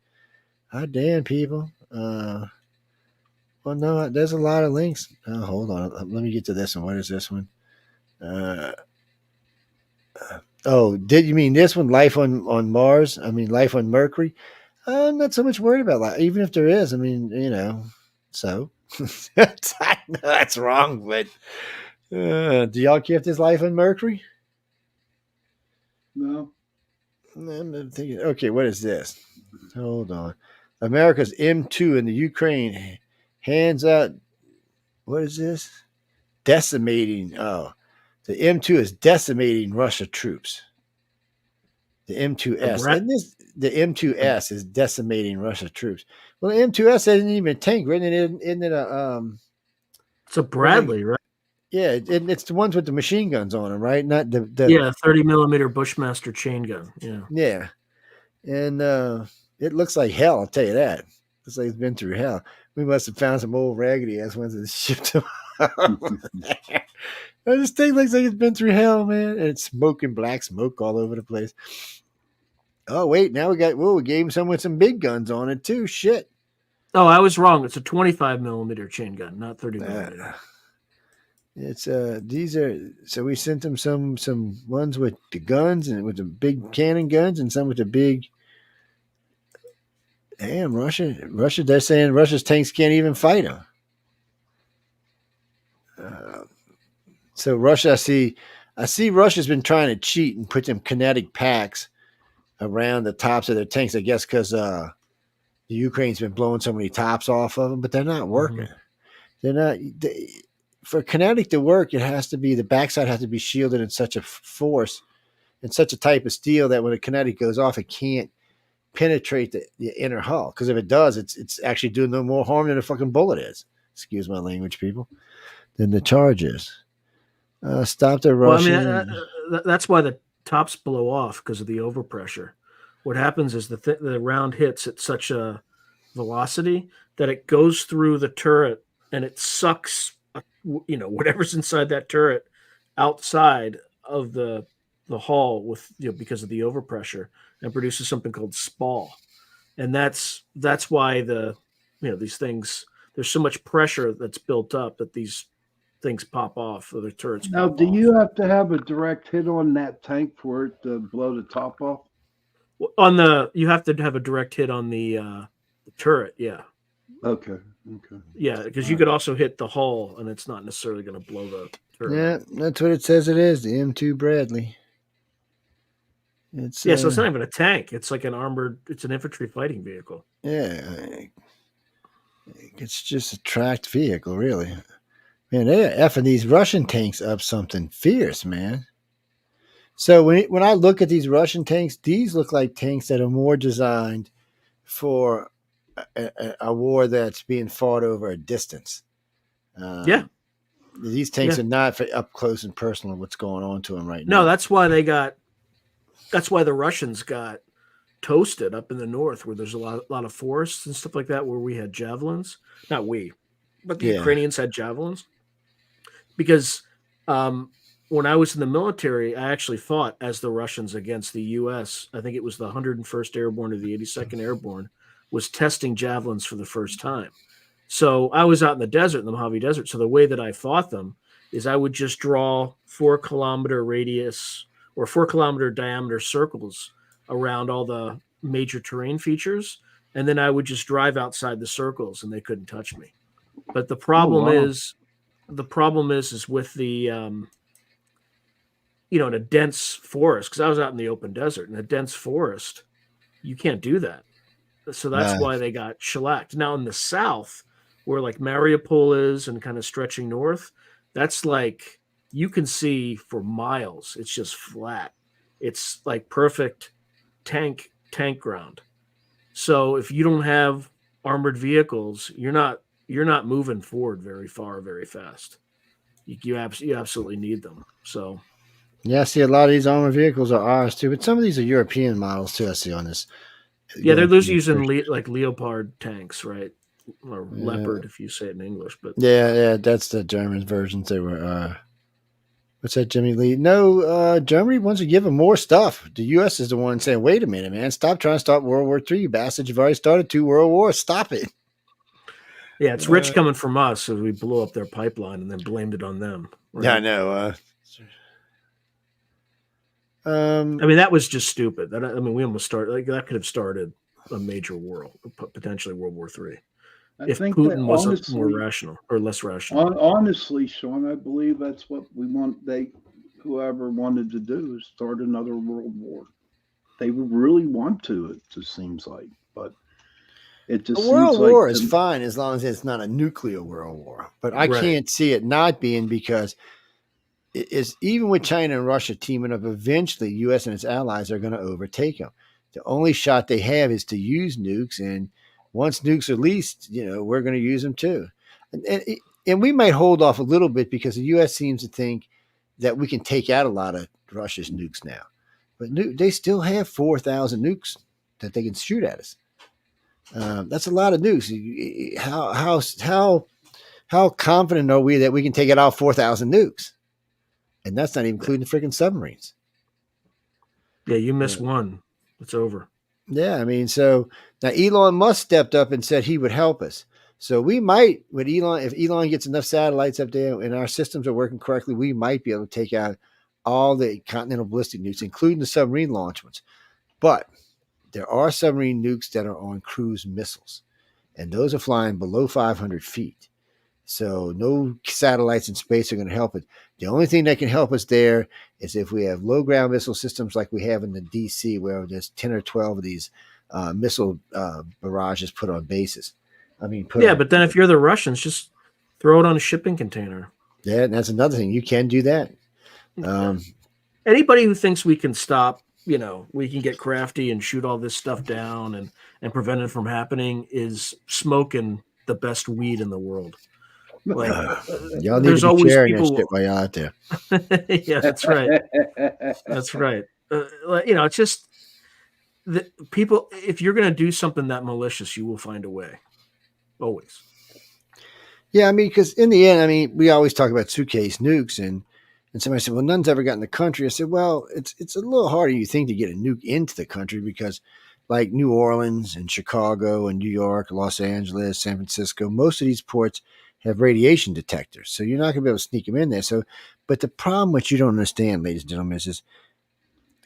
Ah, damn people. Well, no, there's a lot of links. Oh, hold on. Let me get to this one. What is this one? Did you mean this one? Life on Mars? I mean, life on Mercury? I'm not so much worried about life. Even if there is, I mean, so. I know that's wrong, but do y'all care if there's life on Mercury? No. I'm thinking, okay, what is this? Hold on. America's M2 in the Ukraine hands out. What is this? Decimating. Oh, the M2 is decimating Russia troops. The M2S. The M2S is decimating Russia troops. Well, the M2S isn't even a tank, right? Isn't it it's a Bradley, right? Yeah, it's the ones with the machine guns on them, right? Not the 30 millimeter Bushmaster chain gun. Yeah. Yeah. And it looks like hell, I'll tell you that. Looks like it's been through hell. We must have found some old raggedy ass ones that shipped them. This thing looks like it's been through hell, man. And it's smoking black smoke all over the place. Oh, wait, now we gave him some with some big guns on it too. Shit. Oh, I was wrong. It's a 25 millimeter chain gun, not 30 millimeter. It's these are, so we sent them some ones with the guns and with the big cannon guns and some with the big. Damn, Russia! They're saying Russia's tanks can't even fight them. So Russia, I see Russia's been trying to cheat and put them kinetic packs around the tops of their tanks. I guess because the Ukraine's been blowing so many tops off of them, but they're not working. Mm-hmm. They're not. For kinetic to work, it has to be, the backside has to be shielded in such a force, in such a type of steel that when the kinetic goes off, it can't penetrate the inner hull. Because if it does, it's actually doing no more harm than a fucking bullet is. Excuse my language, people. Than the charge is. Stop the Russian. Well, I mean, that's why the tops blow off, because of the overpressure. What happens is the round hits at such a velocity that it goes through the turret and it sucks whatever's inside that turret outside of the hull with because of the overpressure, and produces something called spall. And that's why these things, there's so much pressure that's built up that these things pop off, or the turrets now pop do off. you have to have a direct hit on that tank for it to blow the top off? You have to have a direct hit on the turret. Yeah. Okay. Yeah, because you could also hit the hull, and it's not necessarily going to blow the turret. Yeah, that's what it says it is, the M2 Bradley. So it's not even a tank. It's like it's an infantry fighting vehicle. Yeah. It's just a tracked vehicle, really. Man, they're effing these Russian tanks up something fierce, man. So when I look at these Russian tanks, these look like tanks that are more designed for a war that's being fought over a distance. These tanks are not for up close and personal what's going on to them right now. No, that's why the Russians got toasted up in the north, where there's a lot of forests and stuff like that, where we had javelins. Not we, but the Yeah. Ukrainians had javelins. Because when I was in the military, I actually fought as the Russians against the U.S. I think it was the 101st Airborne or the 82nd Airborne was testing javelins for the first time. So I was out in the desert, in the Mojave Desert. So the way that I fought them is I would just draw 4-kilometer radius or 4-kilometer diameter circles around all the major terrain features. And then I would just drive outside the circles and they couldn't touch me. But the problem wow. is with the in a dense forest, because I was out in the open desert. In a dense forest, you can't do that. So that's why they got shellacked. Now in the south, where like Mariupol is and kind of stretching north, that's like you can see for miles. It's just flat. It's like perfect tank ground. So if you don't have armored vehicles, you're not moving forward very far, very fast. You absolutely need them. So Yeah, see, a lot of these armored vehicles are ours too, but some of these are European models too. I see on this. yeah, they're Going through using the- like Leopard tanks, right? Or Leopard, if you say it in English. But yeah, that's the German versions. They were. What's that, Jimmy Lee? No, Germany wants to give them more stuff. The U.S. is the one saying, "Wait a minute, man! Stop trying to start World War III, you bastards! You've already started 2 world wars. Stop it!" yeah, it's rich coming from us, so we blew up their pipeline and then blamed it on them. Right? Yeah, I know. I mean, that was just stupid. We almost started like that could have started a major war, potentially World War III, if think Putin that wasn't more rational or less rational. Honestly, Sean, I believe that's what we want. Whoever wanted to do is start another world war. They would really want to. It just seems like, but it just A seems world like war is fine as long as it's not a nuclear world war. But I can't see it not being, because is even with China and Russia teaming up, eventually U.S. and its allies are going to overtake them. The only shot they have is to use nukes, and once nukes are released, we're going to use them too. And we might hold off a little bit because the U.S. seems to think that we can take out a lot of Russia's nukes now. But they still have 4,000 nukes that they can shoot at us. That's a lot of nukes. How confident are we that we can take out all 4,000 nukes? And that's not even including the freaking submarines. Yeah, you miss one, it's over. Yeah, I mean, so now Elon Musk stepped up and said he would help us. So we might, with Elon, if Elon gets enough satellites up there and our systems are working correctly, we might be able to take out all the continental ballistic nukes, including the submarine launch ones. But there are submarine nukes that are on cruise missiles, and those are flying below 500 feet. So no satellites in space are going to help it. The only thing that can help us there is if we have low ground missile systems like we have in the DC, where there's 10 or 12 of these missile barrages put on bases. But then if you're the Russians, just throw it on a shipping container. Yeah, and that's another thing. You can do that. Anybody who thinks we can stop, we can get crafty and shoot all this stuff down and prevent it from happening is smoking the best weed in the world. Like, y'all need to be sharing that shit while you're out there. Yeah, that's right. That's right. It's just the people. If you're going to do something that malicious, you will find a way. Always. Yeah, because in the end, we always talk about suitcase nukes, and somebody said, "Well, none's ever gotten the country." I said, "Well, it's a little harder you think to get a nuke into the country because, like New Orleans and Chicago and New York, Los Angeles, San Francisco, most of these ports have radiation detectors, so you're not going to be able to sneak them in there." So, but the problem, which you don't understand, ladies and gentlemen, is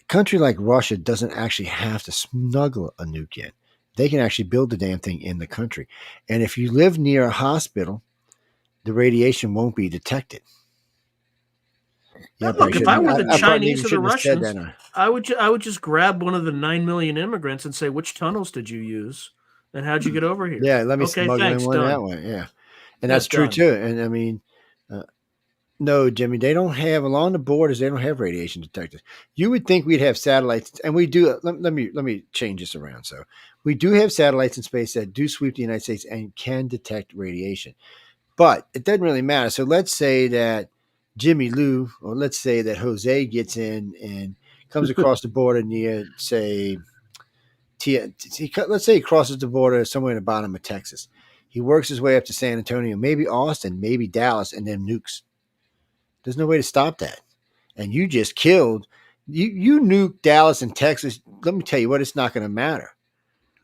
a country like Russia doesn't actually have to smuggle a nuke in. They can actually build the damn thing in the country, and if you live near a hospital, the radiation won't be detected. Yeah, look, if I were the Chinese or the Russians, I would just grab one of the 9 million immigrants and say, "Which tunnels did you use, and how'd you get over here?" Yeah, let me smuggle in one that way. Yeah. And that's true too. And no, Jimmy, they don't have along the borders. They don't have radiation detectors. You would think we'd have satellites, and we do. Let me change this around. So we do have satellites in space that do sweep the United States and can detect radiation, but it doesn't really matter. So let's say that Jimmy Lou, or let's say that Jose gets in and comes across the border near, say, let's say he crosses the border somewhere in the bottom of Texas. He works his way up to San Antonio, maybe Austin, maybe Dallas, and then nukes. There's no way to stop that. And you just killed. You nuke Dallas and Texas. Let me tell you what, it's not going to matter.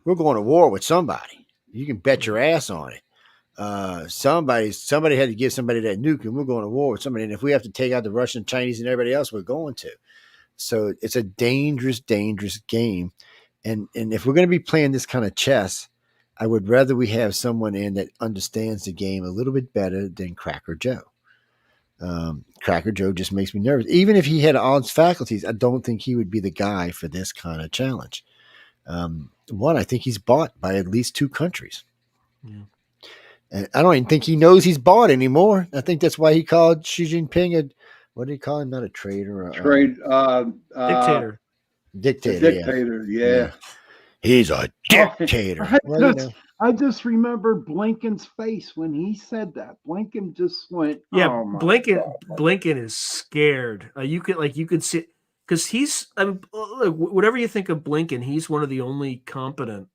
We're going to war with somebody. You can bet your ass on it. Somebody had to give somebody that nuke, and we're going to war with somebody. And if we have to take out the Russian, Chinese, and everybody else, we're going to. So it's a dangerous, dangerous game. And if we're going to be playing this kind of chess, I would rather we have someone in that understands the game a little bit better than Cracker Joe. Cracker Joe just makes me nervous. Even if he had all his faculties, I don't think he would be the guy for this kind of challenge. One, I think he's bought by at least 2 countries. Yeah. And I don't even think he knows he's bought anymore. I think that's why he called Xi Jinping what did he call him? Not a traitor. Dictator. Dictator. Dictator, yeah. He's a dictator. I just remember Blinken's face when he said that. Blinken just went, Yeah, oh my Blinken is scared. You could see, because he's, I mean, look, whatever you think of Blinken, he's one of the only competent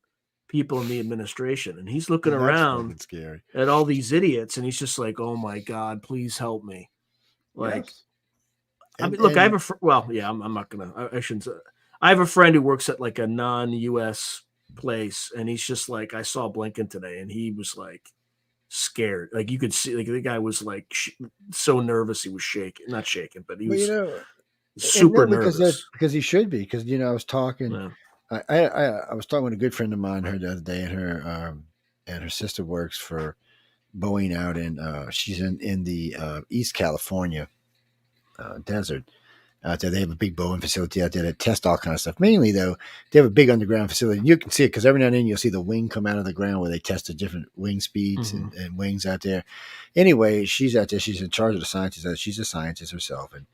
people in the administration, and he's looking around scary at all these idiots, and he's just like, oh my God, please help me. Like, yes. I mean, look, I have I'm not gonna, I shouldn't say. I have a friend who works at like a non-US place, and he's just like, I saw Blinken today, and he was like scared. Like you could see, like the guy was like so nervous, he was shaking, not shaking, but he was super nervous. Because he should be. Because I was talking, I was talking with a good friend of mine the other day, and her sister works for Boeing out in she's in the East California desert. Out there, they have a big Boeing facility out there that tests all kinds of stuff. Mainly, though, they have a big underground facility. And you can see it because every now and then you'll see the wing come out of the ground where they test the different wing speeds and wings out there. Anyway, she's out there. She's in charge of the scientists. She's a scientist herself. And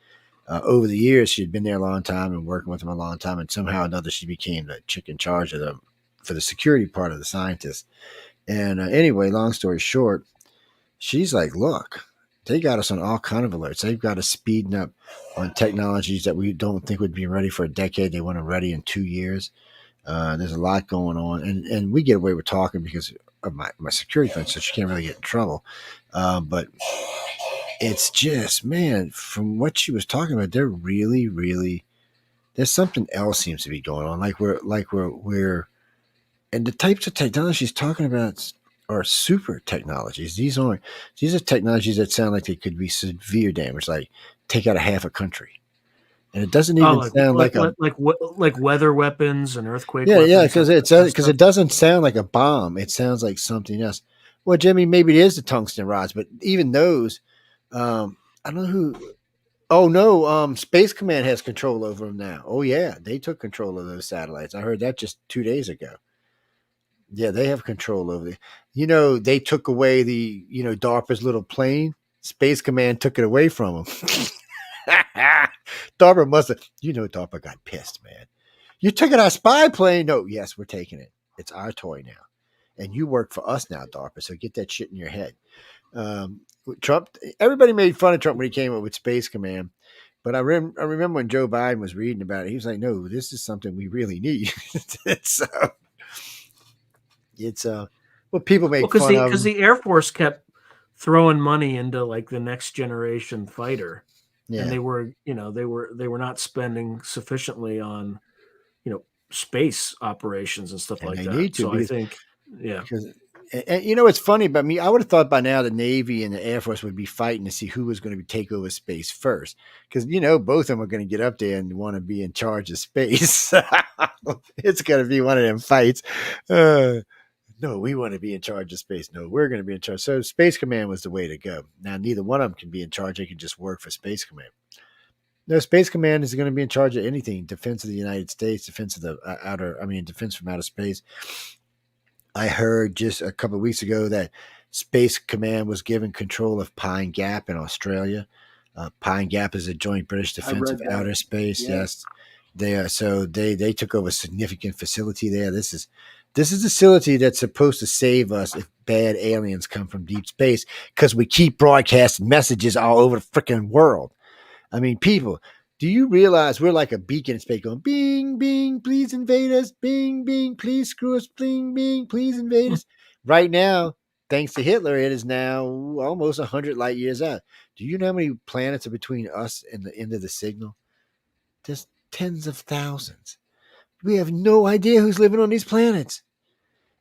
over the years, she'd been there a long time and working with them a long time. And somehow or another, she became the chick in charge of them for the security part of the scientists. And anyway, long story short, she's like, look, they got us on all kind of alerts. They've got us speeding up on technologies that we don't think would be ready for a decade. They want them ready in 2 years. There's a lot going on. And we get away with talking because of my security clearance, so she can't really get in trouble. But it's just, man, from what she was talking about, they're really, really, there's something else seems to be going on. Like we're, and the types of technology she's talking about are super technologies. These are technologies that sound like they could be severe damage, like take out a half a country. And it doesn't even sound like weather weapons and earthquake. Yeah, because it doesn't sound like a bomb. It sounds like something else. Well, Jimmy, maybe it is the tungsten rods, but even those, I don't know who. Oh no, Space Command has control over them now. Oh yeah, they took control of those satellites. I heard that just 2 days ago. Yeah, they have control over it. They took away the, DARPA's little plane. Space Command took it away from them. DARPA must have, DARPA got pissed, man. You took it our spy plane? No, yes, we're taking it. It's our toy now. And you work for us now, DARPA, so get that shit in your head. Trump, everybody made fun of Trump when he came up with Space Command. But I remember when Joe Biden was reading about it, he was like, no, this is something we really need. So it's people make fun of, because the Air Force kept throwing money into like the next generation fighter, and they were not spending sufficiently on space operations and stuff like that. Need to, so because, I think it's funny about me. I would have thought by now the Navy and the Air Force would be fighting to see who was going to take over space first, because both of them are going to get up there and want to be in charge of space. It's going to be one of them fights. No, we want to be in charge of space. No, we're going to be in charge. So Space Command was the way to go. Now, neither one of them can be in charge. They can just work for Space Command. No, Space Command is going to be in charge of anything. Defense of the United States, defense of the defense from outer space. I heard just a couple of weeks ago that Space Command was given control of Pine Gap in Australia. Pine Gap is a joint British defense of outer space. Yeah. Yes. They took over a significant facility there. This is a facility that's supposed to save us if bad aliens come from deep space, because we keep broadcasting messages all over the freaking world. I mean, people, do you realize we're like a beacon in space going, bing, bing, please invade us. Bing, bing, please screw us. Bing, bing, please invade us. Right now, thanks to Hitler, it is now almost 100 light years out. Do you know how many planets are between us and the end of the signal? There's tens of thousands. We have no idea who's living on these planets.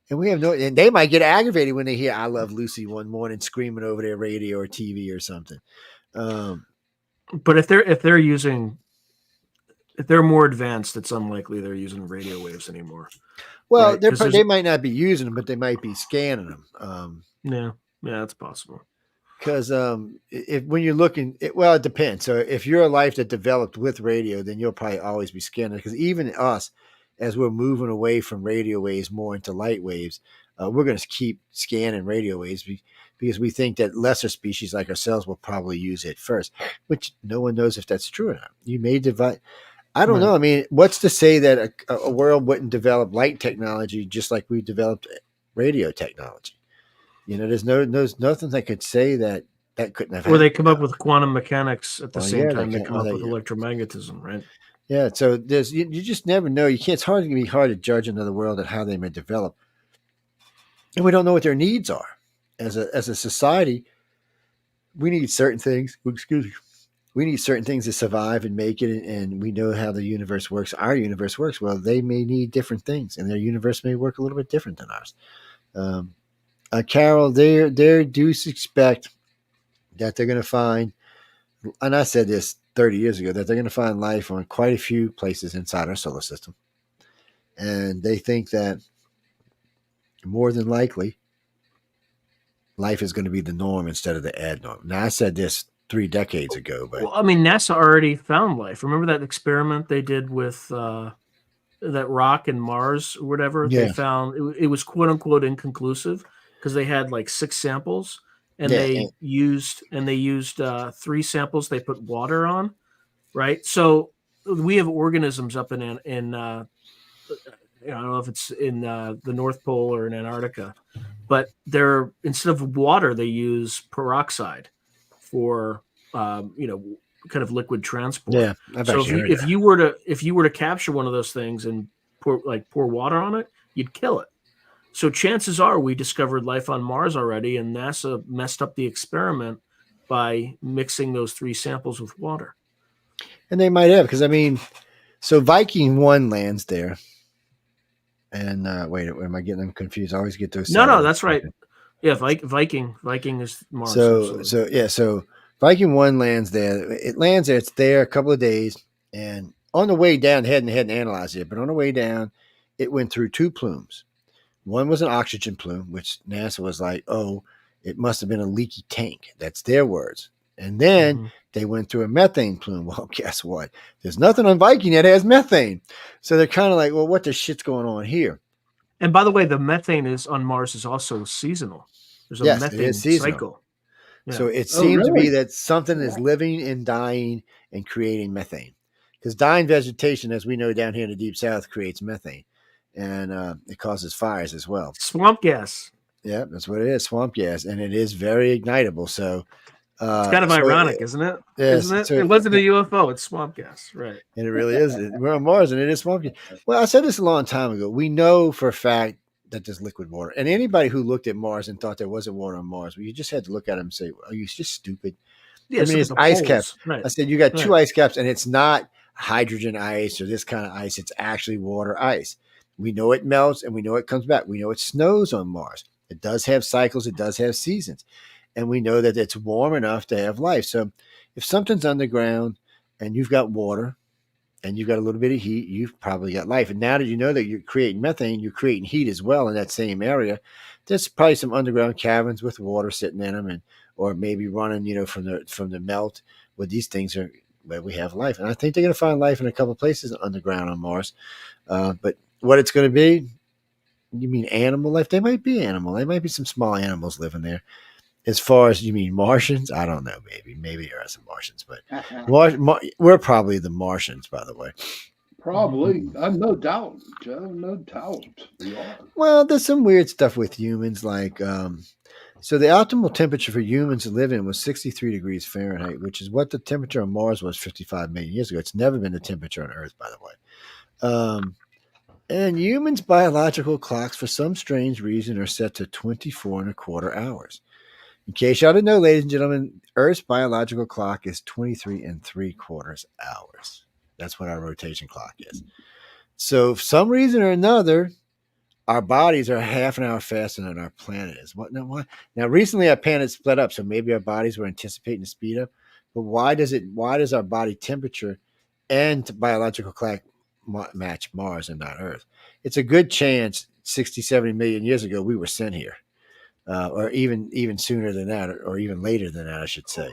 And we have and they might get aggravated when they hear "I Love Lucy" one morning screaming over their radio or TV or something. But if they're more advanced, it's unlikely they're using radio waves anymore. Well, right? they might not be using them, but they might be scanning them. Yeah, that's possible. Because when you're looking, it depends. So if you're a life that developed with radio, then you'll probably always be scanning. Because even us, as we're moving away from radio waves more into light waves, we're going to keep scanning radio waves because we think that lesser species like ourselves will probably use it first, which no one knows if that's true or not. You may divide. I don't know. I mean, what's to say that a world wouldn't develop light technology just like we developed radio technology? You know, there's nothing that could say that couldn't have happened. Or they come up with quantum mechanics at the same time they come up with electromagnetism, right? Yeah. So you just never know. It's going to be hard to judge another world at how they may develop, and we don't know what their needs are. As a society, we need certain things. Excuse me. We need certain things to survive and make it, and we know how the universe works. Our universe works. Well, they may need different things, and their universe may work a little bit different than ours. Carol, they do expect that they're going to find, and I said this 30 years ago, that they're going to find life on quite a few places inside our solar system. And they think that more than likely, life is going to be the norm instead of the ad-norm. Now, I said this 3 decades ago, but I mean, NASA already found life. Remember that experiment they did with that rock in Mars or whatever? Yeah. They found it was quote unquote inconclusive because they had like 6 samples and they used 3 samples they put water on, right? So we have organisms up in I don't know if it's in the North Pole or in Antarctica, but instead of water they use peroxide for kind of liquid transport. Yeah, so if you were to capture one of those things and pour water on it, you'd kill it. So chances are we discovered life on Mars already, and NASA messed up the experiment by mixing those 3 samples with water. And they might have, because I mean, so Viking 1 lands there. And wait, am I getting them confused? I always get those. No, that's right. Yeah, Viking is Mars. So Viking 1 lands there. It lands there. It's there a couple of days, and on the way down, they hadn't analyzed it, but on the way down, it went through 2 plumes. One was an oxygen plume, which NASA was like, "Oh, it must have been a leaky tank." That's their words. And then they went through a methane plume. Well, guess what? There's nothing on Viking that has methane, so they're kind of like, "Well, what the shit's going on here?" And by the way, the methane on Mars is also seasonal. There's a methane cycle. Yeah. So it seems to be that something is living and dying and creating methane. Because dying vegetation, as we know down here in the deep south, creates methane. And it causes fires as well. Swamp gas. Yeah, that's what it is, swamp gas. And it is very ignitable. So it's kind of ironic, isn't it? Yes, isn't it? So it wasn't a UFO, it's swamp gas, right? And it really is. We're on Mars and it is swamp gas. Well, I said this a long time ago. We know for a fact that there's liquid water. And anybody who looked at Mars and thought there wasn't water on Mars, well, you just had to look at them and say, "Are you just stupid?" Yeah, I mean, it's ice caps. Right. I said, you got 2 ice caps, and it's not hydrogen ice or this kind of ice. It's actually water ice. We know it melts, and we know it comes back. We know it snows on Mars. It does have cycles. It does have seasons. And we know that it's warm enough to have life. So if something's underground and you've got water and you've got a little bit of heat, you've probably got life. And now that you know that you're creating methane, you're creating heat as well in that same area, there's probably some underground caverns with water sitting in them, or maybe running, from the melt where these things are, where we have life. And I think they're going to find life in a couple of places underground on Mars. But what it's going to be, you mean animal life? They might be animal. There might be some small animals living there. As far as you mean Martians, I don't know. Maybe there are some Martians, but we're probably the Martians, by the way. Probably. No doubt, Joe. No doubt. We are. Well, there's some weird stuff with humans, like so the optimal temperature for humans to live in was 63 degrees Fahrenheit, which is what the temperature on Mars was 55 million years ago. It's never been the temperature on Earth, by the way. And humans' biological clocks, for some strange reason, are set to 24 and a quarter hours. In case y'all didn't know, ladies and gentlemen, Earth's biological clock is 23 and 3/4 hours. That's what our rotation clock is. So, for some reason or another, our bodies are half an hour faster than our planet is. What now? Why? Now, recently our planet split up, so maybe our bodies were anticipating to speed up. But why does our body temperature and biological clock match Mars and not Earth? It's a good chance 60, 70 million years ago we were sent here, or even sooner than that, or even later than that, I should say.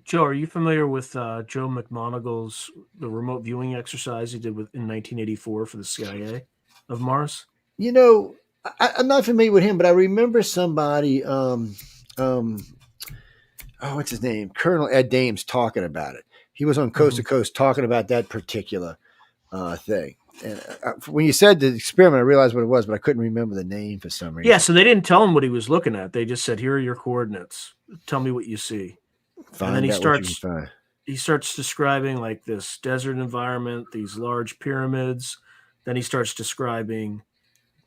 Joe, are you familiar with Joe McMoneagle's the remote viewing exercise he did in 1984 for the CIA of Mars? You know, I'm not familiar with him, but I remember somebody, what's his name? Colonel Ed Dames talking about it. He was on Coast to Coast talking about that particular thing. And when you said the experiment, I realized what it was, but I couldn't remember the name for some reason. Yeah, so they didn't tell him what he was looking at. They just said, "Here are your coordinates. Tell me what you see." And then he starts describing like this desert environment, these large pyramids. Then he starts describing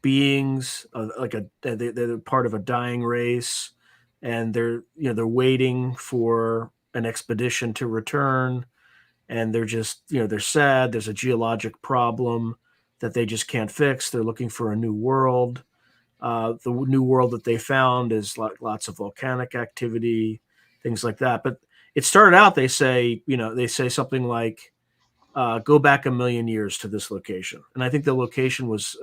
beings they're part of a dying race, and they're waiting for an expedition to return, and they're just they're sad. There's a geologic problem that they just can't fix. They're looking for a new world. The new world that they found is lots of volcanic activity, things like that. But it started out, they say something like, go back a million years to this location. And I think the location was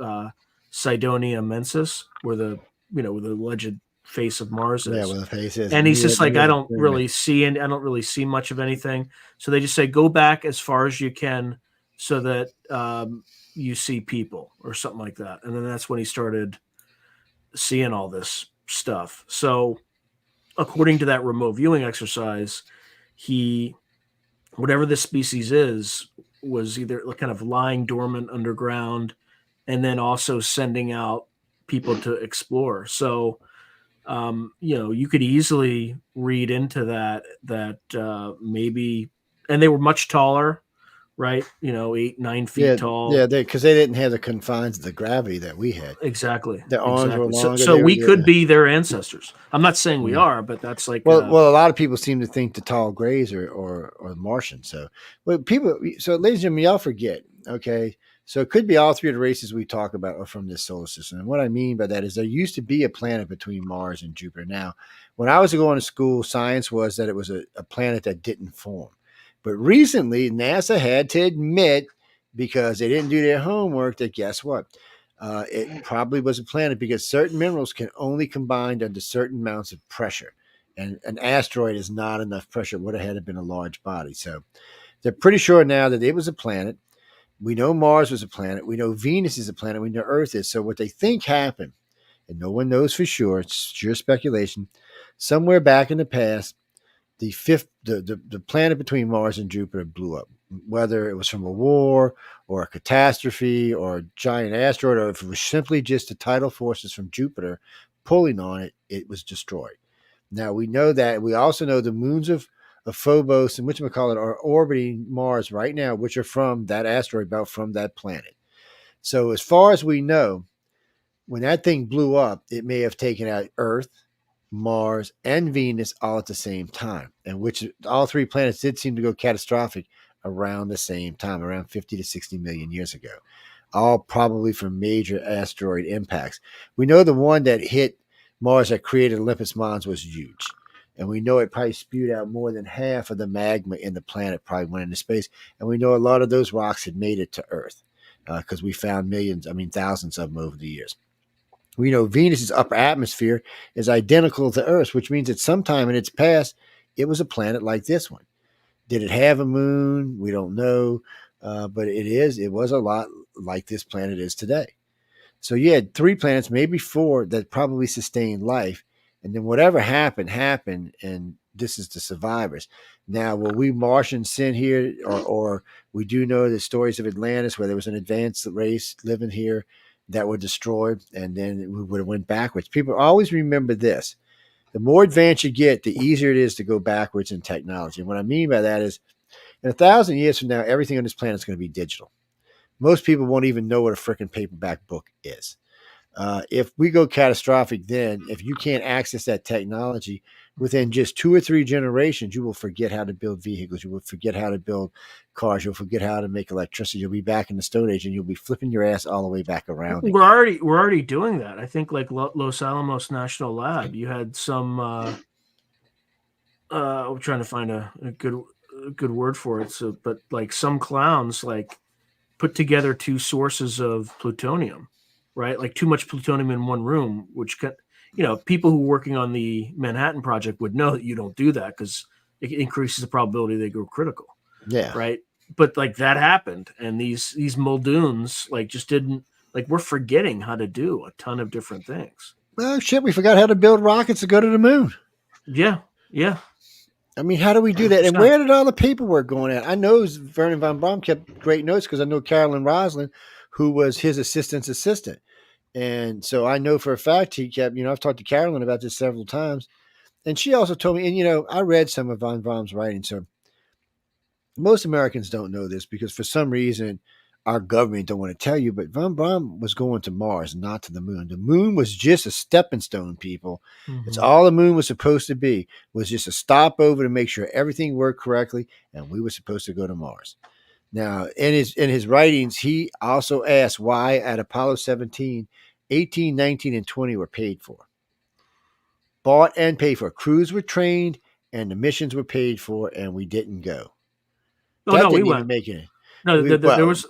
Cydonia Mensis, where the alleged face of Mars is. Yeah, well, the face is. And he's just like, I don't really see much of anything. So they just say, go back as far as you can so that you see people or something like that. And then that's when he started seeing all this stuff. So according to that remote viewing exercise, whatever this species is, was either kind of lying dormant underground and then also sending out people to explore. So, you could easily read into that maybe, and they were much taller, right? 8, 9 feet tall. Yeah, because they didn't have the confines of the gravity that we had. Exactly. Their arms were longer. So we could be their ancestors. I'm not saying we are, but that's like well, a lot of people seem to think the tall grays or Martians. So, ladies and gentlemen, y'all forget. Okay, so it could be all three of the races we talk about are from this solar system. And what I mean by that is there used to be a planet between Mars and Jupiter. Now, when I was going to school, science was that it was a planet that didn't form. But recently, NASA had to admit, because they didn't do their homework, that guess what? It probably was a planet because certain minerals can only combine under certain amounts of pressure. And an asteroid is not enough pressure. It would have had to been a large body. So they're pretty sure now that it was a planet. We know Mars was a planet. We know Venus is a planet. We know Earth is. So what they think happened, and no one knows for sure, it's sheer speculation, somewhere back in the past, the planet between Mars and Jupiter blew up. Whether it was from a war or a catastrophe or a giant asteroid, or if it was simply just the tidal forces from Jupiter pulling on it, it was destroyed. Now we know that. We also know the moons of Phobos and whatchamacallit are orbiting Mars right now, which are from that asteroid belt from that planet. So as far as we know, when that thing blew up, it may have taken out Earth, Mars, and Venus all at the same time, and which all three planets did seem to go catastrophic around the same time, around 50 to 60 million years ago, all probably from major asteroid impacts. We know the one that hit Mars that created Olympus Mons was huge, and we know it probably spewed out more than half of the magma in the planet probably went into space, and we know a lot of those rocks had made it to Earth because we found thousands of them over the years. We know Venus's upper atmosphere is identical to Earth's, which means that sometime in its past, it was a planet like this one. Did it have a moon? We don't know, but it was a lot like this planet is today. So you had 3 planets, maybe 4, that probably sustained life. And then whatever happened, and this is the survivors. Now, will we Martians send here, or we do know the stories of Atlantis where there was an advanced race living here that were destroyed, and then we would have went backwards. People always remember this. The more advanced you get, the easier it is to go backwards in technology. And what I mean by that is, in 1,000 years from now, everything on this planet is going to be digital. Most people won't even know what a freaking paperback book is. If we go catastrophic, then if you can't access that technology within just 2 or 3 generations, you will forget how to build vehicles. You will forget how to build cars. You'll forget how to make electricity. You'll be back in the Stone Age, and you'll be flipping your ass all the way back around. We're already doing that. I think like Los Alamos National Lab, you had some. I'm trying to find a good word for it. So, but like some clowns like put together 2 sources of plutonium, right? Like too much plutonium in one room, which can, people who are working on the Manhattan Project would know that you don't do that because it increases the probability they go critical. Yeah. Right. But like that happened, and these Muldoons like just didn't like. We're forgetting how to do a ton of different things. Well, shit, we forgot how to build rockets to go to the moon. Yeah. Yeah. I mean, how do we do that? And 100%. where did all the paperwork going at? I know Vernon von Braun kept great notes because I know Carolyn Roslin, who was his assistant's assistant. And so I know for a fact he kept, I've talked to Carolyn about this several times. And she also told me, and, I read some of von Braun's writing. So most Americans don't know this because for some reason our government don't want to tell you, but von Braun was going to Mars, not to the moon. The moon was just a stepping stone, people. Mm-hmm. It's all the moon was supposed to be, was just a stopover to make sure everything worked correctly, and we were supposed to go to Mars. Now, in his writings, he also asked why at Apollo 17, 18, 19, and 20 were paid for. Bought and paid for. Crews were trained, and the missions were paid for, and we didn't go. Oh, no, we didn't went. even make it. No, there was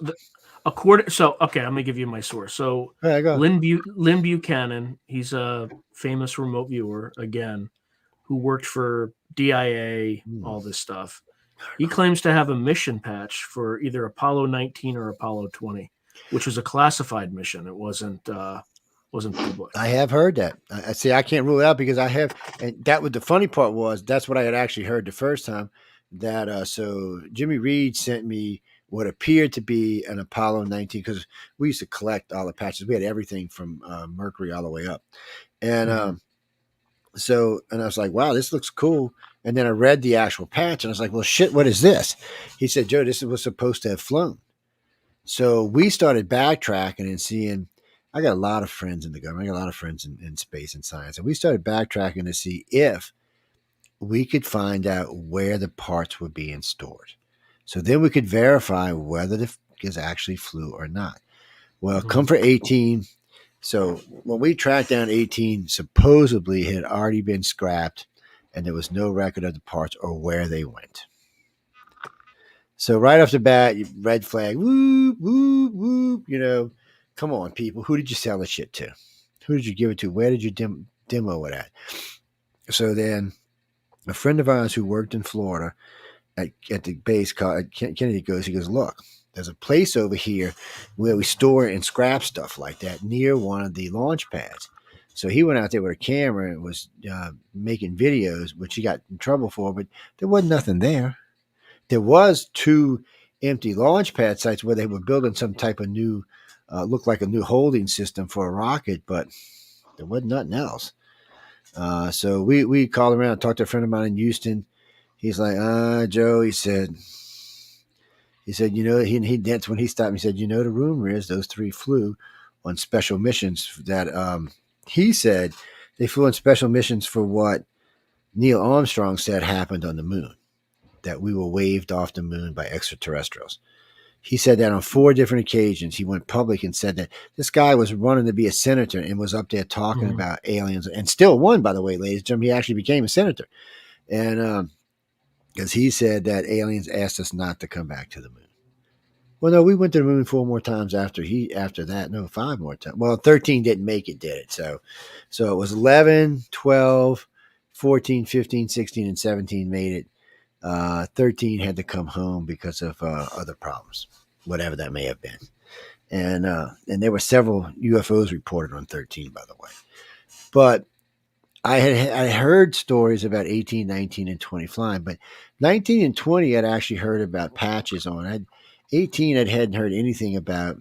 a quarter. So, okay, I'm going to give you my source. So, Right, go. Lynn Buchanan, he's a famous remote viewer, again, who worked for DIA, all this stuff. He claims to have a mission patch for either Apollo 19 or Apollo 20, which was a classified mission. It wasn't public. I have heard that. I see. I can't rule it out because I have, and that was the funny part was that's what I had actually heard the first time. That so Jimmy Reed sent me what appeared to be an Apollo 19 because we used to collect all the patches. We had everything from Mercury all the way up, and so I was like, wow, this looks cool. And then I read the actual patch, and I was like, well, shit, what is this? He said, Joe, this was supposed to have flown. So we started backtracking and seeing. I got a lot of friends in the government. I got a lot of friends in space and science. And we started backtracking to see if we could find out where the parts were being stored. So then we could verify whether the fuckers actually flew or not. Well, come for 18. So when we tracked down 18, supposedly it had already been scrapped and there was no record of the parts or where they went. So right off the bat, red flag, whoop, whoop, whoop, come on, people. Who did you sell the shit to? Who did you give it to? Where did you demo it at? So then a friend of ours who worked in Florida at the base called Kennedy he goes, look, there's a place over here where we store and scrap stuff like that near one of the launch pads. So he went out there with a camera and was making videos, which he got in trouble for, but there wasn't nothing there. There was 2 empty launch pad sites where they were building some type of new, looked like a new holding system for a rocket, but there wasn't nothing else. So we called around, talked to a friend of mine in Houston. He's like, Joe, he said, he that's when he stopped me. He said, the rumor is those 3 flew on special missions that, he said they flew on special missions for what Neil Armstrong said happened on the moon, that we were waved off the moon by extraterrestrials. He said that on 4 different occasions. He went public and said that this guy was running to be a senator and was up there talking about aliens and still won, by the way, ladies and gentlemen. He actually became a senator. And because he said that aliens asked us not to come back to the moon. Well, no, we went to the moon 4 more times after that. No, 5 more times. Well, 13 didn't make it, did it? So it was 11, 12, 14, 15, 16, and 17 made it. 13 had to come home because of other problems, whatever that may have been. And there were several UFOs reported on 13, by the way. But I heard stories about 18, 19, and 20 flying, but 19 and 20 I'd actually heard about patches on. 18 I hadn't heard anything about.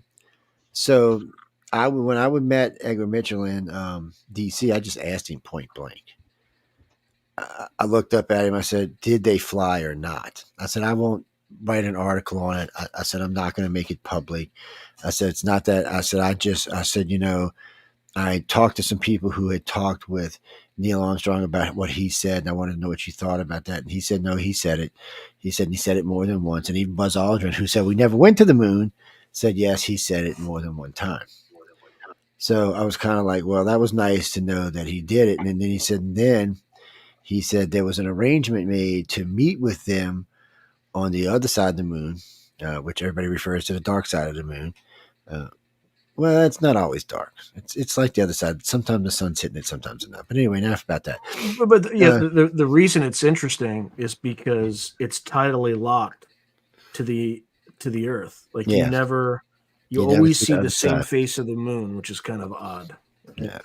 So when I met Edgar Mitchell in D.C., I just asked him point blank. I looked up at him. I said, did they fly or not? I said, I won't write an article on it. I said, I'm not going to make it public. I said, it's not that. I said, I said, I talked to some people who had talked with Neil Armstrong about what he said, and I wanted to know what you thought about that. And he said, no, he said it. He said it more than once. And even Buzz Aldrin, who said we never went to the moon, said, yes, he said it more than one time. So I was kind of like, well, that was nice to know that he did it. And then he said there was an arrangement made to meet with them on the other side of the moon, which everybody refers to the dark side of the moon. Well, it's not always dark. It's like the other side. Sometimes the sun's hitting it, sometimes it's not. But anyway, enough about that. But the reason it's interesting is because it's tidally locked to the Earth. Like you never always see the same face of the moon, which is kind of odd. Yeah,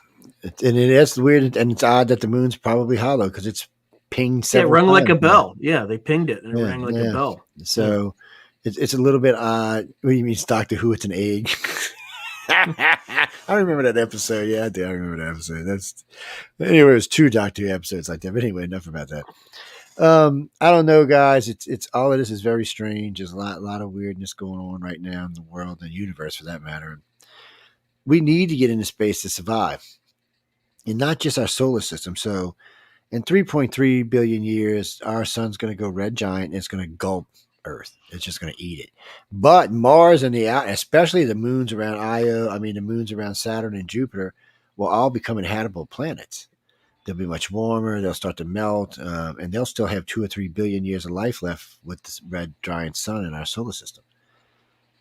and it is weird, and it's odd that the moon's probably hollow because it's pinged several times. It rang like a now. bell. Yeah, they pinged it, and it rang like a bell. So it's a little bit odd. What do you mean, it's Doctor Who? It's an egg. I remember that episode. Yeah, I do. I remember that episode. Anyway, it was 2 Doctor Who episodes like that. But anyway, enough about that. I don't know, guys. It's all of this is very strange. There's a lot of weirdness going on right now in the world and the universe, for that matter. We need to get into space to survive, and not just our solar system. So, in 3.3 billion years, our sun's going to go red giant, and it's going to gulp Earth. It's just going to eat it. But Mars and especially the moons around the moons around Saturn and Jupiter will all become inhabitable planets. They'll be much warmer. They'll start to melt, and they'll still have 2 or 3 billion years of life left with this red giant sun in our solar system.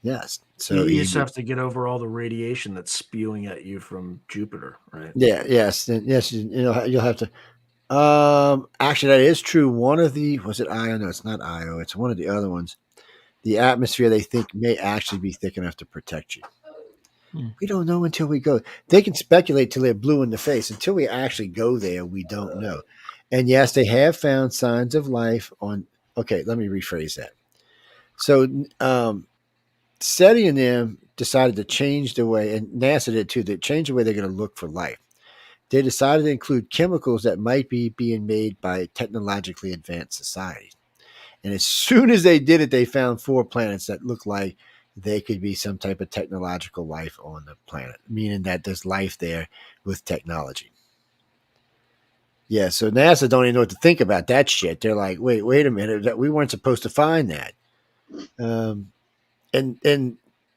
Yes. So you just have to get over all the radiation that's spewing at you from Jupiter, right? Yeah. Yes. Yes. You'll have to. Actually, that is true. One of was it Io? No, it's not Io. It's one of the other ones. The atmosphere they think may actually be thick enough to protect you. We don't know until we go. They can speculate till they're blue in the face. Until we actually go there, we don't know. And yes, they have found signs of life on. Okay, let me rephrase that. So, SETI and them decided to change the way, and NASA did too. They changed the way they're going to look for life. They decided to include chemicals that might be being made by technologically advanced societies. And as soon as they did it, they found 4 planets that look like they could be some type of technological life on the planet, meaning that there's life there with technology. Yeah, so NASA don't even know what to think about that shit. They're like, wait a minute, we weren't supposed to find that. And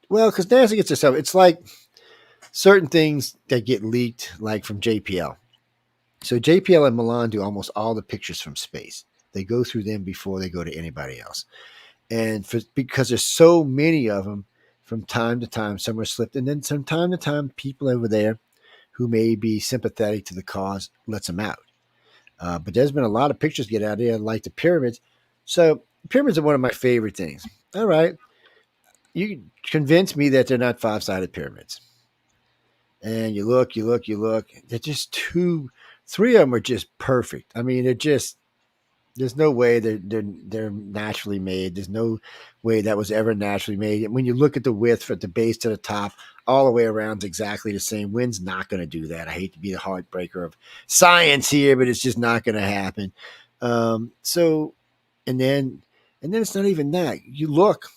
well, because NASA gets this up, it's like certain things that get leaked, like from JPL. So JPL and Milan do almost all the pictures from space. They go through them before they go to anybody else. And because there's so many of them, from time to time, some are slipped. And then from time to time, people over there who may be sympathetic to the cause lets them out. But there's been a lot of pictures get out there, like the pyramids. So pyramids are one of my favorite things. All right. You convince me that they're not 5-sided pyramids. And you look. They're just 3 of them are just perfect. I mean, there's no way they're naturally made. There's no way that was ever naturally made. And when you look at the width from the base to the top, all the way around is exactly the same. Wind's not going to do that. I hate to be the heartbreaker of science here, but it's just not going to happen. So, and then it's not even that. You look,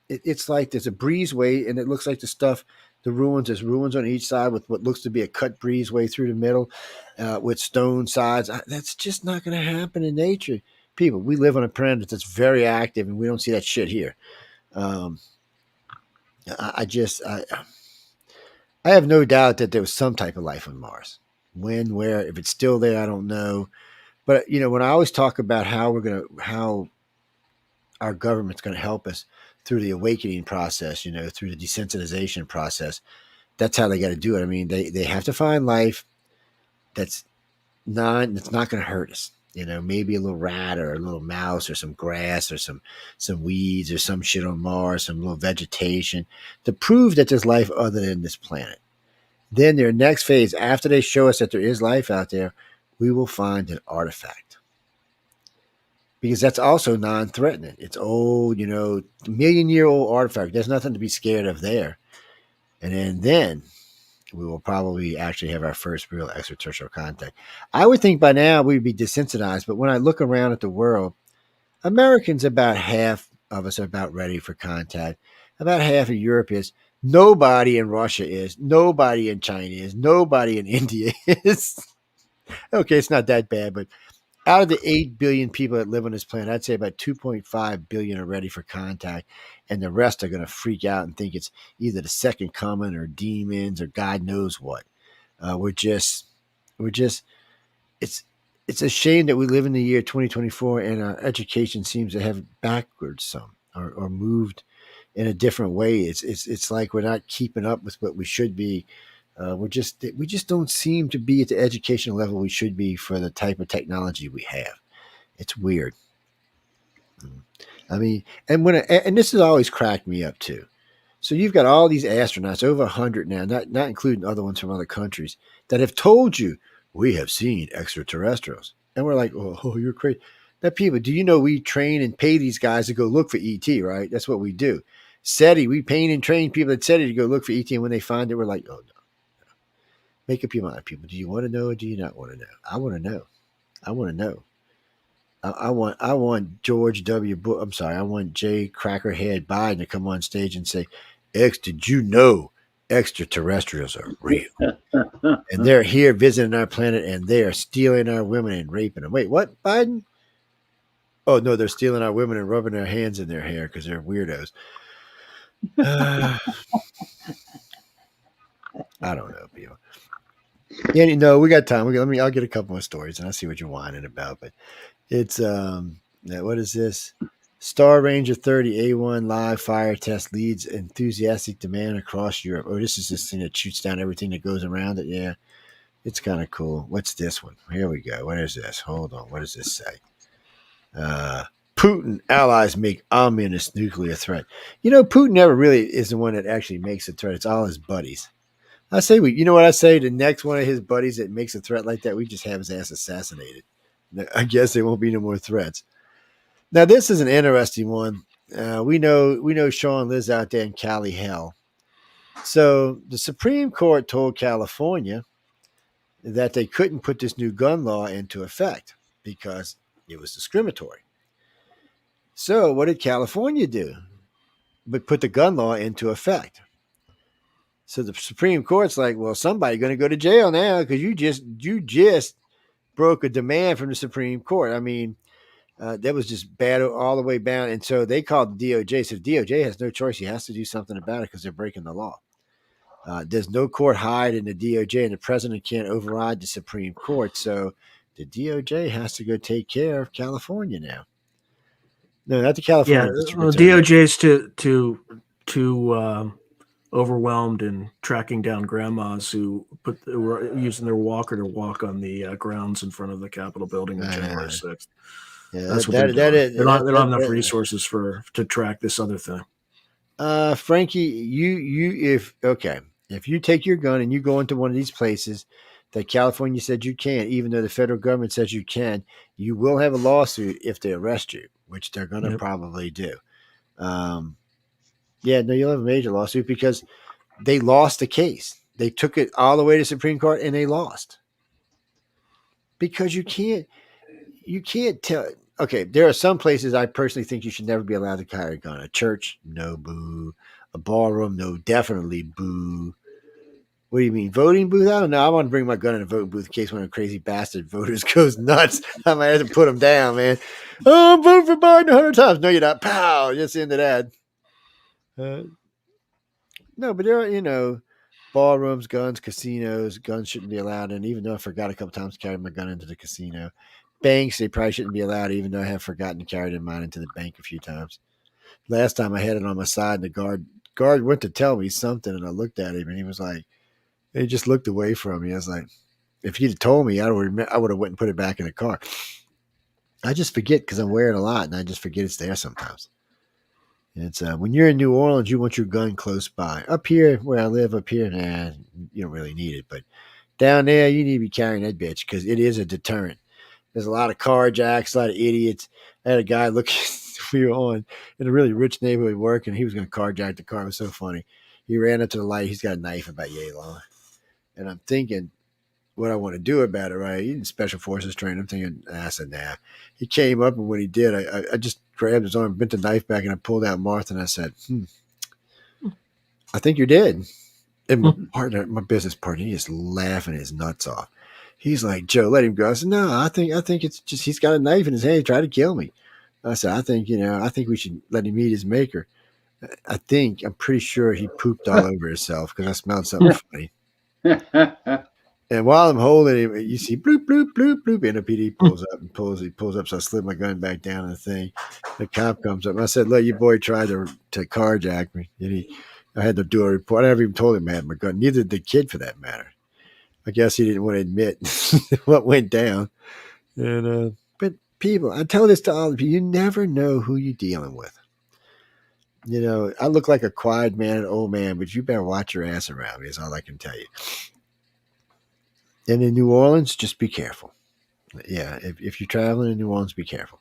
it's like there's a breezeway, and it looks like there's ruins on each side with what looks to be a cut breezeway through the middle with stone sides. That's just not going to happen in nature. People, we live on a planet that's very active, and we don't see that shit here. I have no doubt that there was some type of life on Mars. When, where, if it's still there, I don't know. But when I always talk about how our government's going to help us through the awakening process, through the desensitization process, that's how they got to do it. I mean, they have to find life that's not going to hurt us. Maybe a little rat or a little mouse or some grass or some weeds or some shit on Mars, some little vegetation to prove that there's life other than this planet. Then their next phase, after they show us that there is life out there, we will find an artifact. Because that's also non-threatening. It's old, million-year-old artifact. There's nothing to be scared of there. And then we will probably actually have our first real extraterrestrial contact. I would think by now we'd be desensitized, but when I look around at the world, Americans about half of us are about ready for contact. About half of Europe is. Nobody in Russia is. Nobody in China is. Nobody in India is. Okay, it's not that bad, but out of the 8 billion people that live on this planet, I'd say about 2.5 billion are ready for contact, and the rest are going to freak out and think it's either the second coming or demons or God knows what. We're just, it's, it's a shame that we live in the year 2024 and our education seems to have backwards some or moved in a different way. It's like we're not keeping up with what we should be. We just don't seem to be at the educational level we should be for the type of technology we have. It's weird. I mean, and this has always cracked me up too. So you've got all these astronauts, over 100 now, not including other ones from other countries, that have told you we have seen extraterrestrials, and we're like, oh, you're crazy. Now, people, do you know we train and pay these guys to go look for ET? Right, that's what we do. SETI, we pay and train people at SETI to go look for ET, and when they find it, we're like, oh no. Make up your mind, people. Do you want to know or do you not want to know? I want to know. I want to know. I want George W. Bush. I'm sorry. I want J. Crackerhead Biden to come on stage and say, "X, did you know extraterrestrials are real? And they're here visiting our planet, and they are stealing our women and raping them." Wait, what, Biden? Oh no, they're stealing our women and rubbing their hands in their hair because they're weirdos. I don't know, people. Yeah, no, we got time. I'll get a couple more stories and I'll see what you're whining about. But it's what is this? Skyranger 30 A1 live fire test leads enthusiastic demand across Europe. Oh, this is this thing that shoots down everything that goes around it. Yeah, it's kind of cool. What's this one? Here we go. What is this? Hold on. What does this say? Putin allies make ominous nuclear threat. You know, Putin never really is the one that actually makes a threat. It's all his buddies. I say you know what I say? The next one of his buddies that makes a threat like that, we just have his ass assassinated. I guess there won't be no more threats. Now, this is an interesting one. We know Sean lives out there in Cali hell. So the Supreme Court told California that they couldn't put this new gun law into effect because it was discriminatory. So what did California do? But put the gun law into effect. So the Supreme Court's like, well, somebody's going to go to jail now because you just broke a demand from the Supreme Court. I mean, that was just bad all the way down. And so they called the DOJ. So the DOJ has no choice. He has to do something about it because they're breaking the law. There's no court hide in the DOJ, and the president can't override the Supreme Court. So the DOJ has to go take care of California now. No, not the California. Yeah, well, DOJ's too overwhelmed in tracking down grandmas who were using their walker to walk on the grounds in front of the Capitol building on January 6th. Yeah, that's what they don't have enough resources to track this other thing. Frankie, if you take your gun and you go into one of these places that California said you can't, even though the federal government says you can, you will have a lawsuit if they arrest you, which they're going to probably do. You'll have a major lawsuit because they lost the case. They took it all the way to the Supreme Court and they lost. Because you can't tell. Okay, there are some places I personally think you should never be allowed to carry a gun. A church, no, boo. A ballroom, no, definitely boo. What do you mean? Voting booth? I don't know. I want to bring my gun in a voting booth in case one of the crazy bastard voters goes nuts. I might have to put them down, man. Oh, I'm voting for Biden 100 times. No, you're not. Pow! Just into that. No, but there are, ballrooms, guns, casinos. Guns shouldn't be allowed. And even though I forgot a couple times to carry my gun into the casino. Banks, they probably shouldn't be allowed, even though I have forgotten to carry mine into the bank a few times. Last time I had it on my side, and the guard went to tell me something, and I looked at him, and he was like, he just looked away from me. I was like, if he'd have told me, I would have went and put it back in the car. I just forget because I'm wearing a lot, and I just forget it's there sometimes. It's when you're in New Orleans, you want your gun close by. Up here, where I live, you don't really need it. But down there, you need to be carrying that bitch because it is a deterrent. There's a lot of carjacks, a lot of idiots. I had a guy we were on in a really rich neighborhood working. He was going to carjack the car. It was so funny. He ran up to the light. He's got a knife about yay long. And I'm thinking what I want to do about it, right? He's in special forces training. I'm thinking, I said, nah. He came up, and when he did, I just grabbed his arm, bent the knife back, and I pulled out Martha, and I said, I think you're dead. And my partner, my business partner, he is laughing his nuts off. He's like, Joe, let him go. I said, no, I think it's just he's got a knife in his hand. He tried to kill me. I said, I think we should let him meet his maker. I'm pretty sure he pooped all over himself because I smelled something funny. And while I'm holding him, you see bloop, bloop, bloop, bloop. And the PD pulls up and he pulls up. So I slid my gun back down in the thing. The cop comes up. And I said, look, your boy tried to carjack me. And I had to do a report. I never even told him I had my gun. Neither did the kid, for that matter. I guess he didn't want to admit what went down. And but people, I tell this to all of you, you never know who you're dealing with. I look like a quiet man, an old man, but you better watch your ass around me, is all I can tell you. And in New Orleans, just be careful. Yeah, if you're traveling in New Orleans, be careful.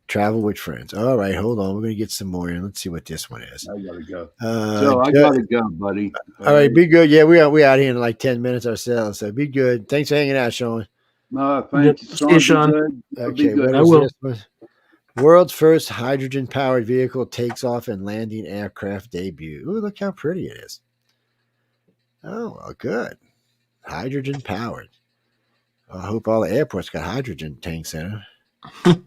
Travel with friends. All right, hold on. We're going to get some more in. Let's see what this one is. I got to go. Joe, I got to go, buddy. All right, be good. Yeah, we out here in like 10 minutes ourselves, so be good. Thanks for hanging out, Sean. No, thank you, Sean. Sean. Okay, good. I will. World's first hydrogen-powered vehicle takes off and landing aircraft debut. Ooh, look how pretty it is. Oh, well, good. Hydrogen powered. I hope all the airports got hydrogen tanks in it.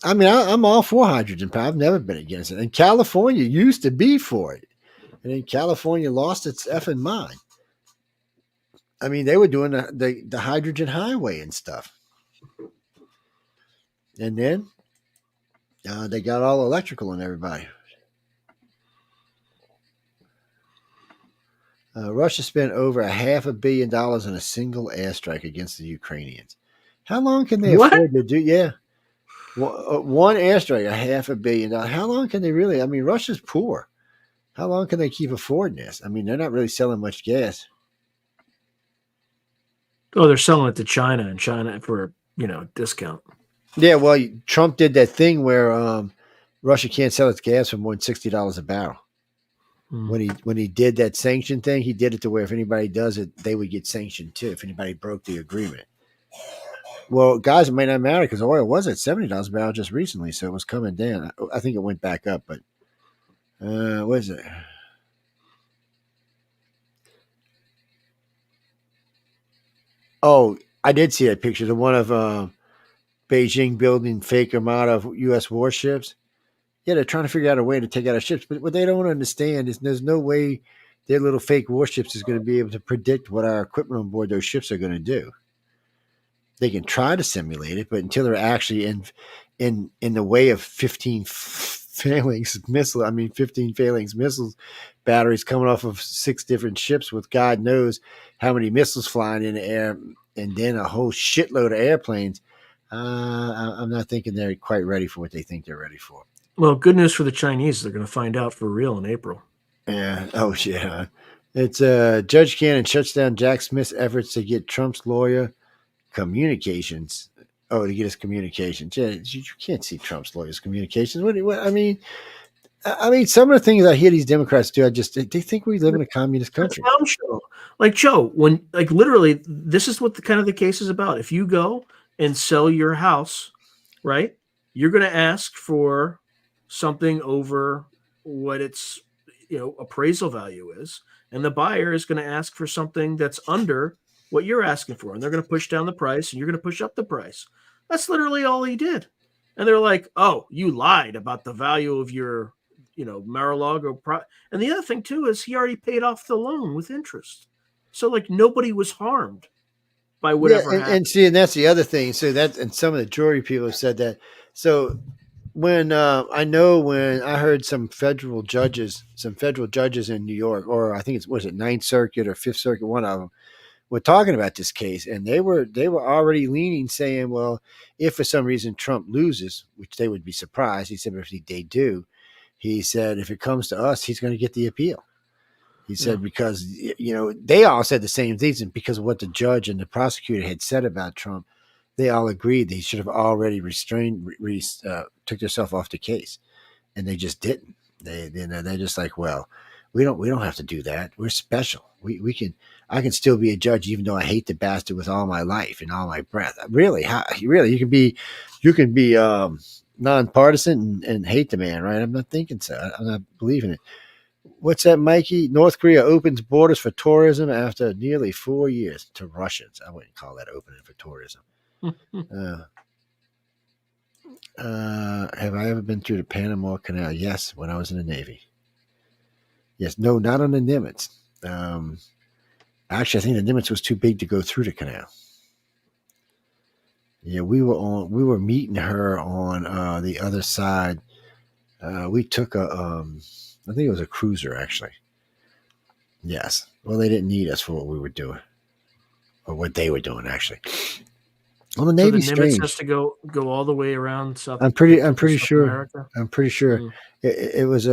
I mean, I'm all for hydrogen power. I've never been against it. And California used to be for it. And then California lost its effing mind. I mean, they were doing the hydrogen highway and stuff. And then they got all electrical on everybody. Russia spent over $500 million on a single airstrike against the Ukrainians. How long can they afford to do? Yeah. One airstrike, $500 million. How long can they really? I mean, Russia's poor. How long can they keep affording this? I mean, they're not really selling much gas. Oh, they're selling it to China, and China for discount. Yeah, well, Trump did that thing where Russia can't sell its gas for more than $60 a barrel. When he did that sanction thing, he did it to where if anybody does it, they would get sanctioned too. If anybody broke the agreement. Well, guys, it may not matter because oil was at $70 a barrel just recently, so it was coming down. I think it went back up, but what is it? Oh, I did see that picture. The one of Beijing building fake armada of U.S. warships. Yeah, they're trying to figure out a way to take out our ships, but what they don't understand is there's no way their little fake warships is going to be able to predict what our equipment on board those ships are going to do. They can try to simulate it, but until they're actually in the way of 15 phalanx missiles batteries coming off of 6 different ships with God knows how many missiles flying in the air, and then a whole shitload of airplanes. I'm not thinking they're quite ready for what they think they're ready for. Well, good news for the Chinese. They're going to find out for real in April. Yeah. Oh, yeah. It's Judge Cannon shuts down Jack Smith's efforts to get Trump's lawyer communications. Oh, to get his communications. Yeah, you can't see Trump's lawyer's communications. What I mean, some of the things I hear these Democrats do, they think we live in a communist country. Like Joe, literally, this is what the case is about. If you go and sell your house, right, you're going to ask for something over what its appraisal value is, and the buyer is going to ask for something that's under what you're asking for, and they're going to push down the price, and you're going to push up the price. That's literally all he did. And they're like, "Oh, you lied about the value of your, Mar-a-Lago." And the other thing too is he already paid off the loan with interest, so like nobody was harmed by whatever happened. And that's the other thing. So and some of the jury people have said that. So when I heard some federal judges in New York, or I think was it Ninth Circuit or Fifth Circuit, one of them, were talking about this case, and they were already leaning, saying, well, if for some reason Trump loses, which they would be surprised, he said, but if they do, he said, if it comes to us, he's going to get the appeal. He said, because, they all said the same things, and because of what the judge and the prosecutor had said about Trump, they all agreed that he should have already took themselves off the case, and they just didn't. They're just like, well, we don't have to do that. We're special. I can still be a judge even though I hate the bastard with all my life and all my breath. Really, you can be nonpartisan and hate the man, right? I'm not thinking so. I'm not believing it. What's that, Mikey? North Korea opens borders for tourism after nearly 4 years to Russians. I wouldn't call that opening for tourism. Have I ever been through the Panama Canal? Yes, when I was in the Navy. Yes, no, not on the Nimitz. Actually, I think the Nimitz was too big to go through the canal. Yeah, we were meeting her on the other side. We took I think it was a cruiser, actually. Yes. Well, they didn't need us for what we were doing, or what they were doing, actually. Well, the Navy's so the Nimitz strange. has to go all the way around South. I'm pretty South sure. America. I'm pretty sure it was.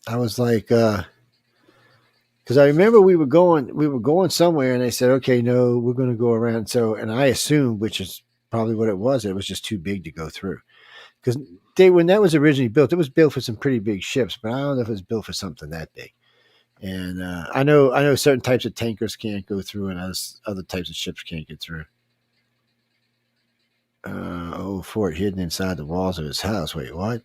I was like, because I remember we were going somewhere, and they said, okay, no, we're going to go around. So, and I assumed, which is probably what it was just too big to go through. Because when that was originally built, it was built for some pretty big ships, but I don't know if it was built for something that big. And I know certain types of tankers can't go through, and other types of ships can't get through. Fort hidden inside the walls of his house. Wait, what?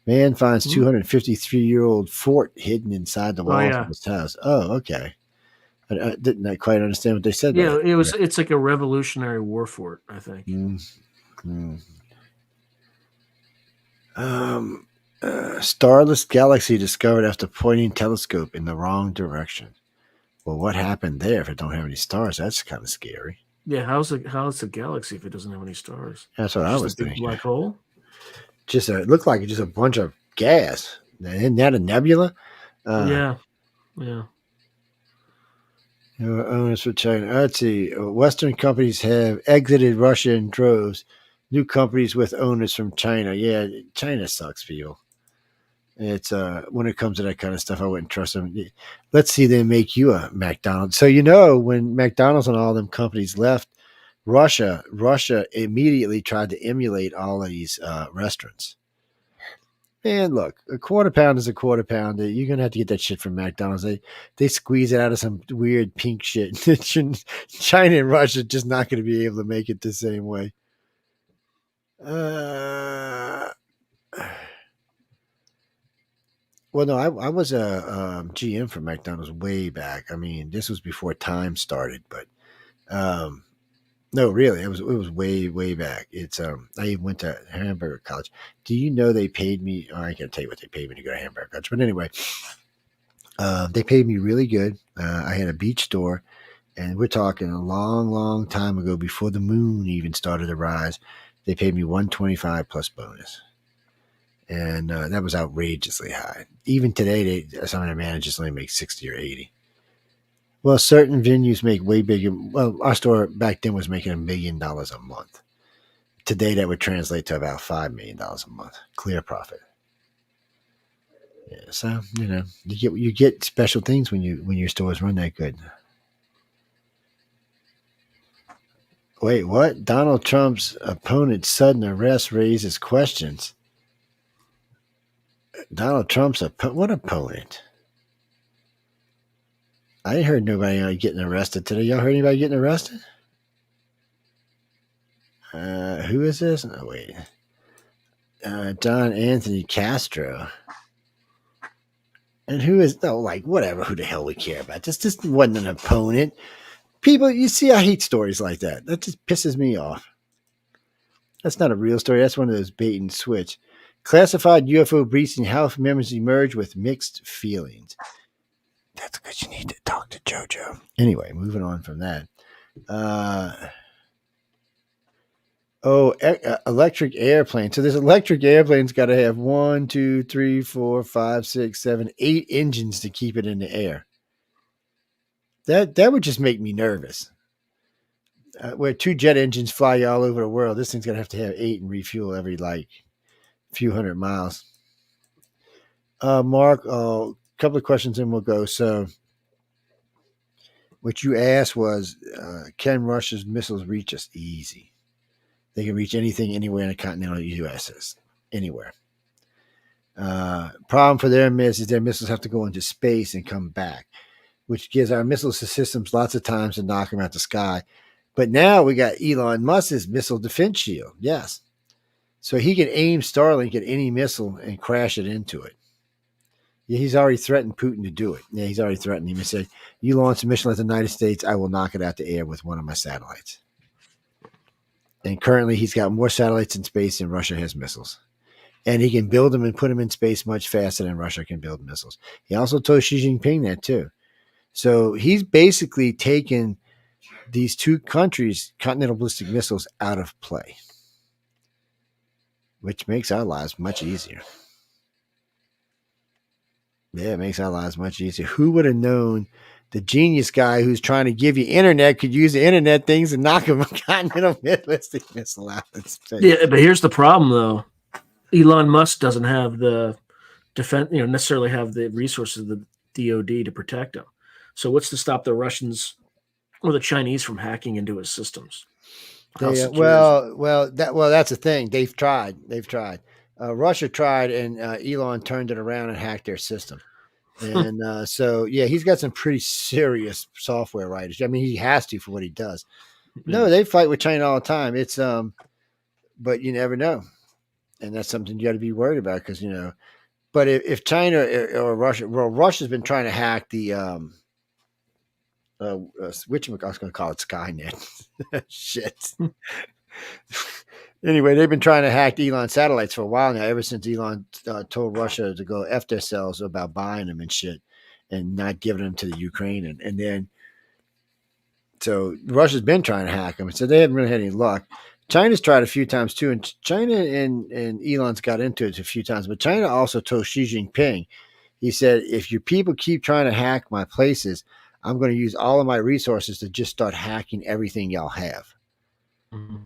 Man finds 253-year-old fort hidden inside the walls of his house. Oh, okay. I didn't quite understand what they said. Yeah, it's like a Revolutionary War fort, I think. Starless galaxy discovered after pointing telescope in the wrong direction. Well, what happened there if it don't have any stars? That's kind of scary. Yeah, how's a galaxy if it doesn't have any stars? That's what I was thinking. Black hole. It looked like just a bunch of gas. Isn't that a nebula? Yeah. Owners for China. Let's see. Western companies have exited Russia in droves. New companies with owners from China. Yeah, China sucks, people. It's when it comes to that kind of stuff, I wouldn't trust them. Let's see them make you a McDonald's. So when McDonald's and all them companies left Russia immediately tried to emulate all of these restaurants. And look, a quarter pound is a quarter pound. You're gonna have to get that shit from McDonald's. They squeeze it out of some weird pink shit. China and Russia just not going to be able to make it the same way. Well, no, I was a GM for McDonald's way back. I mean, this was before time started, but no, really, it was way back. It's I even went to hamburger college. Do you know they paid me? I can't tell you what they paid me to go to hamburger college, but anyway, they paid me really good. I had a beach store, and we're talking a long time ago, before the moon even started to rise. They paid me $125 plus bonus. And that was outrageously high. Even today, some of the managers only make 60 or 80. Well, certain venues make way bigger. Well, our store back then was making $1 million a month. Today, that would translate to about $5 million a month. Clear profit. Yeah, so you get special things when your stores run that good. Wait, what? Donald Trump's opponent's sudden arrest raises questions. Donald Trump's what opponent? I ain't heard nobody getting arrested today. Y'all heard anybody getting arrested? Who is this? Oh, wait. John Anthony Castro. And who is, whatever, who the hell we care about. This wasn't an opponent. People, you see, I hate stories like that. That just pisses me off. That's not a real story. That's one of those bait and switch. Classified UFO breaching House members emerge with mixed feelings. That's because you need to talk to JoJo. Anyway, moving on from that. Electric airplane. So this electric airplane's got to have 1, 2, 3, 4, 5, 6, 7, 8 engines to keep it in the air. That would just make me nervous. Where 2 jet engines fly all over the world, this thing's going to have 8 and refuel every few hundred miles. Mark, a couple of questions and we'll go. So what you asked was, can Russia's missiles reach us? Easy. They can reach anything, anywhere in the continental U.S. Anywhere. Problem for them is their missiles have to go into space and come back, which gives our missile systems lots of times to knock them out the sky. But now we got Elon Musk's missile defense shield. Yes. So he can aim Starlink at any missile and crash it into it. Yeah, he's already threatened Putin to do it. Yeah, he's already threatened him. He said, "You launch a missile at the United States, I will knock it out the air with one of my satellites." And currently, he's got more satellites in space than Russia has missiles. And he can build them and put them in space much faster than Russia can build missiles. He also told Xi Jinping that too. So he's basically taken these two countries' continental ballistic missiles out of play, which makes our lives much easier. Yeah, it makes our lives much easier. Who would have known the genius guy who's trying to give you internet could use the internet things and knock a continental ballistic missile out of space? Yeah, but here's the problem, though. Elon Musk doesn't have the necessarily have the resources of the DoD to protect him. So what's to stop the Russians or the Chinese from hacking into his systems? That's the thing. They've tried. Russia tried, and Elon turned it around and hacked their system. And he's got some pretty serious software writers. I mean, he has to for what he does. No, they fight with China all the time. It's but you never know, and that's something you got to be worried about because But if China or Russia, well, Russia's been trying to hack the which I was going to call it Skynet. Shit. Anyway, they've been trying to hack Elon satellites for a while now, ever since Elon told Russia to go F themselves about buying them and shit and not giving them to the Ukrainian. And then, so Russia's been trying to hack them. So they haven't really had any luck. China's tried a few times too. And China and Elon's got into it a few times. But China also told Xi Jinping, he said, if your people keep trying to hack my places, I'm going to use all of my resources to just start hacking everything y'all have. Mm-hmm.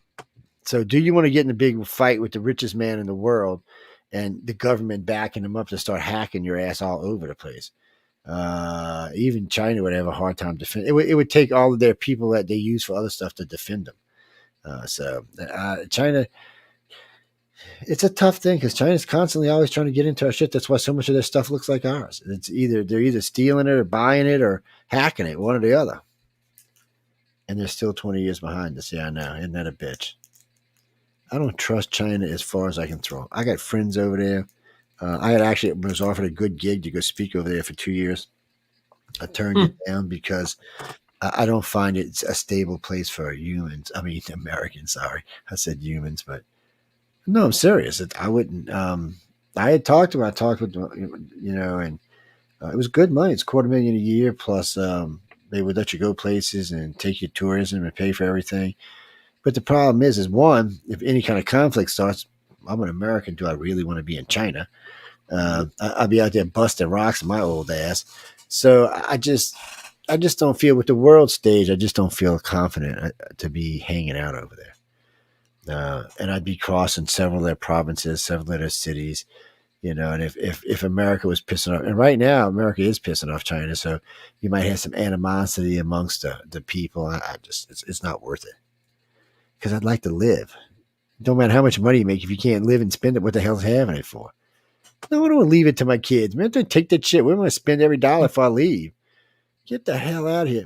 So do you want to get in a big fight with the richest man in the world and the government backing them up to start hacking your ass all over the place? Even China would have a hard time defending. It would take all of their people that they use for other stuff to defend them. China, it's a tough thing because China's constantly always trying to get into our shit. That's why so much of their stuff looks like ours. They're either stealing it or buying it or hacking it, one or the other. And they're still 20 years behind us. Yeah, I know. Isn't that a bitch? I don't trust China as far as I can throw. I got friends over there. I was offered a good gig to go speak over there for 2 years. I turned it down because I don't find it a stable place for humans. I mean, Americans, sorry. I said humans, but no, I'm serious. I wouldn't. I talked with them, and it was good money. It's $250,000 a year. Plus, they would let you go places and take you tourism and pay for everything. But the problem is one, if any kind of conflict starts, I'm an American. Do I really want to be in China? I'll be out there busting rocks in my old ass. So I just don't feel with the world stage. I just don't feel confident to be hanging out over there. And I'd be crossing several of their provinces, several of their cities, and if America was pissing off, and right now America is pissing off China, so you might have some animosity amongst the people. It's not worth it. Because I'd like to live. Don't matter how much money you make, if you can't live and spend it, what the hell's having it for? No, I don't want to leave it to my kids. Man, don't take that shit. We're going to spend every dollar if I leave. Get the hell out of here.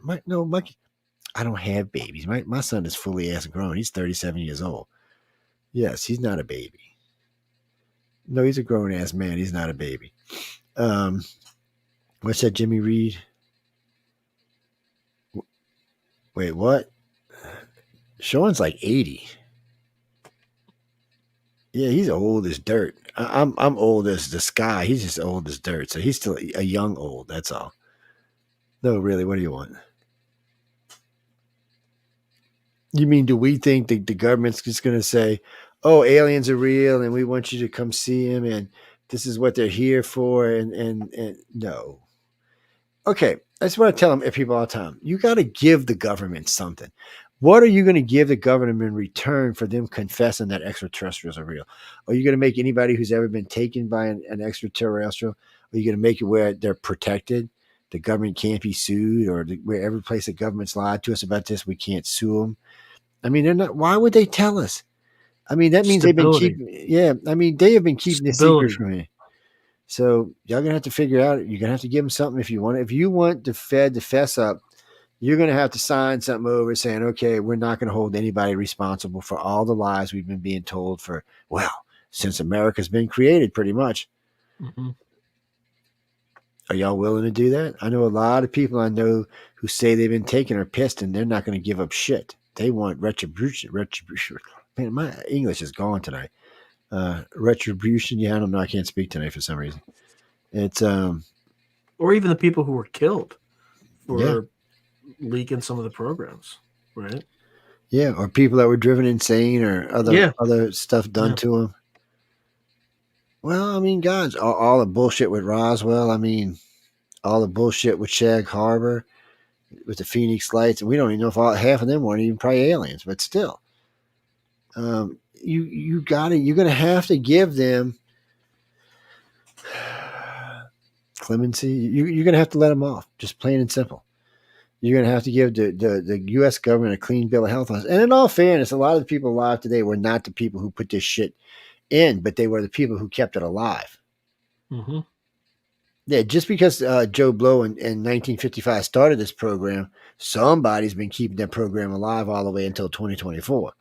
I don't have babies. My son is fully ass grown. He's 37 years old. Yes, he's not a baby. No, he's a grown ass man. He's not a baby. What's that, Jimmy Reed? Wait, what? Sean's like 80. Yeah, he's old as dirt. I'm old as the sky. He's just old as dirt. So he's still a young old. That's all. No, really, what do you want? You mean, do we think the government's just going to say, oh, aliens are real and we want you to come see them and this is what they're here for? And no. Okay, that's what I tell people all the time. You got to give the government something. What are you going to give the government in return for them confessing that extraterrestrials are real? Are you going to make anybody who's ever been taken by an extraterrestrial, are you going to make it where they're protected? The government can't be sued, or where every place the government's lied to us about this, we can't sue them? I mean, they're not. Why would they tell us? I mean, that means they've been keeping. Yeah, I mean, they have been keeping this secret from me. So y'all gonna have to figure out. You're gonna have to give them something if you want. If you want the Fed to fess up, you're going to have to sign something over saying, okay, we're not going to hold anybody responsible for all the lies we've been being told for, since America's been created, pretty much. Mm-hmm. Are y'all willing to do that? I know a lot of people I know who say they've been taken are pissed and they're not going to give up shit. They want retribution. Retribution. Man, my English is gone tonight. Retribution. Yeah, I don't know. I can't speak tonight for some reason. It's Or even the people who were killed for Yeah. leaking some of the programs, right? Yeah, or people that were driven insane or other stuff done Yeah. to them. Well, I mean, guys, all the bullshit with Roswell. I mean, all the bullshit with Shag Harbor, with the Phoenix Lights. We don't even know if half of them weren't even probably aliens, but still, you're gonna have to give them clemency. You're gonna have to let them off, just plain and simple. You're going to have to give the U.S. government a clean bill of health. And in all fairness, a lot of the people alive today were not the people who put this shit in, but they were the people who kept it alive. Mm-hmm. Yeah, just because Joe Blow in 1955 started this program, somebody's been keeping that program alive all the way until 2024.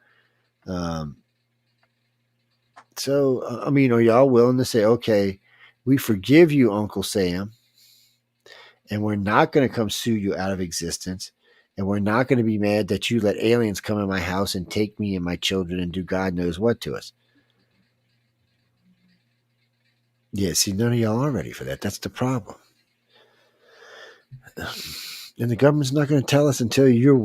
So, I mean, are y'all willing to say, okay, we forgive you, Uncle Sam, and we're not going to come sue you out of existence. And we're not going to be mad that you let aliens come in my house and take me and my children and do God knows what to us. Yeah, see, none of y'all are ready for that. That's the problem. And the government's not going to tell us until you're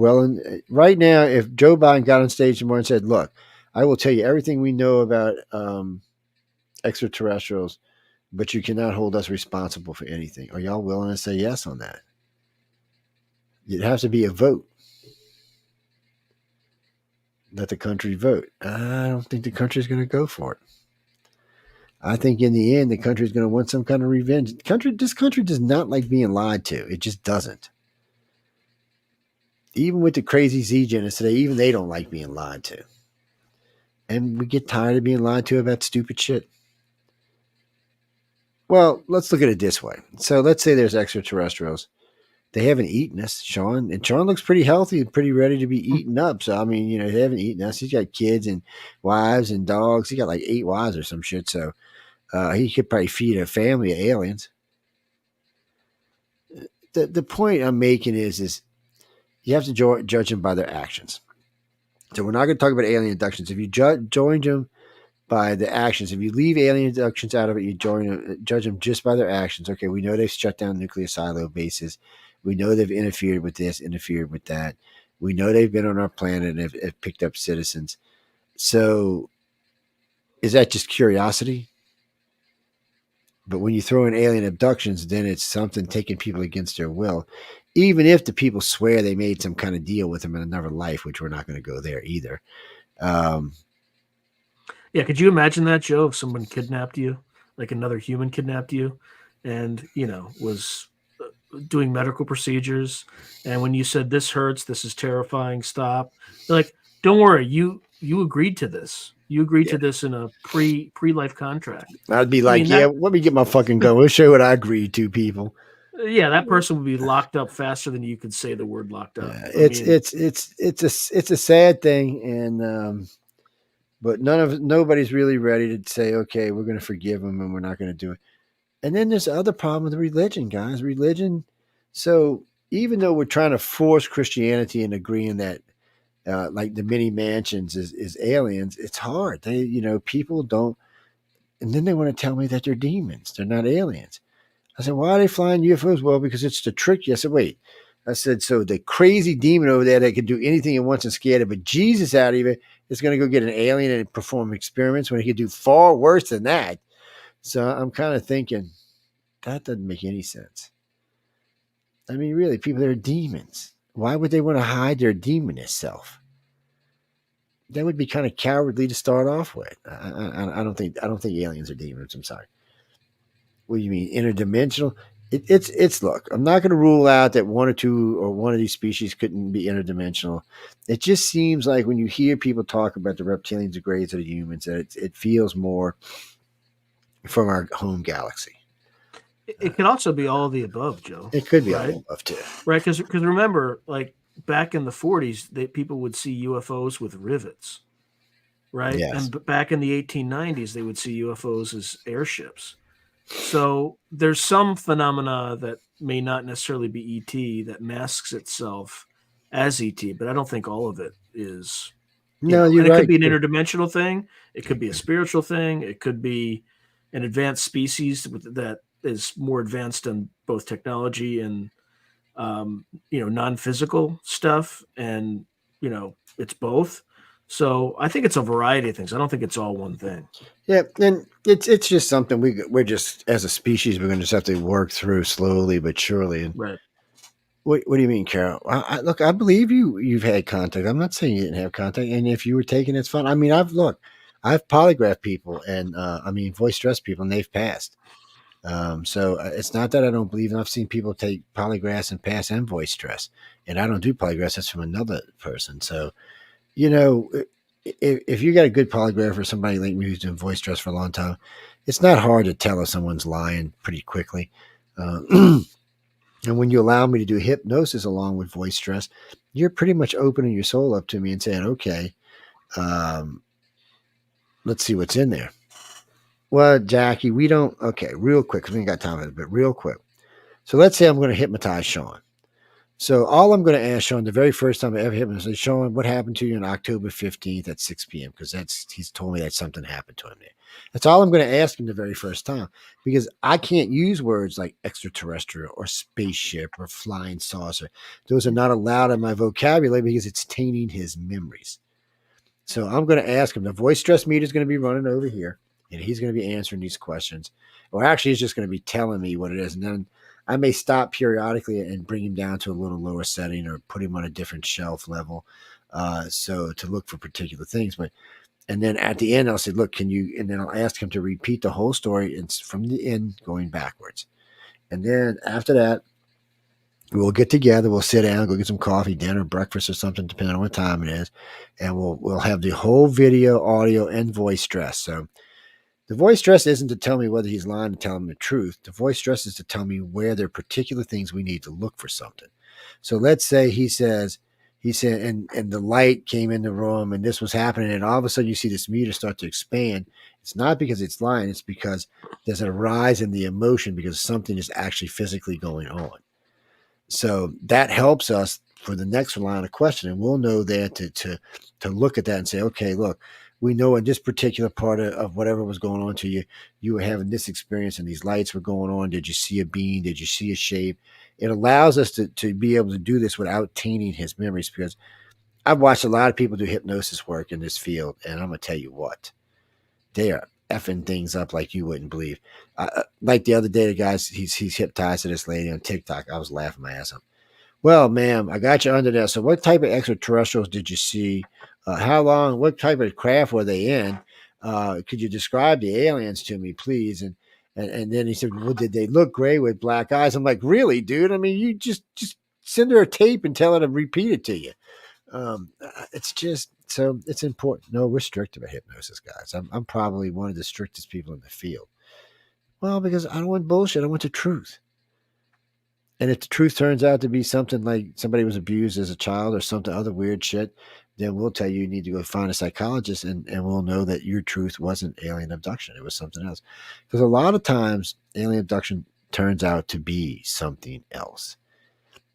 right now, if Joe Biden got on stage tomorrow and said, look, I will tell you everything we know about extraterrestrials, but you cannot hold us responsible for anything. Are y'all willing to say yes on that? It'd have to be a vote. Let the country vote. I don't think the country's going to go for it. I think in the end, the country's going to want some kind of revenge. This country does not like being lied to. It just doesn't. Even with the crazy Z-Gens today, even they don't like being lied to. And we get tired of being lied to about stupid shit. Well, let's look at it this way. So let's say there's extraterrestrials. They haven't eaten us, Sean. And Sean looks pretty healthy and pretty ready to be eaten up. So, I mean, they haven't eaten us. He's got kids and wives and dogs. He got like 8 wives or some shit. So he could probably feed a family of aliens. The point I'm making is you have to judge them by their actions. So we're not going to talk about alien abductions. If you join them by the actions, if you leave alien abductions out of it, you judge them just by their actions. Okay, we know they've shut down nuclear silo bases. We know they've interfered with this, interfered with that. We know they've been on our planet and have picked up citizens. So is that just curiosity? But when you throw in alien abductions, then it's something taking people against their will. Even if the people swear they made some kind of deal with them in another life, which we're not going to go there either. Yeah, could you imagine that, Joe, if someone kidnapped you, like another human kidnapped you, and, was doing medical procedures, and when you said, this hurts, this is terrifying, stop, they're like, don't worry, you agreed to this. You agreed to this in a pre-life contract. I'd be like, let me get my fucking gun. We'll show you what I agreed to, people. Yeah, that person would be locked up faster than you could say the word locked up. Yeah, it's a sad thing, and but nobody's really ready to say, okay, we're going to forgive them and we're not going to do it. And then there's the other problem with religion, guys. Religion. So even though we're trying to force Christianity and agreeing that like the mini mansions is aliens, it's hard. People don't, and then they want to tell me that they're demons. They're not aliens. I said, why are they flying UFOs? Well, because it's to trick you. I said, wait. I said, so the crazy demon over there that can do anything it wants and scare it, but Jesus out of it is going to go get an alien and perform experiments when he could do far worse than that. So I'm kind of thinking that doesn't make any sense. I mean, really, people that are demons, why would they want to hide their demoness self? That would be kind of cowardly to start off with. I don't think aliens are demons. I'm sorry. What do you mean interdimensional? It's look, I'm not going to rule out that one or two or one of these species couldn't be interdimensional. It just seems like when you hear people talk about the reptilians, the greys, or the humans, that it feels more from our home galaxy. It could also be all of the above, Joe. It could be right? all of the above too. Right, because remember, like back in the 40s, people would see UFOs with rivets. right? Yes. And back in the 1890s, they would see UFOs as airships. So there's some phenomena that may not necessarily be ET that masks itself as ET, but I don't think all of it is, No, you're and it could right. be an interdimensional thing. It could be a spiritual thing. It could be an advanced species that is more advanced in both technology and, non-physical stuff. And, it's both. So I think it's a variety of things. I don't think it's all one thing. Yeah, and it's just something we're just as a species we're going to just have to work through slowly but surely. And Right. what do you mean, Carol? Look, I believe you've had contact. I'm not saying you didn't have contact, and if you were taking it's fun. I mean, I've polygraphed people, and voice stress people, and they've passed. So it's not that I don't believe, and I've seen people take polygraphs and pass and voice stress, and I don't do polygraphs. That's from another person. So you know, if you got a good polygraph or somebody like me who's doing voice stress for a long time, it's not hard to tell if someone's lying pretty quickly. And when you allow me to do hypnosis along with voice stress, you're pretty much opening your soul up to me and saying, okay, let's see what's in there. Well, Jackie, we don't. Okay, real quick, because we ain't got time for it, but real quick. So let's say I'm going to hypnotize Sean. So all I'm going to ask Sean the very first time I ever hypnotized is, Sean, what happened to you on October 15th at 6 p.m.? Because he's told me that something happened to him there. That's all I'm going to ask him the very first time, because I can't use words like extraterrestrial or spaceship or flying saucer. Those are not allowed in my vocabulary because it's tainting his memories. So I'm going to ask him. The voice stress meter is going to be running over here, and he's going to be answering these questions. Or actually, he's just going to be telling me what it is. And then I may stop periodically and bring him down to a little lower setting or put him on a different shelf level. So to look for particular things. And then at the end, I'll say, look, and then I'll ask him to repeat the whole story from the end going backwards. And then after that, we'll get together, we'll sit down, go get some coffee, dinner, breakfast or something, depending on what time it is. And we'll have the whole video, audio, and voice stress. So the voice stress isn't to tell me whether he's lying to tell him the truth. The voice stress is to tell me where there are particular things we need to look for something. So let's say he said, and the light came in the room and this was happening. And all of a sudden you see this meter start to expand. It's not because it's lying. It's because there's a rise in the emotion because something is actually physically going on. So that helps us for the next line of questioning. We'll know there to look at that and say, okay, look, we know in this particular part of whatever was going on to you, you were having this experience and these lights were going on. Did you see a being? Did you see a shape? It allows us to be able to do this without tainting his memories, because I've watched a lot of people do hypnosis work in this field, and I'm going to tell you what, they are effing things up like you wouldn't believe. Like the other day, the guys, he's hypnotized to this lady on TikTok. I was laughing my ass off. Well, ma'am, I got you under there. So what type of extraterrestrials did you see? How long, what type of craft were they in? Could you describe the aliens to me, please? And then he said, well, did they look gray with black eyes? I'm like, really, dude? I mean, you just send her a tape and tell her to repeat it to you. It's just, so it's important. No, we're strict about hypnosis, guys. I'm probably one of the strictest people in the field. Well, because I don't want bullshit. I want the truth. And if the truth turns out to be something like somebody was abused as a child or something other weird shit, then we'll tell you need to go find a psychologist, and we'll know that your truth wasn't alien abduction. It was something else. Because a lot of times alien abduction turns out to be something else.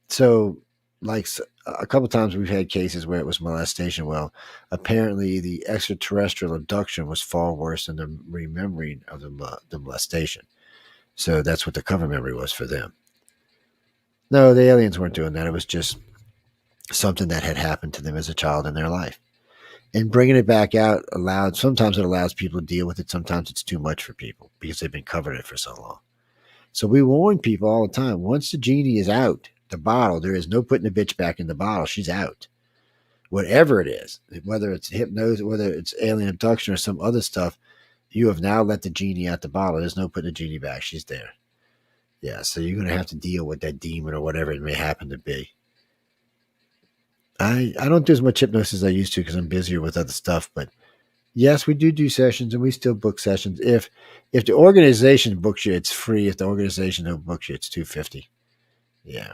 So like a couple of times we've had cases where it was molestation. Well, apparently the extraterrestrial abduction was far worse than the remembering of the molestation. So that's what the cover memory was for them. No, the aliens weren't doing that. It was just something that had happened to them as a child in their life. And bringing it back out sometimes it allows people to deal with it. Sometimes it's too much for people because they've been covering it for so long. So we warn people all the time. Once the genie is out the bottle, there is no putting the bitch back in the bottle. She's out. Whatever it is, whether it's hypnosis, whether it's alien abduction or some other stuff, you have now let the genie out the bottle. There's no putting the genie back. She's there. Yeah, so you're going to have to deal with that demon or whatever it may happen to be. I don't do as much hypnosis as I used to because I'm busier with other stuff. But yes, we do sessions, and we still book sessions. If the organization books you, it's free. If the organization don't book you, it's $250. Yeah.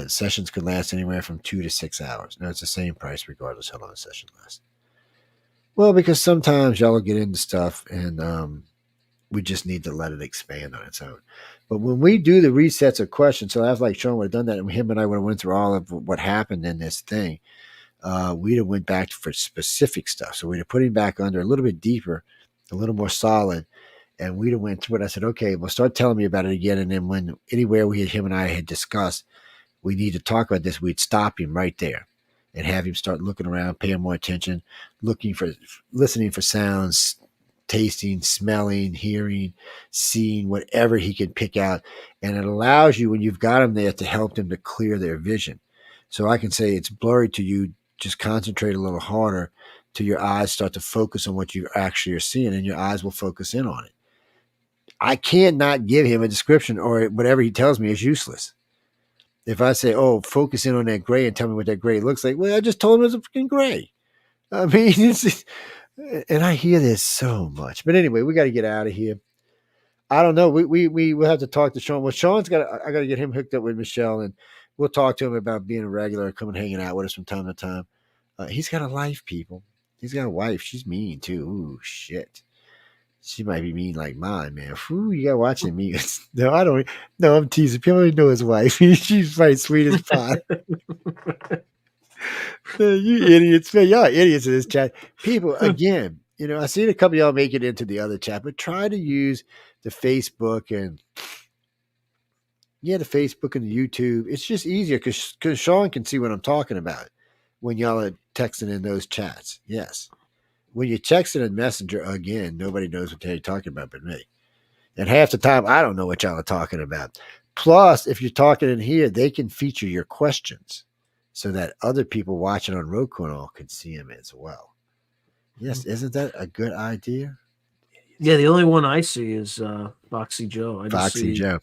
Sessions could last anywhere from 2 to 6 hours. No, it's the same price regardless how long the session lasts. Well, because sometimes y'all will get into stuff and we just need to let it expand on its own. But when we do the resets of questions, so that's like Sean would have done that, and him and I would have went through all of what happened in this thing. We'd have went back for specific stuff. So we'd have put him back under a little bit deeper, a little more solid, and we'd have went through it. I said, okay, well, start telling me about it again. And then when anywhere him and I had discussed, we need to talk about this, we'd stop him right there and have him start looking around, paying more attention, listening for sounds, tasting, smelling, hearing, seeing, whatever he can pick out. And it allows you, when you've got him there, to help them to clear their vision. So I can say it's blurry to you, just concentrate a little harder till your eyes start to focus on what you actually are seeing, and your eyes will focus in on it. I can't not give him a description, or whatever he tells me is useless. If I say, oh, focus in on that gray and tell me what that gray looks like, well, I just told him it was a freaking gray. I mean, and I hear this so much. But anyway, we got to get out of here. I don't know. We will have to talk to Sean. Well, I got to get him hooked up with Michelle, and we'll talk to him about being a regular, coming hanging out with us from time to time. He's got a life, people. He's got a wife. She's mean too. Ooh, shit. She might be mean like mine, man. Ooh, you got to watch him mean. No, I don't. No, I'm teasing. People don't know his wife. She's probably sweet as pie. You idiots, man. Y'all are idiots in this chat. People, again, I seen a couple of y'all make it into the other chat, but try to use the Facebook and the Facebook and the YouTube. It's just easier because Sean can see what I'm talking about when y'all are texting in those chats. Yes. When you're texting in Messenger, again, nobody knows what they're talking about but me. And half the time, I don't know what y'all are talking about. Plus, if you're talking in here, they can feature your questions so that other people watching on Roku and all can see them as well. Yes, isn't that a good idea? Yeah, the only one I see is Foxy Joe. Foxy Joe.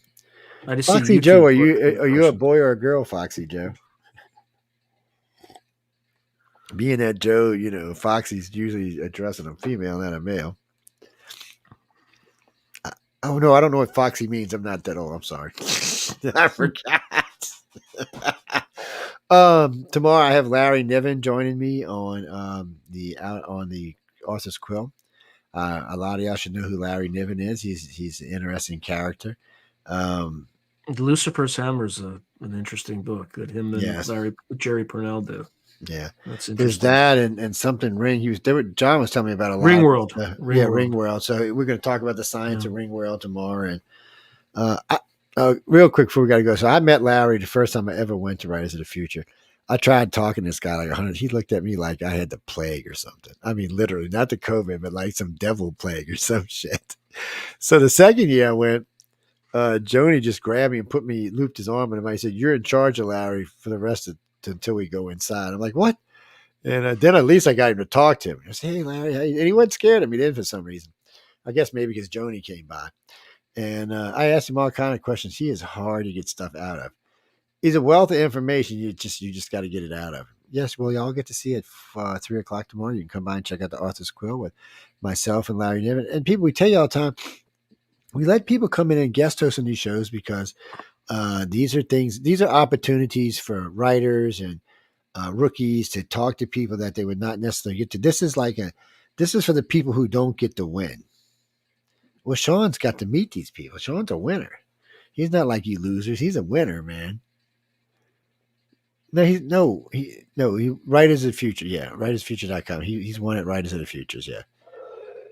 I just Foxy see Joe, are you a boy or a girl, Foxy Joe? Being that Joe, Foxy's usually addressing a female, not a male. Oh no, I don't know what Foxy means. I'm not that old. I'm sorry. I forgot. Tomorrow I have Larry Niven joining me on the Arthur's Quill. A lot of y'all should know who Larry Niven is. He's an interesting character. Lucifer's Hammer is an interesting book that him and Jerry Purnell do. Yeah, that's interesting. There's that and something Ring. John was telling me about a lot. Ringworld. Ringworld. So we're going to talk about the science of Ringworld tomorrow. And real quick before we got to go. So I met Larry the first time I ever went to Writers of the Future. I tried talking to this guy like 100. He looked at me like I had the plague or something. I mean, literally, not the COVID, but like some devil plague or some shit. So the second year I went, Joni just grabbed me and looped his arm in him. He said, "You're in charge of Larry for the rest of until we go inside." I'm like, "What?" And then at least I got him to talk to him. I said, "Hey, Larry," and he wasn't scared of me then for some reason. I guess maybe because Joni came by. And I asked him all kind of questions. He is hard to get stuff out of. He's a wealth of information. You just got to get it out of him. Yes, well, y'all get to see it 3 o'clock tomorrow. You can come by and check out the Arthur's Quill with myself and Larry Niven. And people, we tell you all the time, we let people come in and guest host on these shows because these are opportunities for writers and rookies to talk to people that they would not necessarily get to. This is for the people who don't get to win. Well, Sean's got to meet these people. Sean's a winner. He's not like you losers. He's a winner, man. He Writers of the Future. Yeah, writersfuture.com. He's won at Writers of the Futures. Yeah.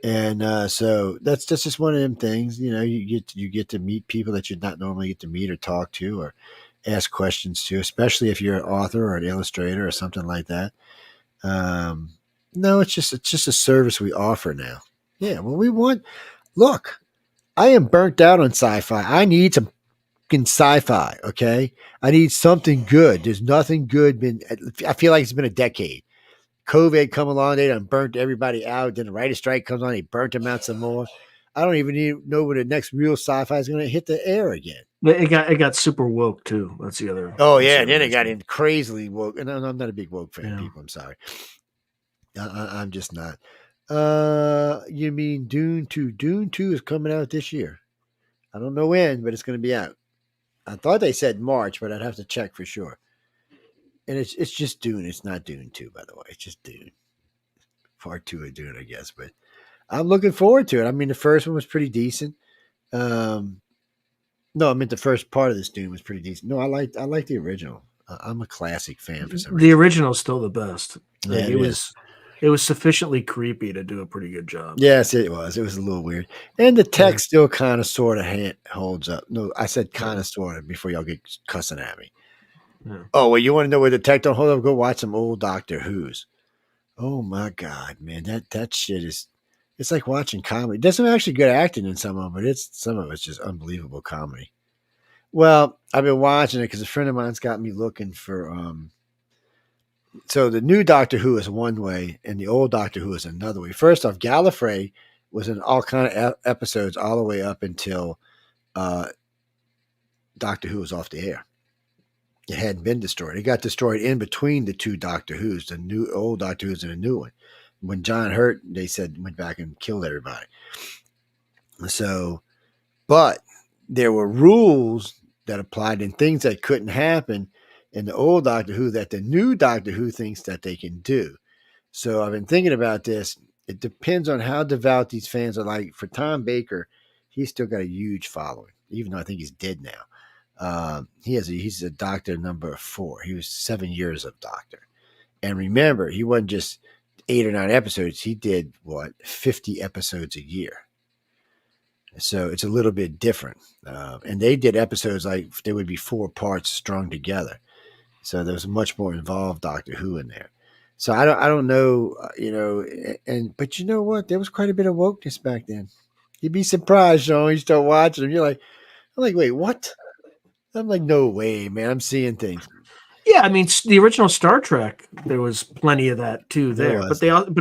And so that's just one of them things. You get to meet people that you'd not normally get to meet or talk to or ask questions to, especially if you're an author or an illustrator or something like that. No, it's just a service we offer now. Yeah, well, look, I am burnt out on sci-fi. I need some fucking sci-fi, okay? I need something good. There's nothing good I feel like it's been a decade. COVID come along, they done burnt everybody out. Then the writer's strike comes on, they burnt them out some more. I don't even know when the next real sci-fi is going to hit the air again. It got super woke too. That's the other. Oh yeah, and then it got in crazily woke. And I'm not a big woke fan, people. I'm sorry. I'm just not. You mean Dune 2? Dune 2 is coming out this year. I don't know when, but it's going to be out. I thought they said March, but I'd have to check for sure. And it's just Dune. It's not Dune 2, by the way. It's just Dune. part 2 of Dune, I guess. But I'm looking forward to it. I mean, the first one was pretty decent. No, I meant the first part of this Dune was pretty decent. No, I like the original. I'm a classic fan for some The reason. original is still the best. Like, Yeah, it was sufficiently creepy to do a pretty good job. Yes, it was. It was a little weird, and the tech still kind of sort of holds up. No, I said kind of sort of before y'all get cussing at me. Yeah. Oh, well, you want to know where the tech don't hold up? Go watch some old Doctor Who's. Oh my God, man, that shit is. It's like watching comedy. There's some actually good acting in some of them, but some of it's just unbelievable comedy. Well, I've been watching it because a friend of mine's got me looking for. So the new Doctor Who is one way, and the old Doctor Who is another way. First off, Gallifrey was in all kind of episodes all the way up until Doctor Who was off the air. It hadn't been destroyed. It got destroyed in between the two Doctor Who's, the new old Doctor Who's and a new one. When John Hurt, they said, went back and killed everybody. So, but there were rules that applied and things that couldn't happen in the old Doctor Who that the new Doctor Who thinks that they can do. So I've been thinking about this. It depends on how devout these fans are. Like for Tom Baker, he's still got a huge following, even though I think he's dead now. He's a Doctor number 4. He was 7 years of Doctor. And remember, he wasn't just 8 or 9 episodes. He did 50 episodes a year. So it's a little bit different. And they did episodes like there would be 4 parts strung together. So there was much more involved Doctor Who in there. So I don't know, but you know what? There was quite a bit of wokeness back then. You'd be surprised, Sean, you start watching them. I'm like, wait, what? I'm like, no way, man. I'm seeing things. Yeah, I mean, the original Star Trek, there was plenty of that too there, but it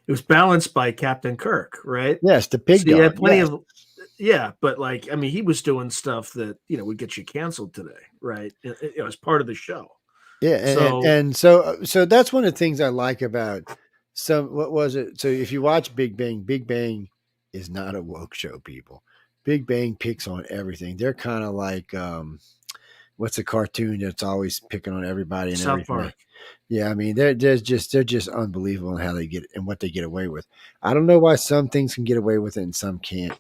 was balanced by Captain Kirk, right? Yes, the pig. So you had plenty of. Yeah, but like, I mean, he was doing stuff that would get you canceled today, right? As part of the show. Yeah, so that's one of the things I like about what was it? So if you watch Big Bang is not a woke show, people. Big Bang picks on everything. They're kind of like what's the cartoon that's always picking on everybody and South everything? Park. Yeah, I mean they're just unbelievable in how they get and what they get away with. I don't know why some things can get away with it and some can't.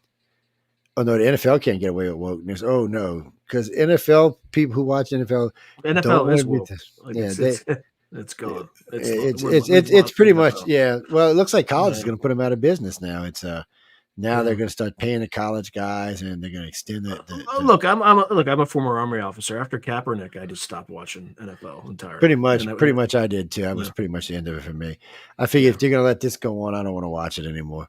Oh no, the NFL can't get away with wokeness. Oh no, because NFL people who watch NFL is woke. It's gone. It's pretty much Well, it looks like college is going to put them out of business now. It's now they're going to start paying the college guys and they're going to extend it. Look, I'm a former Army officer. After Kaepernick, I just stopped watching NFL entirely. Pretty much, I did too. That was pretty much the end of it for me. I figured if you're going to let this go on, I don't want to watch it anymore.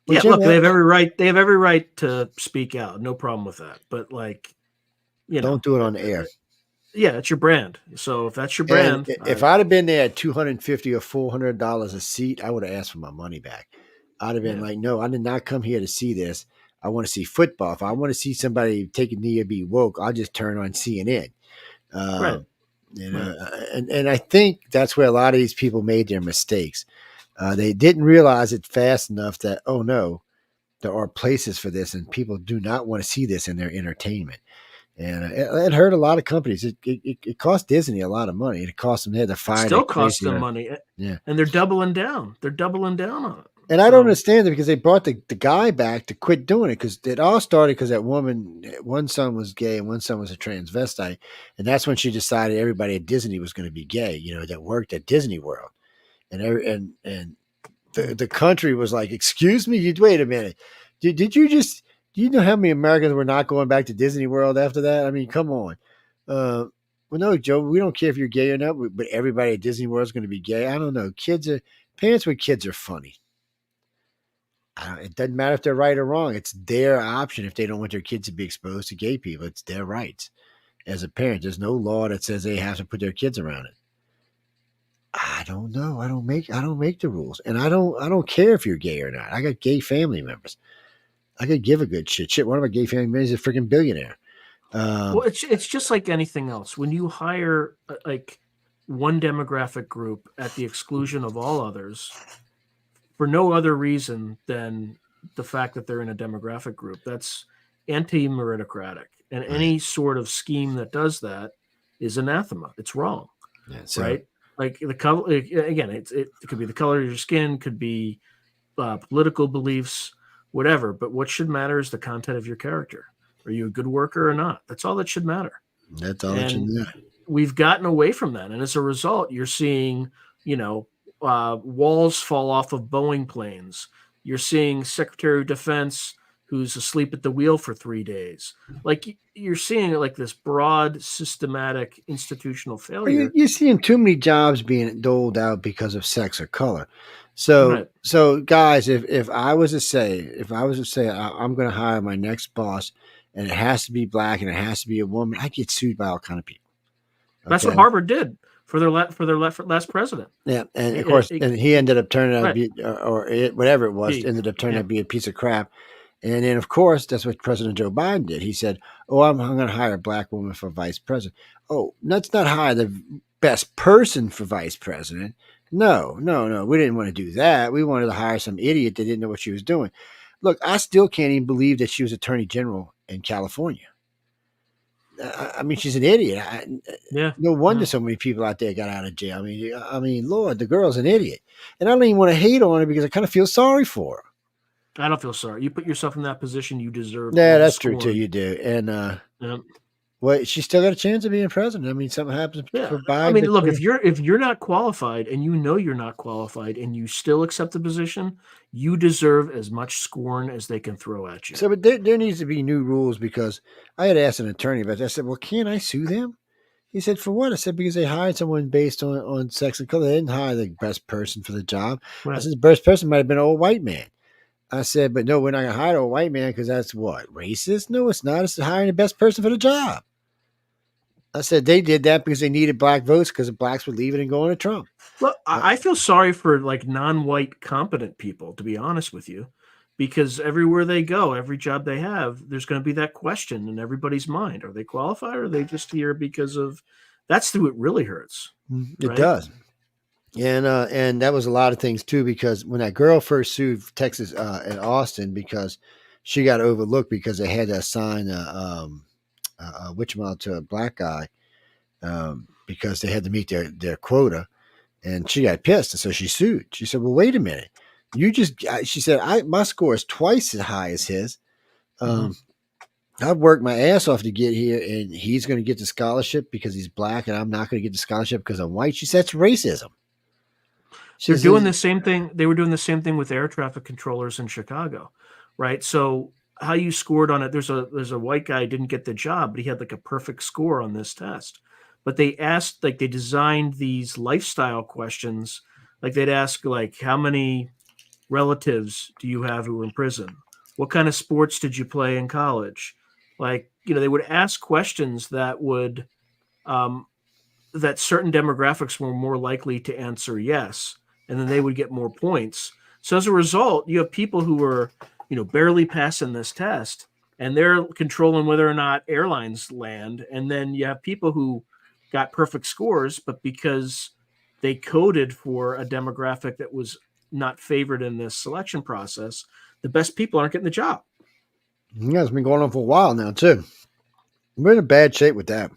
But look, they have every right. They have every right to speak out. No problem with that. But like, don't do it on the air. Yeah, it's your brand. So if that's your brand, if I'd have been there at $250 or $400 a seat, I would have asked for my money back. I'd have been like, no, I did not come here to see this. I want to see football. If I want to see somebody take a knee or be woke, I'll just turn on CNN. Right. And I think that's where a lot of these people made their mistakes. They didn't realize it fast enough that, oh no, there are places for this and people do not want to see this in their entertainment. And it hurt a lot of companies. It cost Disney a lot of money. It cost them, they had to fire. It still costs them money. Yeah. And they're doubling down. They're doubling down on it. And I don't understand it because they brought the guy back to quit doing it because it all started because that woman, one son was gay and one son was a transvestite. And that's when she decided everybody at Disney was going to be gay, that worked at Disney World. And the country was like, excuse me, wait a minute. Do you know how many Americans were not going back to Disney World after that? I mean, come on. Well, no, Joe, we don't care if you're gay or not, but everybody at Disney World is going to be gay. I don't know. Parents with kids are funny. It doesn't matter if they're right or wrong. It's their option if they don't want their kids to be exposed to gay people. It's their rights. As a parent, there's no law that says they have to put their kids around it. I don't know. I don't make the rules, and I don't care if you're gay or not. I got gay family members. I could give a good shit. One of my gay family members is a freaking billionaire. Well, it's just like anything else. When you hire like one demographic group at the exclusion of all others for no other reason than the fact that they're in a demographic group, that's anti-meritocratic. And any sort of scheme that does that is anathema. It's wrong, right? Like the color again, it could be the color of your skin, could be political beliefs, whatever. But what should matter is the content of your character. Are you a good worker or not? That's all that should matter. That's all that should And matter. we've gotten away from that, and as a result, you're seeing walls fall off of Boeing planes. You're seeing Secretary of Defense who's asleep at the wheel for 3 days. Like you're seeing like this broad, systematic, institutional failure. You're seeing too many jobs being doled out because of sex or color. So, Right. so guys, if I was to say, I'm going to hire my next boss, and it has to be black and it has to be a woman, I get sued by all kind of people. That's what Okay? Harvard did for their last president. Yeah, and of It- course, it- and he ended up turning out Right. to be, whatever it was, He- ended up turning yeah. out to be a piece of crap. And then, of course, that's what President Joe Biden did. He said, "Oh, I'm going to hire a black woman for vice president." Oh, let's not hire the best person for vice president. No. We didn't want to do that. We wanted to hire some idiot that didn't know what she was doing. Look, I still can't even believe that she was attorney general in California. I mean, she's an idiot. Yeah. No wonder Yeah. so many people out there got out of jail. I mean, Lord, the girl's an idiot, and I don't even want to hate on her because I kind of feel sorry for her. I don't feel sorry. You put yourself in that position, you deserve. Yeah, all the that's true too. scorn. You do, and Yeah. well, she still got a chance of being president. I mean, something happens Yeah. for Biden. I mean, look, to- if you're not qualified and you know you're not qualified and you still accept the position, you deserve as much scorn as they can throw at you. so, but there needs to be new rules because I had asked an attorney about that. I said, "Well, can I sue them?" He said, "For what?" I said, "Because they hired someone based on sex and color. They didn't hire the best person for the job." I Right. said, "The best person might have been an old white man." I said, "But no, we're not going to hire a white man because that's what? Racist? No, it's not. It's hiring the best person for the job." I said, they did that because they needed black votes because the blacks were leaving and going to Trump. Well, I feel sorry for like non-white competent people, to be honest with you, because everywhere they go, every job they have, there's going to be that question in everybody's mind: Are they qualified, or are they just here because of? That's who it really hurts. It Right. does. And that was a lot of things too, because when that girl first sued Texas in Austin because she got overlooked because they had to assign whatchamacallit to a black guy because they had to meet their quota, and she got pissed, and so she sued. She said, "Well, wait a minute, she said, my score is twice as high as his. I've worked my ass off to get here, and he's going to get the scholarship because he's black, and I'm not going to get the scholarship because I'm white." She said, "That's racism." They're doing the same thing. They were doing the same thing with air traffic controllers in Chicago, right? So how you scored on it? There's a white guy who didn't get the job, but he had like a perfect score on this test. But they asked, like, they designed these lifestyle questions. Like they'd ask, like, how many relatives do you have who are in prison? What kind of sports did you play in college? Like, they would ask questions that would that certain demographics were more likely to answer yes, and then they would get more points. So as a result, you have people who are, barely passing this test, and they're controlling whether or not airlines land. And then you have people who got perfect scores, but because they coded for a demographic that was not favored in this selection process, the best people aren't getting the job. Yeah, it's been going on for a while now too. We're in a bad shape with that.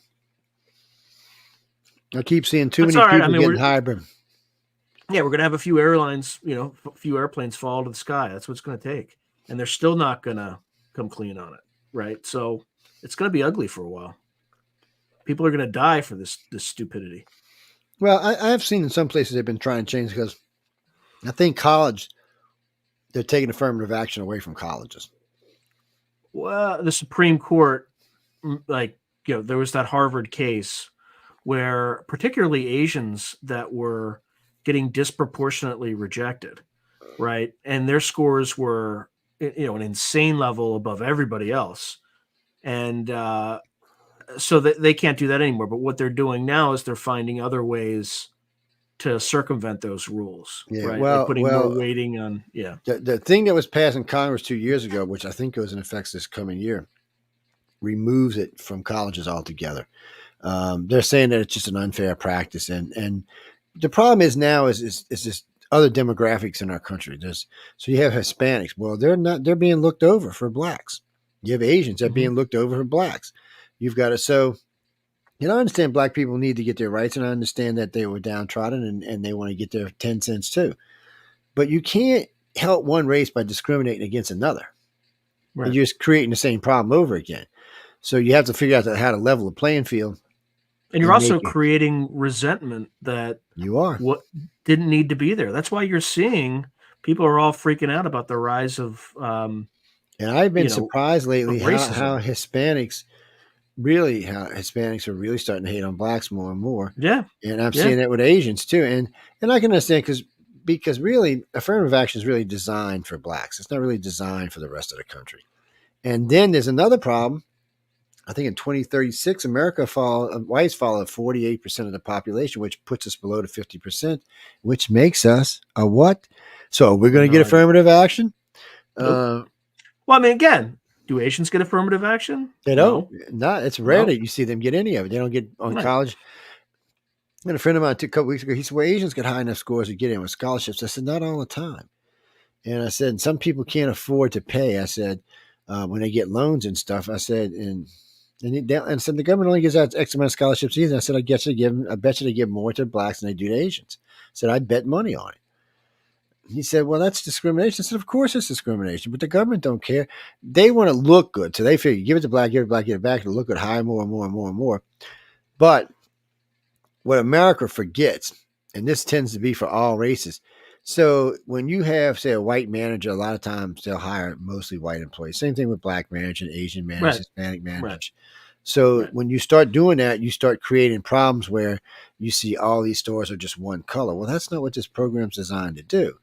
I keep seeing too That's many all right. people I mean, getting hybrid. Yeah, we're going to have a few airlines, a few airplanes fall to the sky. That's what it's going to take. And they're still not going to come clean on it, right? So it's going to be ugly for a while. People are going to die for this stupidity. Well, I've seen in some places they've been trying to change because I think they're taking affirmative action away from colleges. Well, the Supreme Court, there was that Harvard case where particularly Asians that were getting disproportionately rejected, right? And their scores were, an insane level above everybody else. And so they can't do that anymore. But what they're doing now is they're finding other ways to circumvent those rules, right? They're putting more weighting on, The thing that was passed in Congress 2 years ago, which I think goes in effect this coming year, removes it from colleges altogether. They're saying that it's just an unfair practice, and the problem is now is just other demographics in our country. So you have Hispanics. Well, they're being looked over for blacks. You have Asians that are being looked over for blacks. You've got so And I understand black people need to get their rights, and I understand that they were downtrodden and they want to get their 10 cents too. But you can't help one race by discriminating against another. Right. You're just creating the same problem over again. So you have to figure out how to level the playing field. And you're also creating resentment that you are what didn't need to be there. That's why you're seeing people are all freaking out about the rise of. And I've been surprised lately how Hispanics are really starting to hate on blacks more and more. Yeah, and I'm seeing that with Asians too. And I can understand because really affirmative action is really designed for blacks. It's not really designed for the rest of the country. And then there's another problem. I think in 2036, whites follow 48% of the population, which puts us below the 50%, which makes us a what? So we're going to get affirmative action? Nope. Well, I mean, again, do Asians get affirmative action? They don't. No. It's rare that you see them get any of it. They don't get on college. And a friend of mine a couple weeks ago, he said, well, Asians get high enough scores to get in with scholarships. I said, not all the time. And I said, some people can't afford to pay. I said, when they get loans and stuff, I said, and said the government only gives out X amount of scholarships either. I said, I bet you they give more to blacks than they do to Asians. I said, I'd bet money on it. He said, well, that's discrimination. I said, of course it's discrimination, but the government don't care. They want to look good. So they figure, give it to black, give it back, it'll look good, higher, more and more and more and more. But what America forgets, and this tends to be for all races. So when you have, say, a white manager, a lot of times they'll hire mostly white employees. Same thing with black managers, Asian managers, Hispanic managers. Right. So when you start doing that, you start creating problems where you see all these stores are just one color. Well, that's not what this program's designed to do.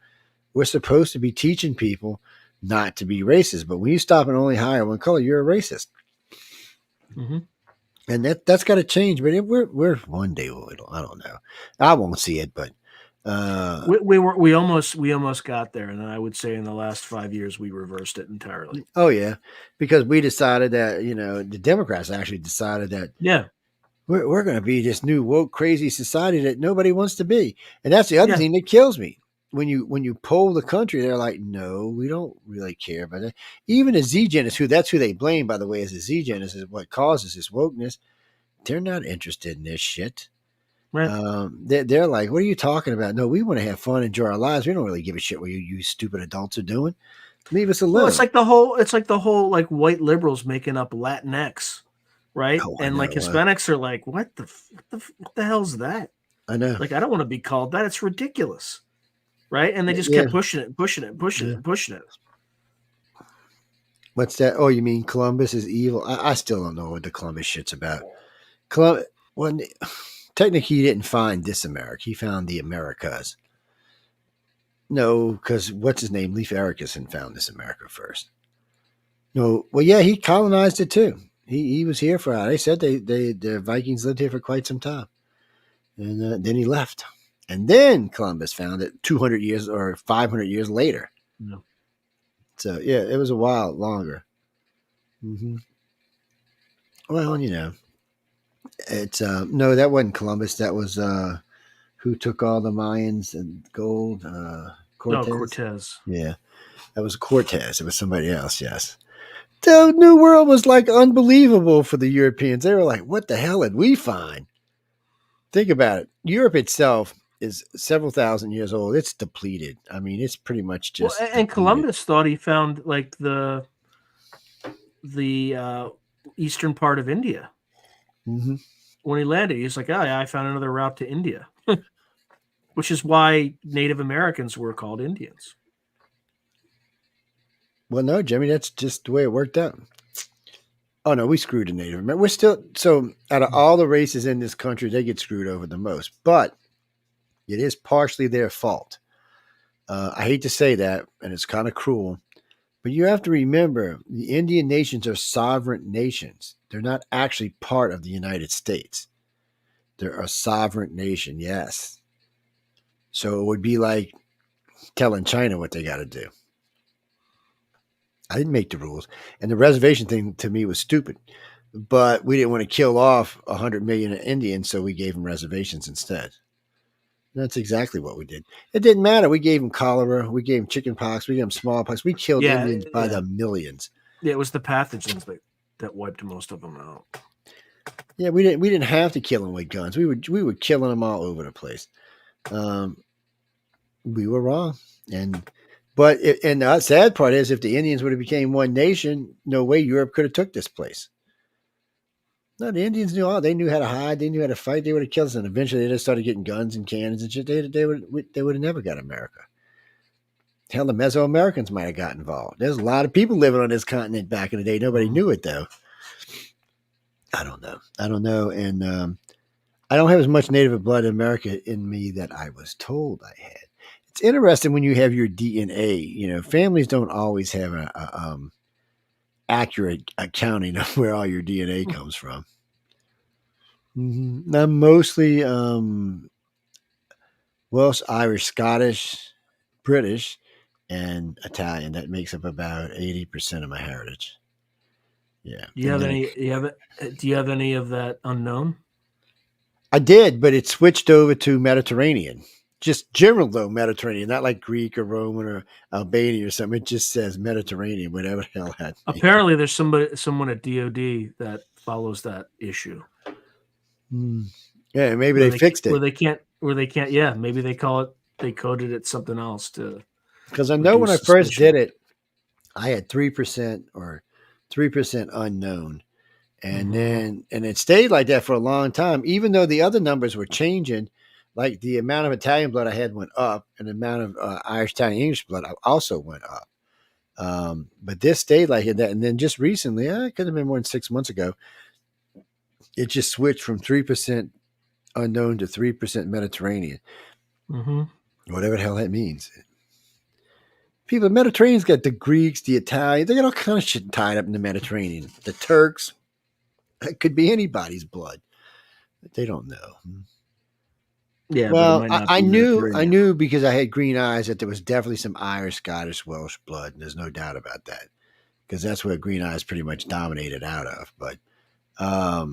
We're supposed to be teaching people not to be racist. But when you stop and only hire one color, you're a racist. Mm-hmm. And that's got to change. But we're one day, I don't know. I won't see it, but we almost got there, and I would say in the last 5 years we reversed it entirely. Oh yeah, because we decided that the Democrats actually decided that we're going to be this new woke crazy society that nobody wants to be, and that's the other thing that kills me. When you poll the country, they're like, no, we don't really care about that. Even the Z-Genists, that's who they blame, by the way, is the Z-Genists is what causes this wokeness. They're not interested in this shit. Right. They're like, what are you talking about? No, we want to have fun, enjoy our lives. We don't really give a shit what you stupid adults are doing. Leave us alone. Well, it's like the whole like white liberals making up Latinx, right? Oh, and like Hispanics are like, what the hell's that? I know. Like, I don't want to be called that. It's ridiculous, right? And they just kept pushing it. What's that? Oh, you mean Columbus is evil? I still don't know what the Columbus shit's about. Technically, he didn't find this America. He found the Americas. No, because what's his name? Leif Erikson found this America first. No, well, yeah, he colonized it too. He was here for. They said the Vikings lived here for quite some time, and then he left, and then Columbus found it 200 years or 500 years later. No. So yeah, it was a while longer. Mm-hmm. Well, it's no, that wasn't Columbus. That was who took all the Mayans and gold. Cortez. No, Cortez. Yeah, that was Cortez. It was somebody else. Yes, the New World was like unbelievable for the Europeans. They were like, "What the hell did we find?" Think about it. Europe itself is several thousand years old. It's depleted. I mean, it's pretty much just. Well, and Columbus thought he found like the eastern part of India. Mm-hmm. When he landed, he was like, "Oh yeah, I found another route to India," which is why Native Americans were called Indians. Well, no, Jimmy, that's just the way it worked out. Oh no, we screwed the Native Americans. We're still out of all the races in this country, they get screwed over the most. But it is partially their fault. I hate to say that, and it's kind of cruel. But you have to remember, the Indian nations are sovereign nations. They're not actually part of the United States. They're a sovereign nation, yes. So it would be like telling China what they got to do. I didn't make the rules. And the reservation thing to me was stupid. But we didn't want to kill off 100 million Indians, so we gave them reservations instead. That's exactly what we did. It didn't matter. We gave them cholera. We gave them chicken pox. We gave them smallpox. We killed Indians by the millions. Yeah, it was the pathogens that wiped most of them out. Yeah, we didn't have to kill them with guns. We were killing them all over the place. We were wrong, and the sad part is, if the Indians would have became one nation, no way Europe could have took this place. No, the Indians knew all. They knew how to hide. They knew how to fight. They would have killed us, and eventually they just started getting guns and cannons and shit. They would have never got America. Hell, the Mesoamericans might have got involved. There's a lot of people living on this continent back in the day. Nobody knew it though. I don't know, and I don't have as much Native blood in America in me that I was told I had. It's interesting when you have your DNA. You know, families don't always have a accurate accounting of where all your DNA comes from. I'm mostly Welsh, Irish, Scottish, British, and Italian. That makes up about 80% of my heritage. Yeah. Do you have any of that unknown? I did, but it switched over to Mediterranean. Just general though, Mediterranean, not like Greek or Roman or Albanian or something. It just says Mediterranean, whatever the hell that means. Apparently, there's someone at DoD that follows that issue. Yeah, maybe they fixed it. Where they can't. Yeah, maybe they coded it something else to. Because I know when I first did it, I had 3% or 3% unknown. And then it stayed like that for a long time, even though the other numbers were changing. Like the amount of Italian blood I had went up, and the amount of Irish, Italian, English blood also went up. But this stayed like that. And then just recently, it could have been more than 6 months ago, it just switched from 3% unknown to 3% Mediterranean. Whatever the hell that means. People, the Mediterranean's got the Greeks, the Italians, they got all kind of shit tied up in the Mediterranean. The Turks. It could be anybody's blood. They don't know. Yeah. Well, I knew because I had green eyes that there was definitely some Irish, Scottish, Welsh blood. And there's no doubt about that, because that's where green eyes pretty much dominated out of. But I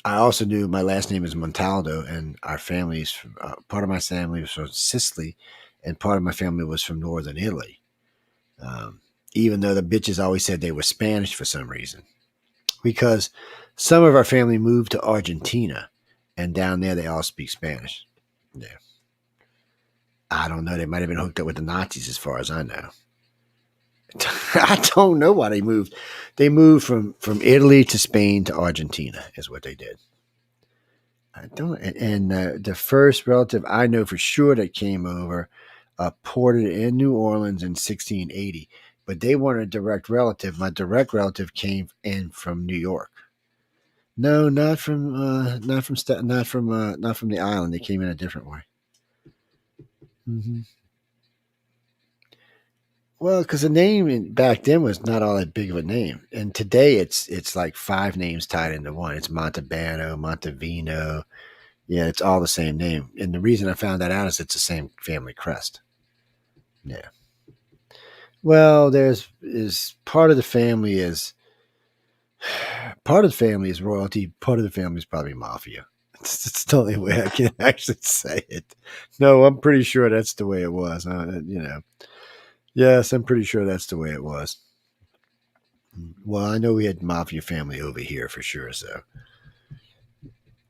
also knew my last name is Montaldo, and our family's part of my family was from Sicily, and part of my family was from northern Italy. Even though the bitches always said they were Spanish for some reason. Because some of our family moved to Argentina, and down there they all speak Spanish. Yeah. I don't know. They might have been hooked up with the Nazis as far as I know. I don't know why they moved. They moved from Italy to Spain to Argentina is what they did. I don't. And the first relative I know for sure that came over ported in New Orleans in 1680. But they weren't a direct relative. My direct relative came in from New York. No, not from the island. They came in a different way. Well, because the name back then was not all that big of a name, and today it's like 5 names tied into one. It's Montalbano, Montevino. Yeah, it's all the same name. And the reason I found that out is it's the same family crest. Yeah. Well, is part of the family is royalty. Part of the family is probably mafia. It's the only way I can actually say it. No, I'm pretty sure that's the way it was. Yes, I'm pretty sure that's the way it was. Well, I know we had mafia family over here for sure. So,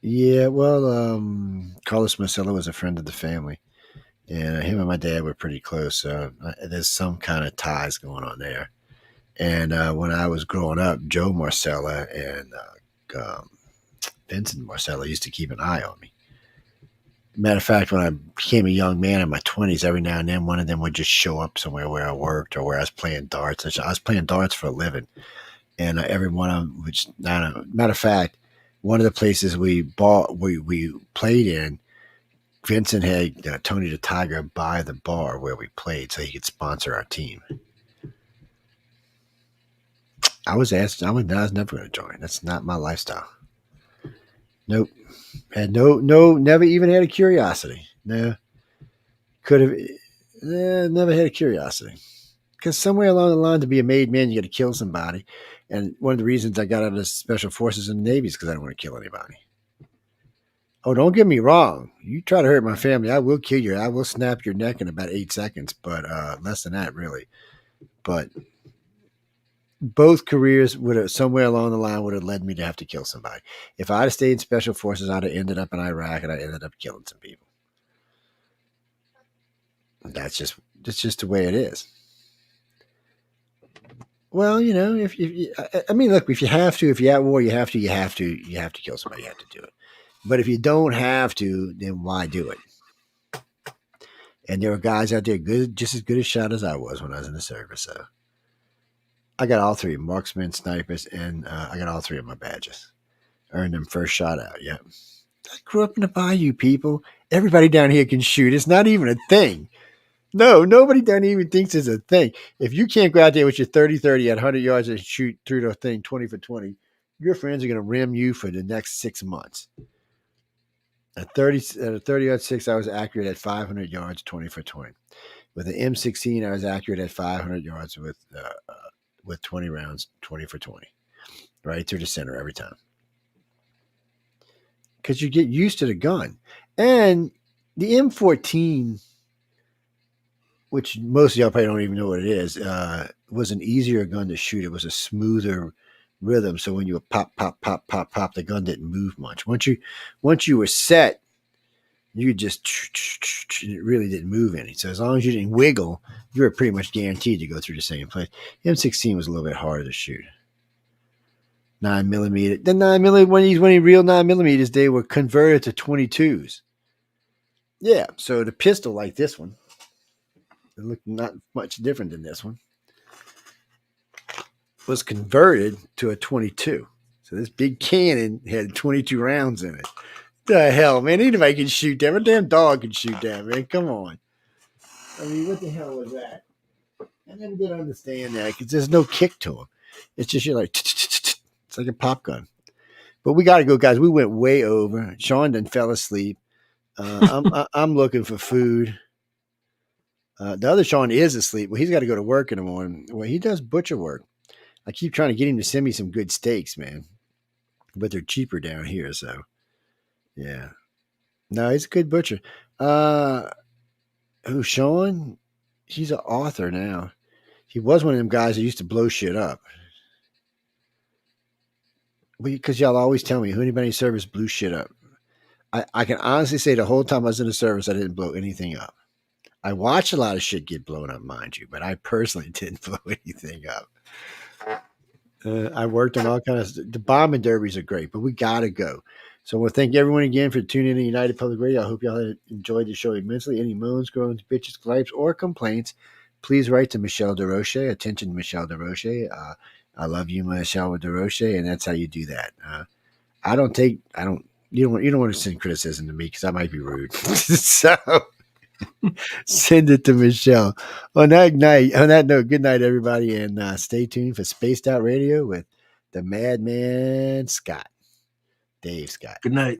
yeah. Well, Carlos Marcello was a friend of the family. And him and my dad were pretty close. So there's some kind of ties going on there. And when I was growing up, Joe Marcella and Vincent Marcella used to keep an eye on me. Matter of fact, when I became a young man in my 20s, every now and then one of them would just show up somewhere where I worked or where I was playing darts. I was playing darts for a living. And every one of them, matter of fact, one of the places we played in, Vincent had Tony the Tiger buy the bar where we played so he could sponsor our team. I was asked. I was never going to join. That's not my lifestyle. Nope. Had never even had a curiosity. No. Could have never had a curiosity. Because somewhere along the line, to be a made man, you got to kill somebody. And one of the reasons I got out of the Special Forces in the Navy is because I don't want to kill anybody. Oh, don't get me wrong. You try to hurt my family, I will kill you. I will snap your neck in about 8 seconds, but less than that, really. But both careers would have somewhere along the line would have led me to have to kill somebody. If I'd have stayed in special forces, I'd have ended up in Iraq and I ended up killing some people. That's just the way it is. Well, you know, if I mean, look, if you have to, if you're at war, you have to kill somebody. You have to do it. But if you don't have to, then why do it? And there were guys out there just as good a shot as I was when I was in the service. So I got all three, marksmen, snipers, and I got all three of my badges. Earned them first shot out. Yeah. I grew up in the bayou, people. Everybody down here can shoot. It's not even a thing. No, nobody down here even thinks it's a thing. If you can't go out there with your 30-30 at 100 yards and shoot through the thing 20 for 20, your friends are going to rim you for the next 6 months. At a 30-yard 6, I was accurate at 500 yards, 20 for 20. With an M16, I was accurate at 500 yards with 20 rounds, 20 for 20. Right through the center every time. Because you get used to the gun. And the M14, which most of y'all probably don't even know what it is, was an easier gun to shoot. It was a smoother rhythm. So when you would pop, the gun didn't move much. Once you were set, you just, it really didn't move any. So as long as you didn't wiggle, you were pretty much guaranteed to go through the same place. M16 was a little bit harder to shoot. 9mm. The 9mm, when these real 9mm, they were converted to 22s. Yeah. So the pistol like this one, it looked not much different than this one, was converted to a 22. So this big cannon had 22 rounds in it. The hell, man? Anybody can shoot that. A damn dog can shoot that, man. Come on. I mean, what the hell was that? I never did understand that because there's no kick to them. It's just you're like, it's like a pop gun. But we got to go, guys. We went way over. Sean then fell asleep. I'm looking for food. The other Sean is asleep. Well, he's got to go to work in the morning. Well, he does butcher work. I keep trying to get him to send me some good steaks, man. But they're cheaper down here, so yeah. No, he's a good butcher. Who, Sean? He's an author now. He was one of them guys that used to blow shit up. Because y'all always tell me who anybody in service blew shit up. I can honestly say the whole time I was in the service, I didn't blow anything up. I watched a lot of shit get blown up, mind you, but I personally didn't blow anything up. I worked on all kinds of the bombing derbies are great, but we gotta go. So I want to thank everyone again for tuning in to United Public Radio. I hope y'all enjoyed the show immensely. Any moans, groans, bitches, gripes, or complaints, please write to Michelle DeRoche. Attention, Michelle DeRoche. I love you, Michelle DeRoche, and that's how you do that. You don't want to send criticism to me because I might be rude. So send it to Michelle. On that note, good night, everybody, and stay tuned for Spaced Out Radio with the Madman Scott, Dave Scott. Good night.